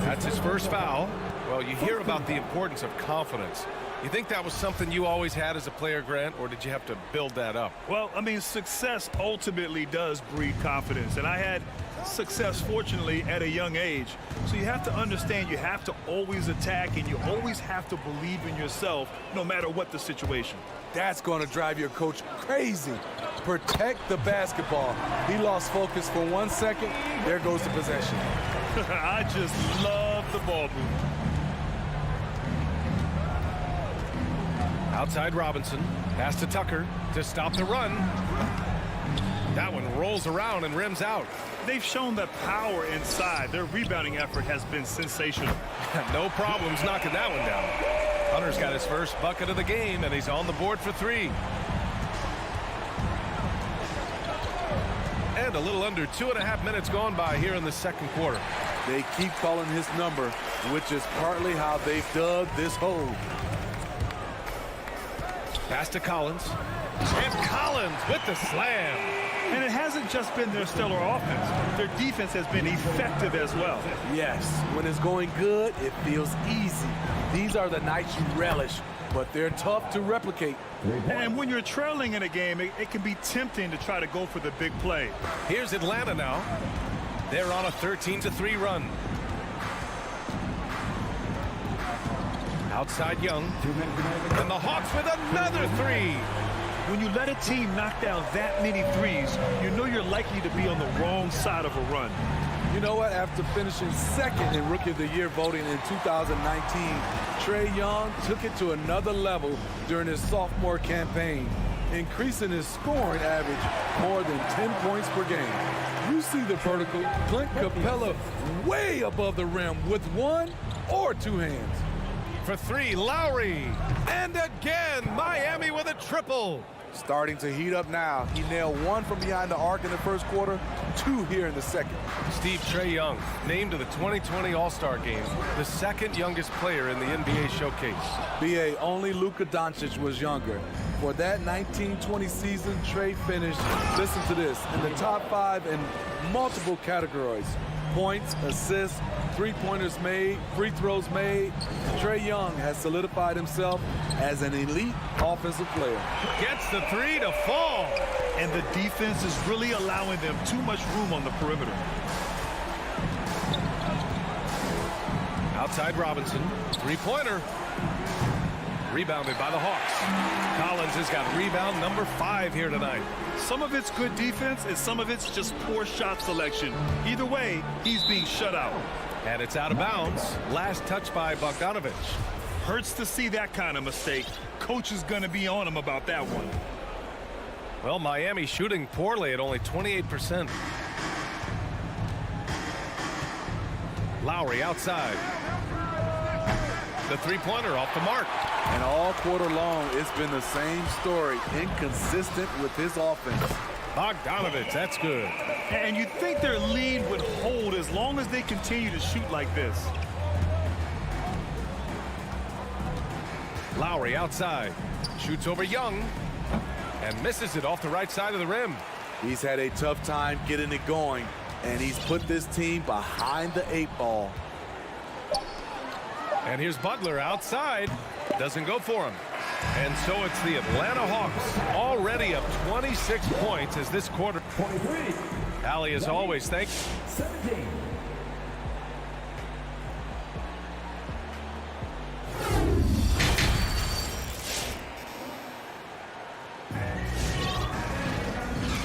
That's his first foul. Well, you hear about the importance of confidence. You think that was something you always had as a player, Grant, or did you have to build that up? Well, I mean, success ultimately does breed confidence. And I had success, fortunately, at a young age. So you have to understand you have to always attack and you always have to believe in yourself no matter what the situation. That's going to drive your coach crazy. Protect the basketball. He lost focus for 1 second. There goes the possession. I just love the ball movement. Outside Robinson. Pass to Tucker to stop the run. That one rolls around and rims out. They've shown that power inside. Their rebounding effort has been sensational. No problems knocking that one down. Hunter's got his first bucket of the game, and he's on the board for 3. And a little under 2.5 minutes gone by here in the second quarter. They keep calling his number, which is partly how they've dug this hole. Pass to Collins. And Collins with the slam. And it hasn't just been their stellar offense. Their defense has been effective as well. Yes, when it's going good, it feels easy. These are the nights you relish, but they're tough to replicate. And when you're trailing in a game, it can be tempting to try to go for the big play. Here's Atlanta now. They're on a 13-3 run. Outside Young. And the Hawks with another three. When you let a team knock down that many threes, you know you're likely to be on the wrong side of a run. You know what? After finishing second in Rookie of the Year voting in 2019, Trae Young took it to another level during his sophomore campaign, increasing his scoring average more than 10 points per game. You see the vertical, Clint Capella way above the rim with one or two hands. For three, Lowry. And again, Miami with a triple. Starting to heat up now. He nailed one from behind the arc in the first quarter, two here in the second. Steve Trae Young, named to the 2020 All-Star Game, the second youngest player in the NBA showcase. BA, only Luka Doncic was younger. For that 1920 season, Trae finished, listen to this, in the top 5 in multiple categories. Points, assists, three-pointers made, free throws made. Trae Young has solidified himself as an elite offensive player. Gets the three to fall. And the defense is really allowing them too much room on the perimeter. Outside Robinson, three-pointer. Rebounded by the Hawks. Collins has got rebound number 5 here tonight. Some of it's good defense and some of it's just poor shot selection. Either way, he's being shut out. And it's out of bounds. Last touch by Bogdanovich. Hurts to see that kind of mistake. Coach is going to be on him about that one. Well, Miami shooting poorly at only 28%. Lowry outside. The three-pointer off the mark. And all quarter long, it's been the same story, inconsistent with his offense. Bogdanovich, that's good. And you'd think their lead would hold as long as they continue to shoot like this. Lowry outside. Shoots over Young. And misses it off the right side of the rim. He's had a tough time getting it going, and he's put this team behind the 8 ball. And here's Butler outside. Doesn't go for him. And so it's the Atlanta Hawks already up 26 points as this quarter. 23. Allie, as always, thanks. 17.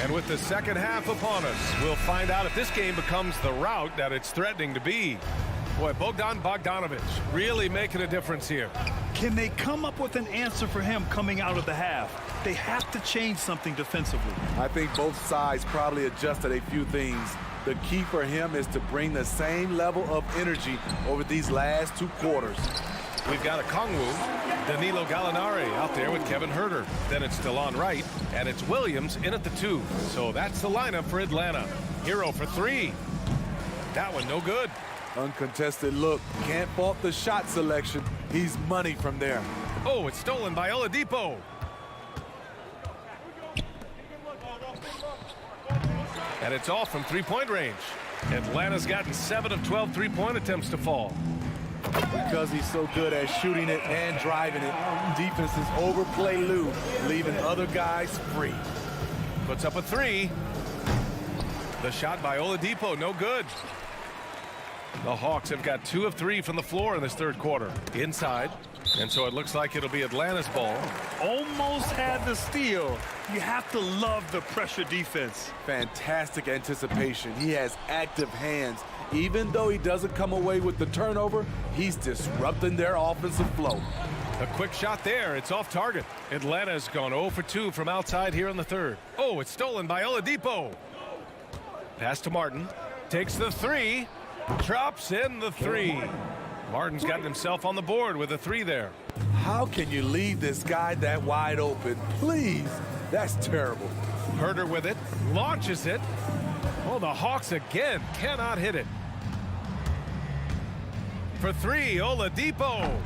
And with the second half upon us, we'll find out if this game becomes the rout that it's threatening to be. Boy, Bogdanovich really making a difference here. Can they come up with an answer for him coming out of the half? They have to change something defensively. I think both sides probably adjusted a few things. The key for him is to bring the same level of energy over these last 2 quarters. We've got a Kongwu, Danilo Gallinari out there with Kevin Huerter. Then it's DeLon Wright, and it's Williams in at the 2. So that's the lineup for Atlanta. Hero for 3. That one no good. Uncontested look. Can't fault the shot selection. He's money from there. Oh, it's stolen by Oladipo. And it's off from three-point range. Atlanta's gotten 7 of 12 three-point attempts to fall. Because he's so good at shooting it and driving it, defenses overplay Lou, leaving other guys free. Puts up a 3. The shot by Oladipo, no good. The Hawks have got 2 of 3 from the floor in this third quarter. Inside. And so it looks like it'll be Atlanta's ball. Almost had the steal. You have to love the pressure defense. Fantastic anticipation. He has active hands. Even though he doesn't come away with the turnover, he's disrupting their offensive flow. A quick shot there. It's off target. Atlanta's gone 0 for 2 from outside here in the third. Oh, it's stolen by Oladipo. Pass to Martin. Takes the 3. Drops in the 3. Martin's gotten himself on the board with a 3 there. How can you leave this guy that wide open? Please. That's terrible. Huerter with it. Launches it. Oh, the Hawks again cannot hit it. For 3, Oladipo.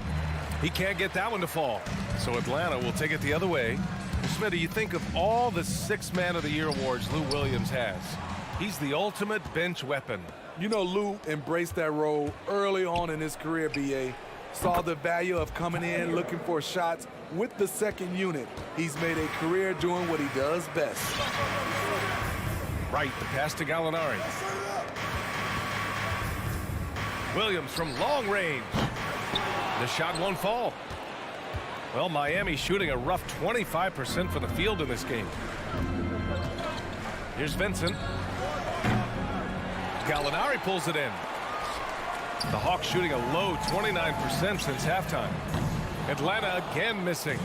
He can't get that one to fall. So Atlanta will take it the other way. Smitty, you think of all the 6 Man of the Year awards Lou Williams has. He's the ultimate bench weapon. You know, Lou embraced that role early on in his career, BA. Saw the value of coming in, looking for shots with the second unit. He's made a career doing what he does best. Right, the pass to Gallinari. Williams from long range. The shot won't fall. Well, Miami shooting a rough 25% from the field in this game. Here's Vincent. Gallinari pulls it in. The Hawks shooting a low 29% since halftime. Atlanta again missing.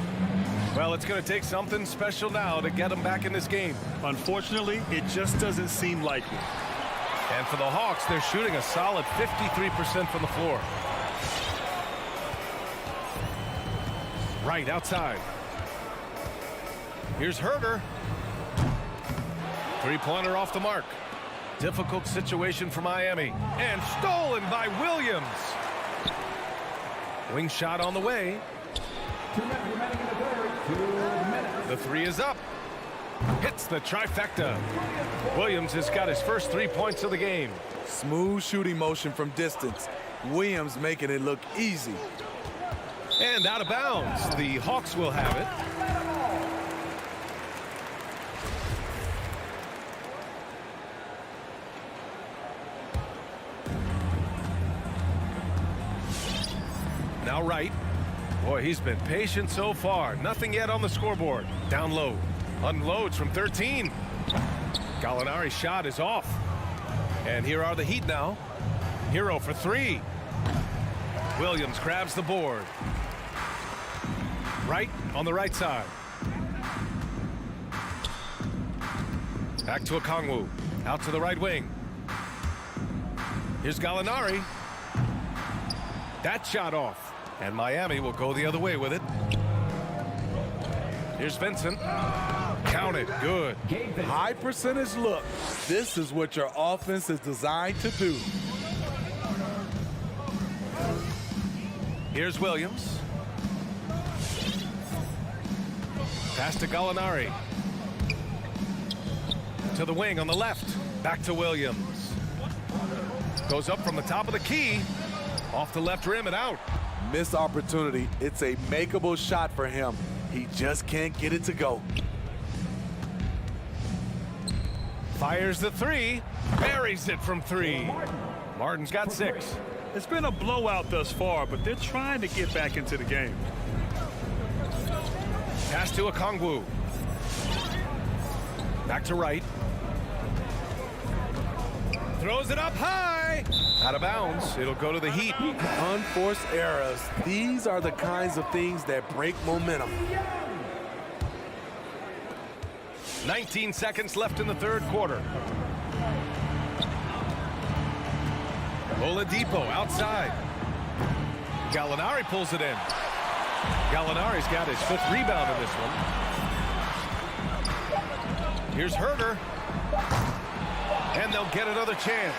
Well, it's going to take something special now to get them back in this game. Unfortunately, it just doesn't seem likely. And for the Hawks, they're shooting a solid 53% from the floor. Right outside. Here's Herter. Three-pointer off the mark. Difficult situation for Miami. And stolen by Williams. Wing shot on the way. 2 minutes remaining in the third. 2 minutes. The three is up. Hits the trifecta. Williams has got his first 3 points of the game. Smooth shooting motion from distance. Williams making it look easy. And out of bounds. The Hawks will have it. Now right. Boy, he's been patient so far. Nothing yet on the scoreboard. Down low. Unloads from 13. Gallinari's shot is off. And here are the Heat now. Hero for three. Williams grabs the board. Right on the right side. Back to Okongwu. Out to the right wing. Here's Gallinari. That shot off. And Miami will go the other way with it. Here's Vincent. Counted. Good. High percentage look. This is what your offense is designed to do. Here's Williams. Pass to Gallinari. To the wing on the left. Back to Williams. Goes up from the top of the key. Off the left rim and out. Missed opportunity. It's a makeable shot for him. He just can't get it to go. Fires the three. Buries it from three. Martin's got 6. It's been a blowout thus far, but they're trying to get back into the game. Pass to Okongwu. Back to right. Throws it up high. Out of bounds. It'll go to the Heat. Unforced errors. These are the kinds of things that break momentum. 19 seconds left in the third quarter. Oladipo outside. Gallinari pulls it in. Gallinari's got his 5th rebound in this one. Here's Herter. And they'll get another chance.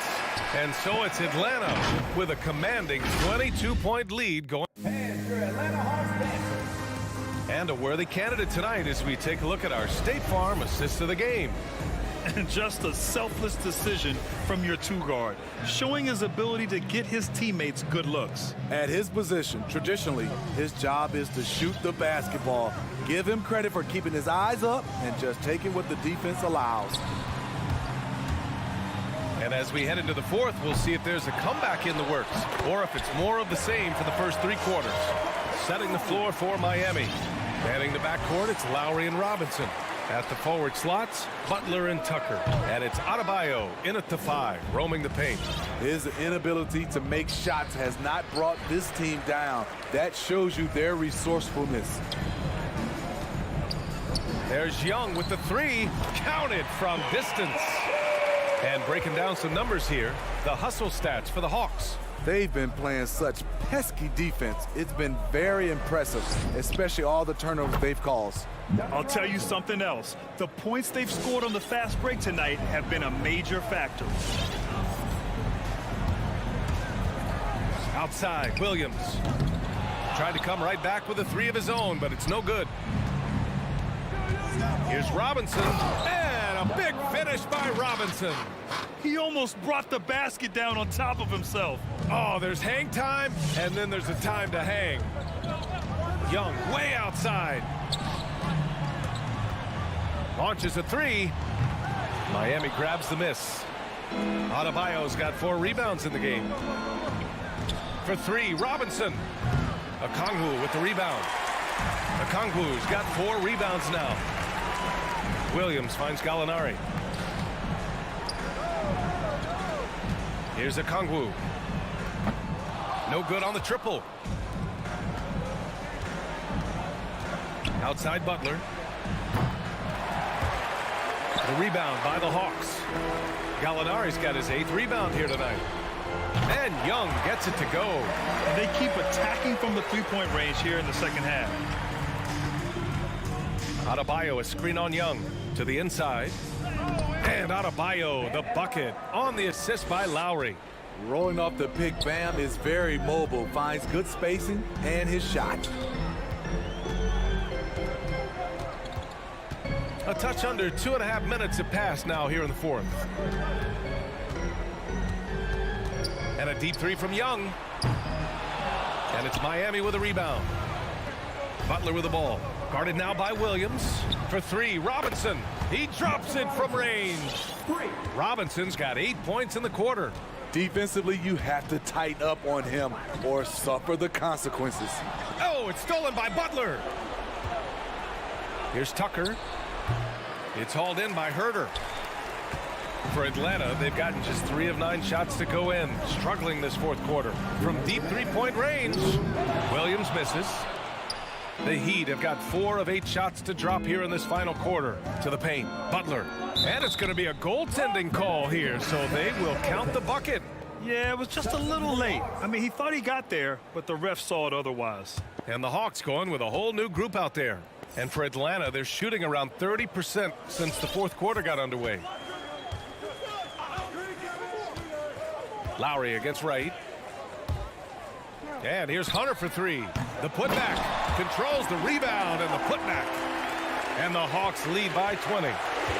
And so it's Atlanta with a commanding 22-point lead going. And your Atlanta Hawks Dancers. And a worthy candidate tonight as we take a look at our State Farm assist of the game. And just a selfless decision from your two-guard, showing his ability to get his teammates good looks. At his position, traditionally, his job is to shoot the basketball. Give him credit for keeping his eyes up and just taking what the defense allows. And as we head into the fourth, we'll see if there's a comeback in the works or if it's more of the same for the first 3 quarters. Setting the floor for Miami. Manning the backcourt, it's Lowry and Robinson. At the forward slots, Butler and Tucker. And it's Adebayo in at the 5, roaming the paint. His inability to make shots has not brought this team down. That shows you their resourcefulness. There's Young with the 3, counted from distance. And breaking down some numbers here, the hustle stats for the Hawks. They've been playing such pesky defense. It's been very impressive, especially all the turnovers they've caused. I'll tell you something else. The points they've scored on the fast break tonight have been a major factor. Outside, Williams. Tried to come right back with a 3 of his own, but it's no good. Here's Robinson, and a big finish by Robinson. He almost brought the basket down on top of himself. Oh, there's hang time, and then there's a time to hang. Young way outside. Launches a 3. Miami grabs the miss. Adebayo's got 4 rebounds in the game. For three, Robinson. Okongwu with the rebound. Okongwu's got 4 rebounds now. Williams finds Gallinari. Here's Okongwu. No good on the triple. Outside Butler. The rebound by the Hawks. Gallinari's got his 8th rebound here tonight. And Young gets it to go. And they keep attacking from the three-point range here in the second half. Adebayo, a screen on Young to the inside. And Adebayo, the bucket on the assist by Lowry. Rolling off the pick, Bam is very mobile, finds good spacing and his shot. A touch under 2.5 minutes have passed now here in the 4th. And a deep 3 from Young. And it's Miami with a rebound. Butler with the ball. Guarded now by Williams. For 3, Robinson. He drops it from range. Robinson's got 8 points in the quarter. Defensively, you have to tighten up on him or suffer the consequences. Oh, it's stolen by Butler. Here's Tucker. It's hauled in by Herter. For Atlanta, they've gotten just 3 of 9 shots to go in, struggling this 4th quarter. From deep 3-point range, Williams misses. The Heat have got 4 of 8 shots to drop here in this final quarter. To the paint, Butler. And it's going to be a goaltending call here, so they will count the bucket. Yeah, it was just a little late. I mean, he thought he got there, but the ref saw it otherwise. And the Hawks going with a whole new group out there. And for Atlanta, they're shooting around 30% since the 4th quarter got underway. Lowry against Wright. And here's Hunter for 3. The putback controls the rebound and the putback. And the Hawks lead by 20.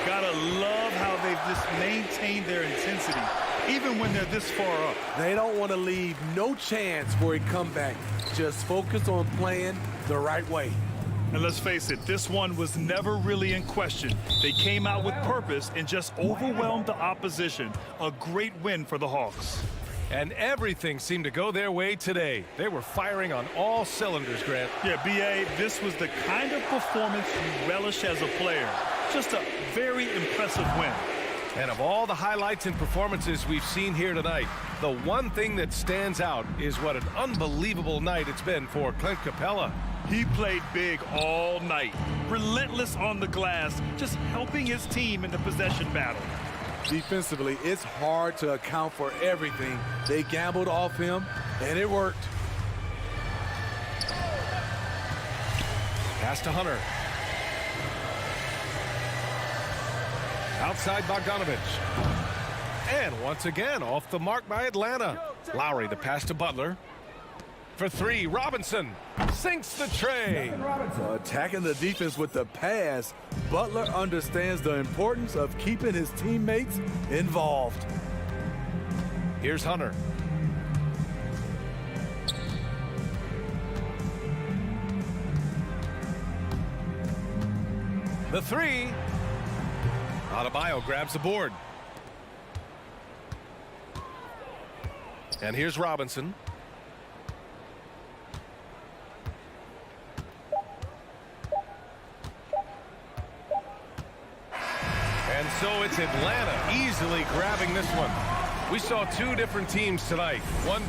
Gotta love how they've just maintained their intensity, even when they're this far up. They don't want to leave no chance for a comeback. Just focus on playing the right way. And let's face it, this one was never really in question. They came out with purpose and just overwhelmed the opposition. A great win for the Hawks. And everything seemed to go their way today. They were firing on all cylinders, Grant. Yeah, B.A., this was the kind of performance you relish as a player. Just a very impressive win. And of all the highlights and performances we've seen here tonight, the one thing that stands out is what an unbelievable night it's been for Clint Capella. He played big all night, relentless on the glass, just helping his team in the possession battle. Defensively, it's hard to account for everything. They gambled off him, and it worked. Pass to Hunter. Outside Bogdanovich. And once again, off the mark by Atlanta. Lowry, the pass to Butler. For 3, Robinson sinks the tray. Attacking the defense with the pass, Butler understands the importance of keeping his teammates involved. Here's Hunter. The 3. Adebayo grabs the board. And here's Robinson. And so it's Atlanta easily grabbing this one. We saw 2 different teams tonight. One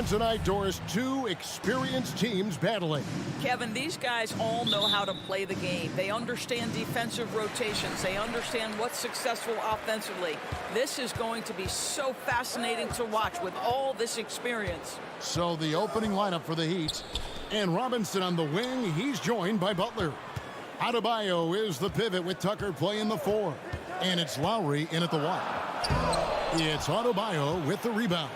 And tonight, Doris, two experienced teams battling. Kevin, these guys all know how to play the game. They understand defensive rotations. They understand what's successful offensively. This is going to be so fascinating to watch with all this experience. So the opening lineup for the Heat. And Robinson on the wing. He's joined by Butler. Adebayo is the pivot with Tucker playing the 4. And it's Lowry in at the 1. It's Adebayo with the rebound.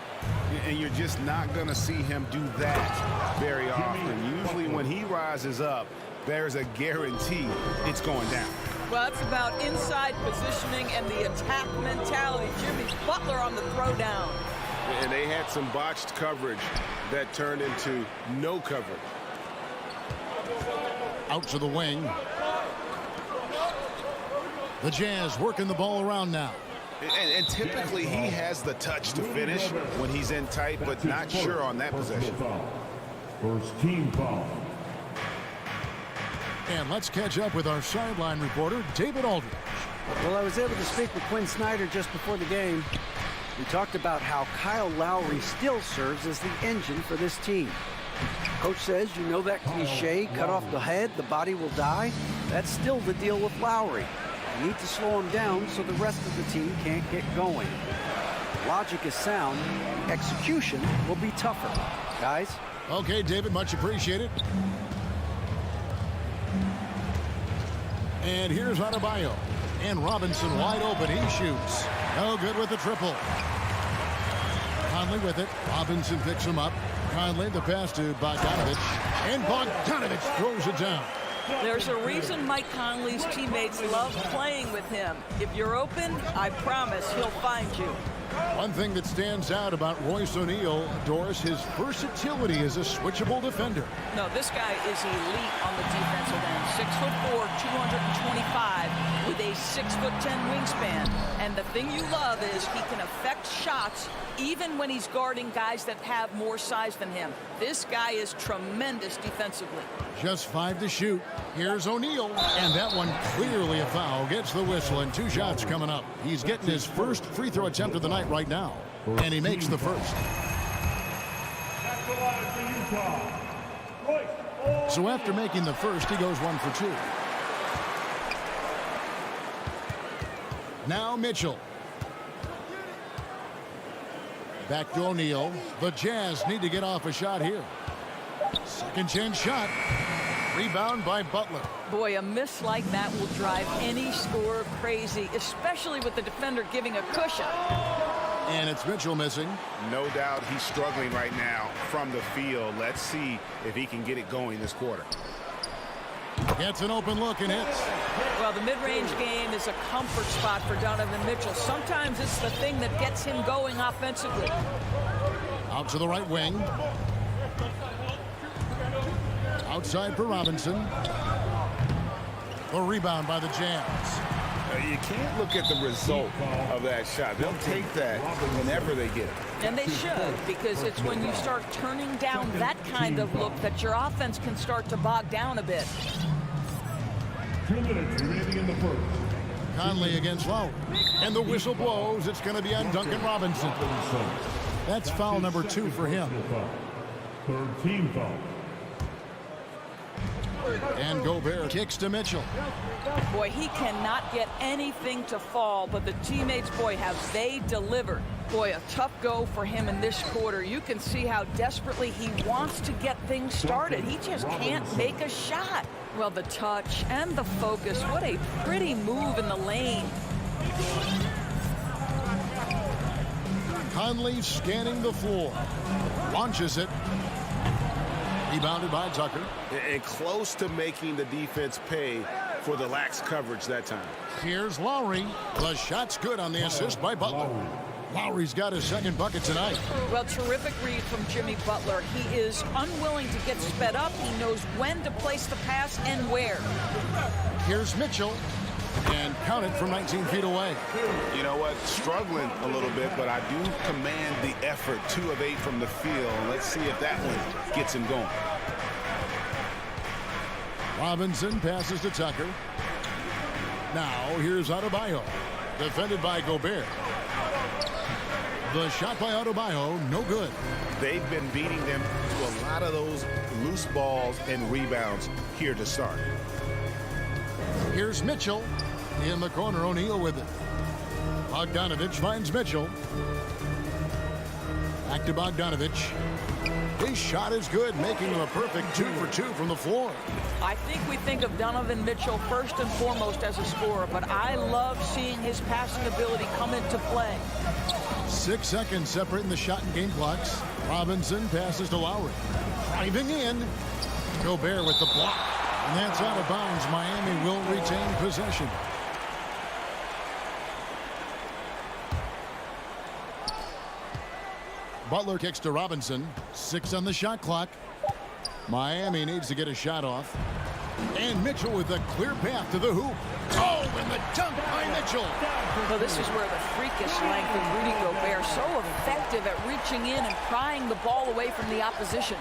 And you're just not going to see him do that very often. Usually when he rises up, there's a guarantee it's going down. Well, that's about inside positioning and the attack mentality. Jimmy Butler on the throwdown. And they had some botched coverage that turned into no coverage. Out to the wing. The Jazz working the ball around now. And typically he has the touch to finish when he's in tight, but not sure on that possession. First team foul. And let's catch up with our sideline reporter, David Aldridge. Well, I was able to speak with Quinn Snyder just before the game. We talked about how Kyle Lowry still serves as the engine for this team. Coach says, you know that cliche, cut off the head, the body will die? That's still the deal with Lowry. You need to slow him down so the rest of the team can't get going. Logic is sound. Execution will be tougher. Guys? Okay, David, much appreciated. And here's Adebayo. And Robinson wide open. He shoots. No good with the triple. Conley with it. Robinson picks him up. Conley, the pass to Bogdanovich. And Bogdanovich throws it down. There's a reason Mike Conley's teammates love playing with him. If you're open, I promise he'll find you. One thing that stands out about Royce O'Neal, Doris, his versatility as a switchable defender. No, this guy is elite on the defensive end. 6'4", 225, with a 6'10" wingspan. And the thing you love is he can affect shots even when he's guarding guys that have more size than him. This guy is tremendous defensively. Just 5 to shoot. Here's O'Neal. And that one clearly a foul. Gets the whistle and 2 shots coming up. He's getting his first free throw attempt of the night right now. And he makes the first. So after making the first, he goes 1 for 2. Now Mitchell. Back to O'Neal. The Jazz need to get off a shot here. Second chance shot. Rebound by Butler. Boy, a miss like that will drive any scorer crazy, especially with the defender giving a cushion. And it's Mitchell missing. No doubt he's struggling right now from the field. Let's see if he can get it going this quarter. Gets an open look and hits. Well, the mid-range game is a comfort spot for Donovan Mitchell. Sometimes it's the thing that gets him going offensively. Out to the right wing. Outside for Robinson. The rebound by the Jazz. You can't look at the result of that shot. They'll take that whenever they get it. And they should, because it's when you start turning down that kind of look that your offense can start to bog down a bit. 2 minutes remaining in the first. Conley against Lowry. And the whistle blows. It's going to be on Duncan Robinson. That's foul number 2 for him. Third team foul. And Gobert kicks to Mitchell. Boy, he cannot get anything to fall, but the teammates, boy, have they delivered. Boy, a tough go for him in this quarter. You can see how desperately he wants to get things started. He just can't make a shot. Well, the touch and the focus, what a pretty move in the lane. Conley scanning the floor. Launches it. Rebounded by Tucker. And close to making the defense pay for the lax coverage that time. Here's Lowry. The shot's good on the assist by Butler. Lowry's got his second bucket tonight. Well, terrific read from Jimmy Butler. He is unwilling to get sped up. He knows when to place the pass and where. Here's Mitchell. And count it from 19 feet away. You know what? Struggling a little bit, but I do command the effort. 2 of 8 from the field. Let's see if that one gets him going. Robinson passes to Tucker. Now here's Adebayo. Defended by Gobert. The shot by Adebayo, no good. They've been beating them to a lot of those loose balls and rebounds here to start. Here's Mitchell. In the corner, O'Neal with it. Bogdanovich finds Mitchell. Back to Bogdanovich. His shot is good, making him a perfect 2 for 2 from the floor. I think we think of Donovan Mitchell first and foremost as a scorer, but I love seeing his passing ability come into play. 6 seconds separating the shot and game clocks. Robinson passes to Lowry. Driving in. Gobert with the block. And that's out of bounds. Miami will retain possession. Butler kicks to Robinson. 6 on the shot clock. Miami needs to get a shot off. And Mitchell with a clear path to the hoop. Oh, and the dunk by Mitchell. So this is where the freakish length of Rudy Gobert, so effective at reaching in and prying the ball away from the opposition.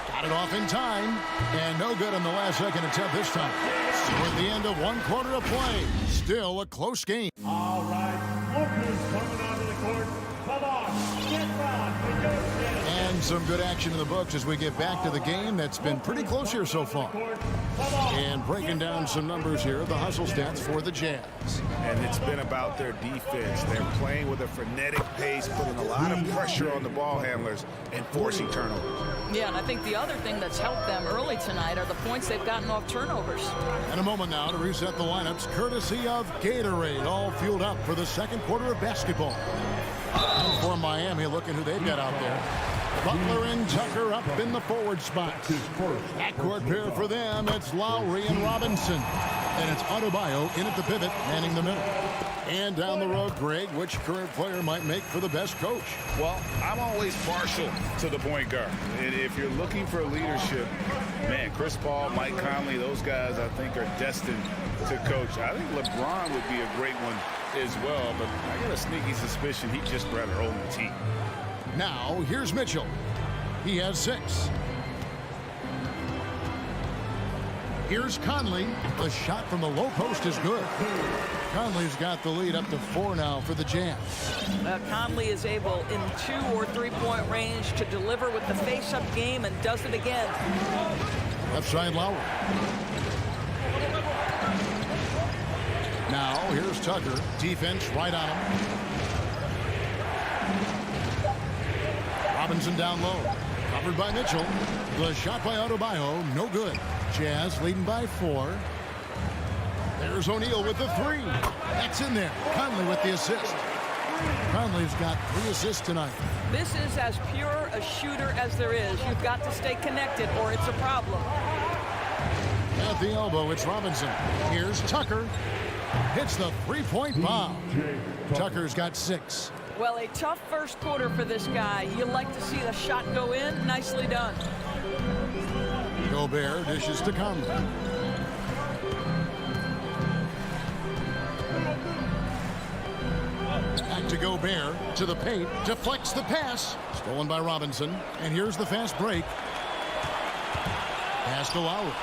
Got it off in time, and no good on the last second attempt this time. So at the end of 1 quarter of play, still a close game. All right, lookers coming onto the court. Come on, get round with your chance. And some good action in the books as we get back to the game that's been pretty close here so far. And breaking down some numbers here, the hustle stats for the Jazz. And it's been about their defense. They're playing with a frenetic pace, putting a lot of pressure on the ball handlers and forcing turnovers. Yeah, and I think the other thing that's helped them early tonight are the points they've gotten off turnovers. In a moment now to reset the lineups, courtesy of Gatorade, all fueled up for the second quarter of basketball. For Miami, looking who they've got out there. Butler and Tucker up in the forward spots. Backcourt pair for them, it's Lowry and Robinson. And it's Adebayo in at the pivot, manning the middle. And down the road, Greg, which current player might make for the best coach? Well, I'm always partial to the point guard. And if you're looking for leadership, man, Chris Paul, Mike Conley, those guys I think are destined to coach. I think LeBron would be a great one as well, but I got a sneaky suspicion he'd just rather own the team. Now, here's Mitchell. He has 6. Here's Conley. The shot from the low post is good. Conley's got the lead up to 4 now for the Jazz. Conley is able in 2 or 3 point range to deliver with the face-up game and does it again. Left side Lowry. Now here's Tucker. Defense right on him. Robinson down low. Covered by Mitchell. The shot by Adebayo, no good. Jazz leading by 4. There's O'Neal with the 3. That's in there. Conley with the assist. Conley's got 3 assists tonight. This is as pure a shooter as there is. You've got to stay connected or it's a problem. At the elbow, it's Robinson. Here's Tucker. Hits the 3-point bomb. Tucker's got 6. Well, a tough first quarter for this guy. You like to see the shot go in. Nicely done. Gobert dishes to Conley. Back to Gobert, to the paint, deflects the pass. Stolen by Robinson. And here's the fast break. Pass to Lowry.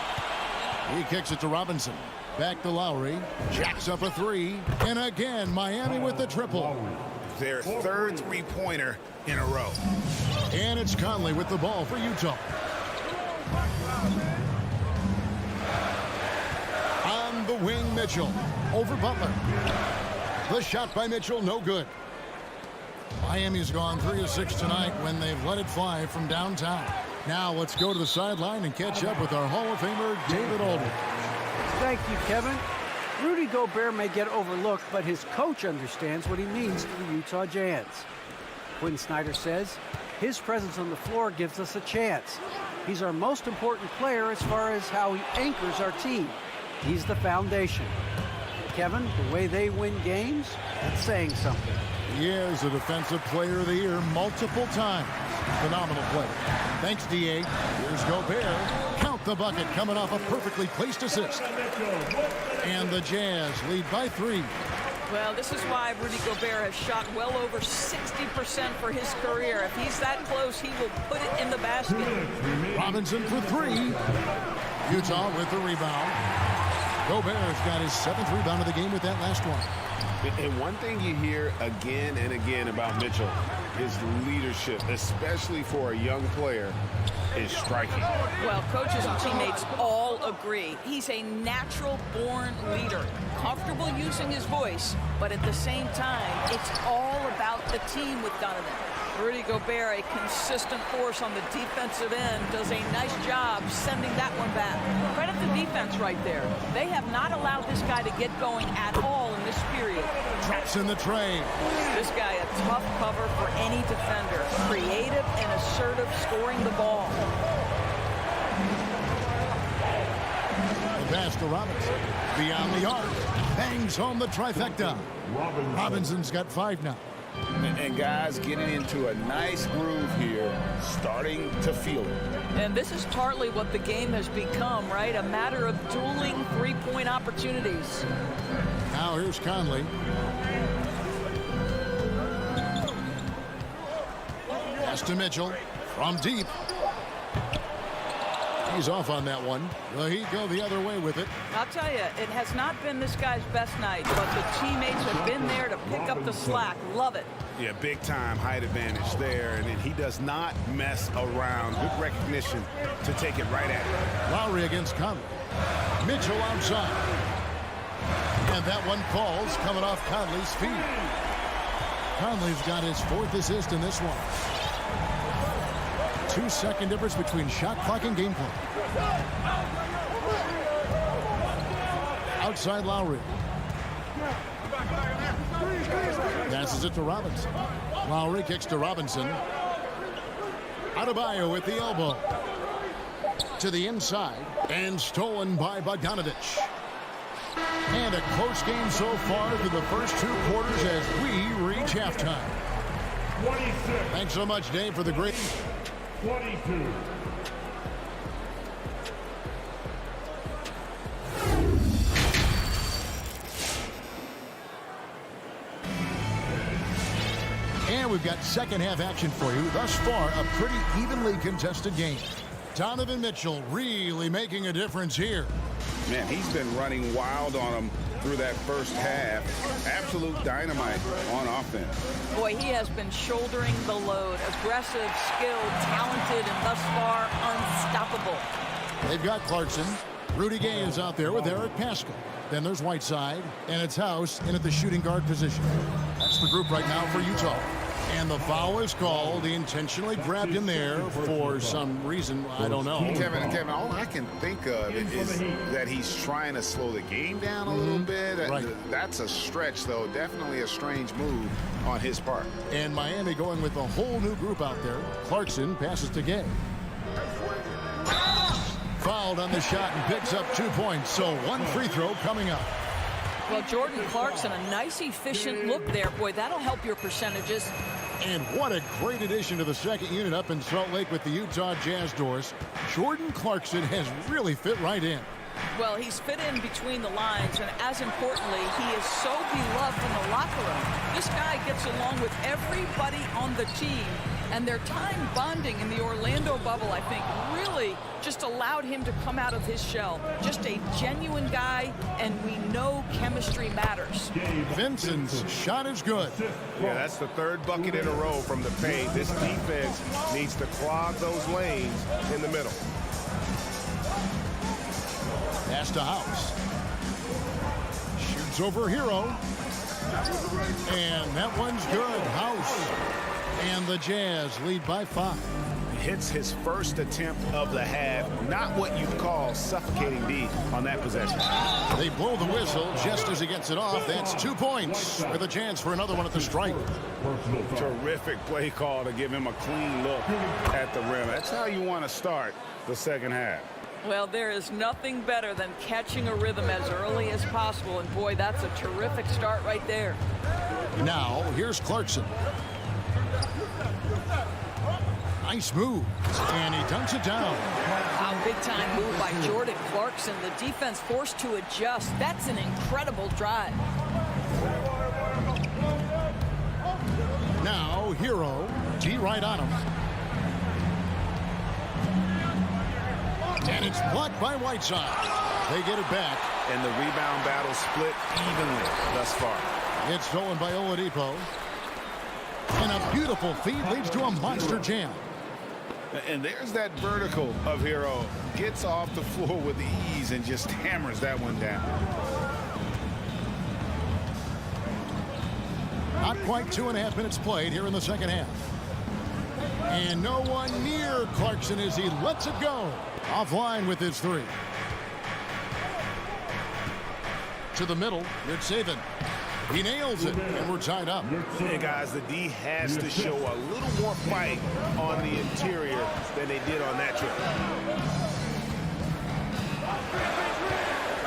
He kicks it to Robinson. Back to Lowry. Jacks up a 3. And again, Miami with the triple. Their 3rd three-pointer in a row. And it's Conley with the ball for Utah. On the wing, Mitchell. Over Butler. The shot by Mitchell, no good. Miami's gone 3 of 6 tonight when they've let it fly from downtown. Now let's go to the sideline and catch up with our Hall of Famer, David Aldridge. Thank you, Kevin. Rudy Gobert may get overlooked, but his coach understands what he means to the Utah Jazz. Quinn Snyder says, his presence on the floor gives us a chance. He's our most important player as far as how he anchors our team. He's the foundation. Kevin, the way they win games, that's saying something. He is a Defensive Player of the Year multiple times. Phenomenal play. Thanks, D.A. Here's Gobert. Count the bucket coming off a perfectly placed assist. And the Jazz lead by 3. Well, this is why Rudy Gobert has shot well over 60% for his career. If he's that close, he will put it in the basket. Robinson for 3. Utah with the rebound. Gobert's got his 7th rebound of the game with that last one. And one thing you hear again and again about Mitchell, his leadership, especially for a young player, is striking. Well, coaches and teammates all agree. He's a natural-born leader, comfortable using his voice, but at the same time, it's all about the team with Donovan. Rudy Gobert, a consistent force on the defensive end, does a nice job sending that one back. Credit the defense right there. They have not allowed this guy to get going at all in this period. Drops in the tray. This guy a tough cover for any defender. Creative and assertive scoring the ball. The pass to Robinson. Beyond the arc. Bangs home the trifecta. Robinson's got 5 now. And guys getting into a nice groove here, starting to feel it. And this is partly what the game has become, right? A matter of dueling three-point opportunities. Now here's Conley. Pass to Mitchell from deep. He's off on that one. Well, he'd go the other way with it. I'll tell you, it has not been this guy's best night, but the teammates have been there to pick up the slack. Love it. Yeah, big time height advantage there, and he does not mess around. Good recognition to take it right at him. Lowry against Conley. Mitchell outside. And that one falls coming off Conley's feet. Conley's got his 4th assist in this one. 2-second difference between shot clock and game clock. Outside Lowry. Passes it to Robinson. Lowry kicks to Robinson. Adebayo with the elbow. To the inside. And stolen by Bogdanovich. And a close game so far through the first 2 quarters as we reach halftime. 26. Thanks so much, Dave, for the great... 22. And we've got second half action for you. Thus far, a pretty evenly contested game. Donovan Mitchell really making a difference here. Man, he's been running wild on him through that first half. Absolute dynamite on offense. Boy, he has been shouldering the load. Aggressive, skilled, talented, and thus far unstoppable. They've got Clarkson. Rudy Gay is out there with Eric Paschall. Then there's Whiteside, and it's House in at the shooting guard position. That's the group right now for Utah. And the foul is called. He intentionally grabbed him there for some reason. I don't know. Kevin, all I can think of is that he's trying to slow the game down a little bit. Right. That's a stretch, though. Definitely a strange move on his part. And Miami going with a whole new group out there. Clarkson passes to Gay. Fouled on the shot and picks up 2 points. So 1 free throw coming up. Well, Jordan Clarkson, a nice, efficient look there. Boy, that'll help your percentages. And what a great addition to the second unit up in Salt Lake with the Utah Jazz, Doris. Jordan Clarkson has really fit right in. Well, he's fit in between the lines, and as importantly, he is so beloved in the locker room. This guy gets along with everybody on the team, and their time bonding in the Orlando bubble, I think, really just allowed him to come out of his shell. Just a genuine guy, and we know chemistry matters. Vincent's shot is good. Yeah, that's the 3rd bucket in a row from the paint. This defense needs to clog those lanes in the middle. Pass to House. Shoots over Hero. And that one's good. House. And the Jazz lead by 5. Hits his first attempt of the half. Not what you'd call suffocating D on that possession. They blow the whistle just as he gets it off. That's 2 points with a chance for another one at the stripe. Terrific play call to give him a clean look at the rim. That's how you want to start the second half. Well, there is nothing better than catching a rhythm as early as possible, and boy, that's a terrific start right there. Now, here's Clarkson. Nice move, and he dunks it down. Wow, big-time move by Jordan Clarkson. The defense forced to adjust. That's an incredible drive. Now, Hero, D right on him. And it's blocked by Whiteside. They get it back. And the rebound battle split evenly thus far. It's stolen by Oladipo. And a beautiful beautiful feed leads to a monster jam. And there's that vertical of Hero. Gets off the floor with ease and just hammers that one down. Not quite 2.5 minutes played here in the second half. And no one near Clarkson as he lets it go. Offline with his three. To the middle, it's Saban. He nails it, and we're tied up. Hey, guys, the D has to show a little more fight on the interior than they did on that trip.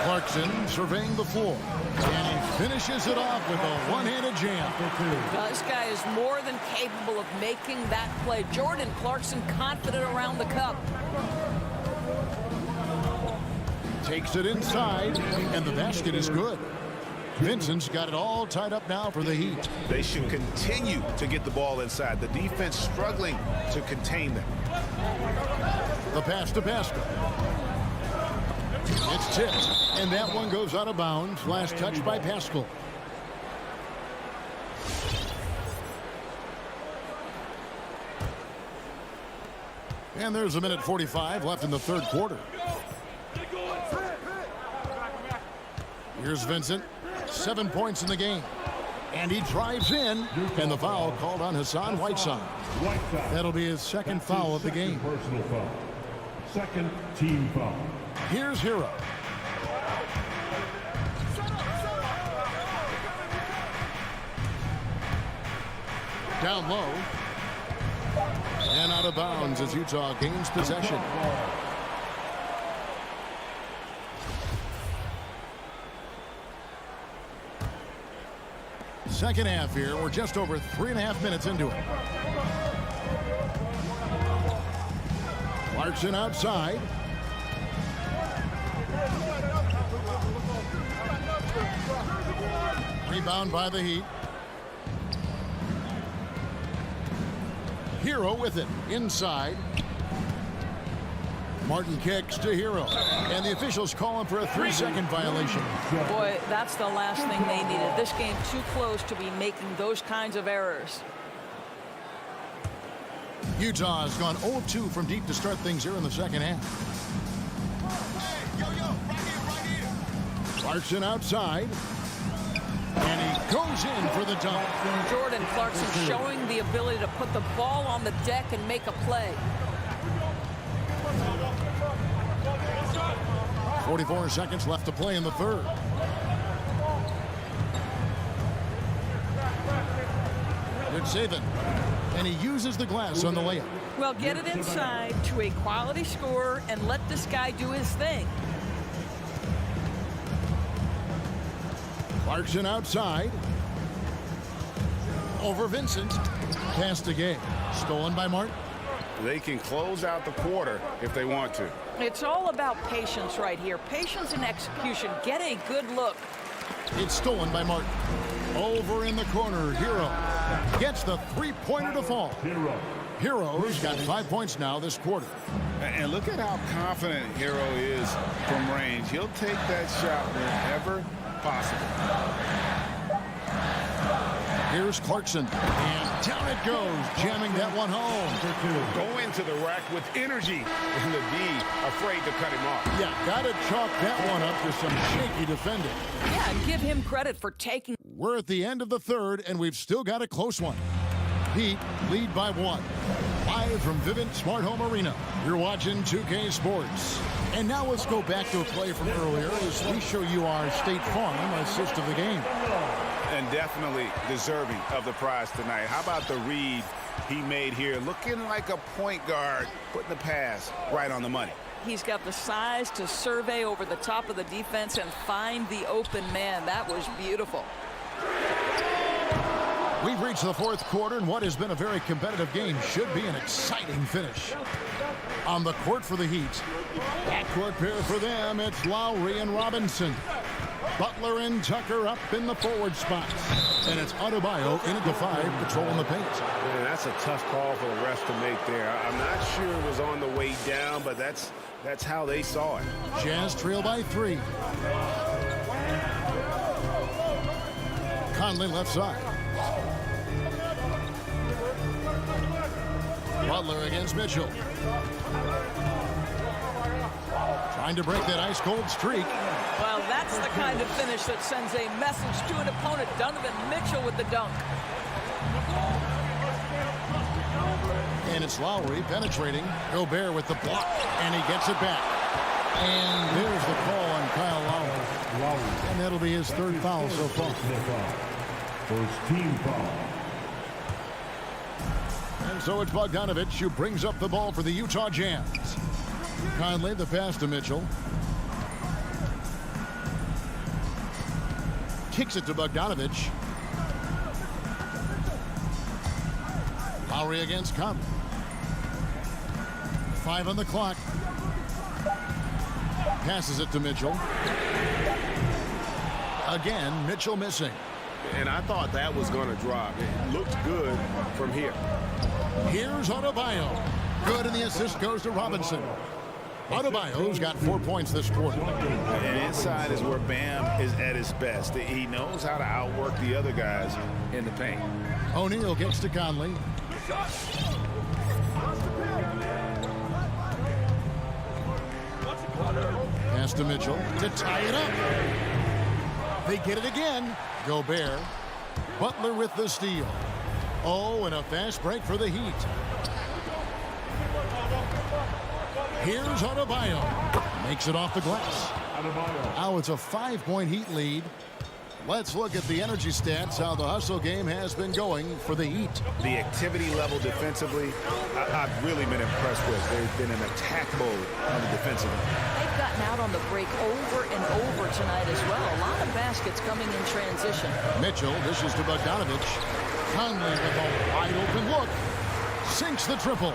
Clarkson surveying the floor. And he finishes it off with a one-handed jam. This guy is more than capable of making that play. Jordan Clarkson confident around the cup. Takes it inside, and the basket is good. Vincent's got it all tied up now for the Heat. They should continue to get the ball inside. The defense struggling to contain them. The pass to Pascal. It's tipped, and that one goes out of bounds. Last touch by Pascal. And there's a minute 45 left in the third quarter. Here's Vincent. 7 points in the game. And he drives in, and the foul called on Hassan Whiteside. That'll be his second foul of the game. Personal foul. Second team foul. Here's Hero. Down low. And out of bounds as Utah gains possession. Second half here. We're just over 3.5 minutes into it. Clarkson outside. Rebound by the Heat. Hero with it inside. Martin kicks to Hero. And the officials call him for a 3-second violation. Boy, that's the last thing they needed. This game too close to be making those kinds of errors. Utah has gone 0-2 from deep to start things here in the second half. Clarkson outside. And he goes in for the dunk. Jordan Clarkson showing the ability to put the ball on the deck and make a play. 44 seconds left to play in the third. It's Saban. And he uses the glass on the layup. Well, get it inside to a quality scorer and let this guy do his thing. Clarkson outside. Over Vincent. Pass to Gay. Stolen by Martin. They can close out the quarter if they want to. It's all about patience right here. Patience and execution. Get a good look. It's stolen by Martin. Over in the corner, Hero gets the three-pointer to fall. Hero's got 5 points now this quarter. And look at how confident Hero is from range. He'll take that shot whenever possible. Here's Clarkson. And down it goes, jamming that one home. Go into the rack with energy, and the D afraid to cut him off. Yeah, got to chalk that one up to some shaky defending. Yeah, and give him credit for taking. We're at the end of the third, and we've still got a close one. Heat lead by 1. Live from Vivint Smart Home Arena, you're watching 2K Sports. And now let's go back to a play from earlier as we show you our State Farm assist of the game. And definitely deserving of the prize tonight. How about the read he made here? Looking like a point guard, putting the pass right on the money. He's got the size to survey over the top of the defense and find the open man. That was beautiful. We've reached the fourth quarter, and what has been a very competitive game should be an exciting finish. On the court for the Heat. Backcourt pair for them, it's Lowry and Robinson. Butler and Tucker up in the forward spots. And it's Adebayo in at the 5, patrolling the paint. Man, that's a tough call for the refs to make there. I'm not sure it was on the way down, but that's how they saw it. Jazz trail by 3. Conley left side. Butler against Mitchell. Trying to break that ice-cold streak. Well, that's the kind of finish that sends a message to an opponent. Donovan Mitchell with the dunk. And it's Lowry penetrating. Gobert with the block, and he gets it back. And there's the call on Kyle Lowry. And that'll be his third foul so far. First team foul. And so it's Bogdanovich who brings up the ball for the Utah Jazz. Conley, the pass to Mitchell. Kicks it to Bogdanovich. Lowry against Conley. 5 on the clock. Passes it to Mitchell. Again, Mitchell missing. And I thought that was going to drop. It looked good from here. Here's Adebayo. Good, and the assist goes to Robinson. Adebayo's got 4 points this quarter. And inside is where Bam is at his best. He knows how to outwork the other guys in the paint. O'Neal gets to Conley. Pass to Mitchell to tie it up. They get it again. Gobert. Butler with the steal. Oh, and a fast break for the Heat. Here's Adebayo. Makes it off the glass. Now it's a 5-point Heat lead. Let's look at the energy stats, how the hustle game has been going for the Heat. The activity level defensively, I've really been impressed with. They've been in attack mode on the defensive end. They've gotten out on the break over and over tonight as well. A lot of baskets coming in transition. Mitchell dishes to Bogdanovich. Conley with a wide open look. Sinks the triple.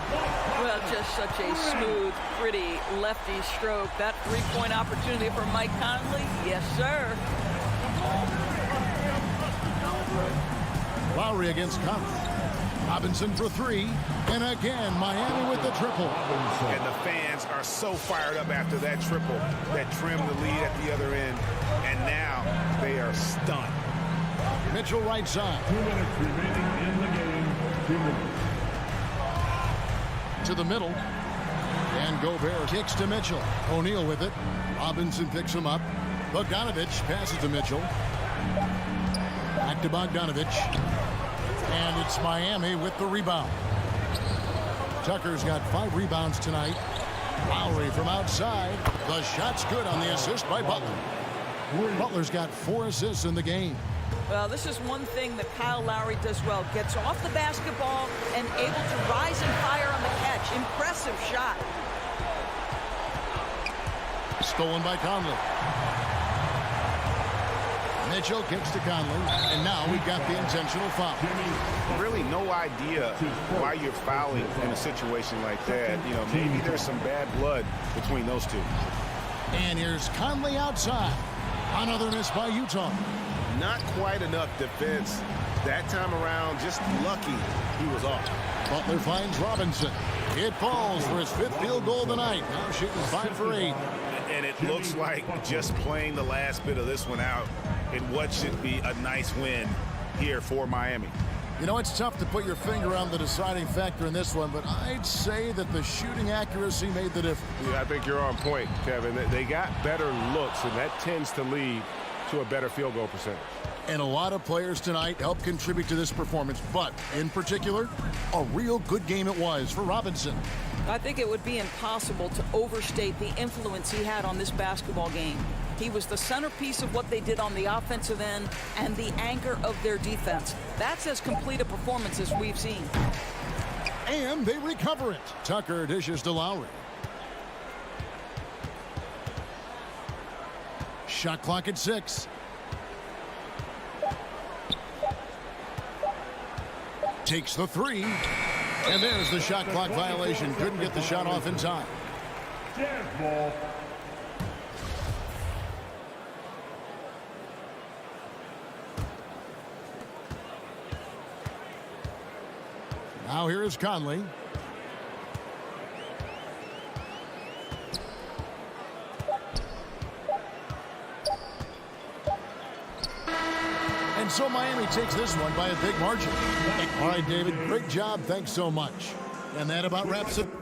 Well, just such a smooth, pretty lefty stroke. That three-point opportunity for Mike Conley. Yes, sir. Lowry against Conley. Robinson for 3. And again, Miami with the triple. And the fans are so fired up after that triple that trimmed the lead at the other end. And now they are stunned. Mitchell right side. 2 minutes remaining in the game. 2 minutes. To the middle. And Gobert kicks to Mitchell. O'Neal with it. Robinson picks him up. Bogdanovich passes to Mitchell. Back to Bogdanovich. And it's Miami with the rebound. Tucker's got 5 rebounds tonight. Lowry from outside. The shot's good on the assist by Butler. Butler's got 4 assists in the game. Well, this is one thing that Kyle Lowry does well. Gets off the basketball and able to rise and fire on the catch. Impressive shot. Stolen by Conley. Mitchell kicks to Conley. And now we've got the intentional foul. Really no idea why you're fouling in a situation like that. You know, maybe there's some bad blood between those two. And here's Conley outside. Another miss by Utah. Not quite enough defense that time around. Just lucky he was off. Butler finds Robinson. It falls for his 5th field goal tonight. Now shooting 5 for 8. And it looks like just playing the last bit of this one out in what should be a nice win here for Miami. You know, it's tough to put your finger on the deciding factor in this one, but I'd say that the shooting accuracy made the difference. Yeah, I think you're on point, Kevin. They got better looks, and that tends to lead to a better field goal percentage. And a lot of players tonight helped contribute to this performance, but in particular, a real good game it was for Robinson. I think it would be impossible to overstate the influence he had on this basketball game. He was the centerpiece of what they did on the offensive end and the anchor of their defense. That's as complete a performance as we've seen. And they recover it. Tucker dishes to Lowry. Shot clock at 6. Takes the 3. And there's the shot clock violation. Couldn't get the shot off in time. Jazz ball. Now here is Conley. And so Miami takes this one by a big margin. All right, David, great job. Thanks so much. And that about wraps it.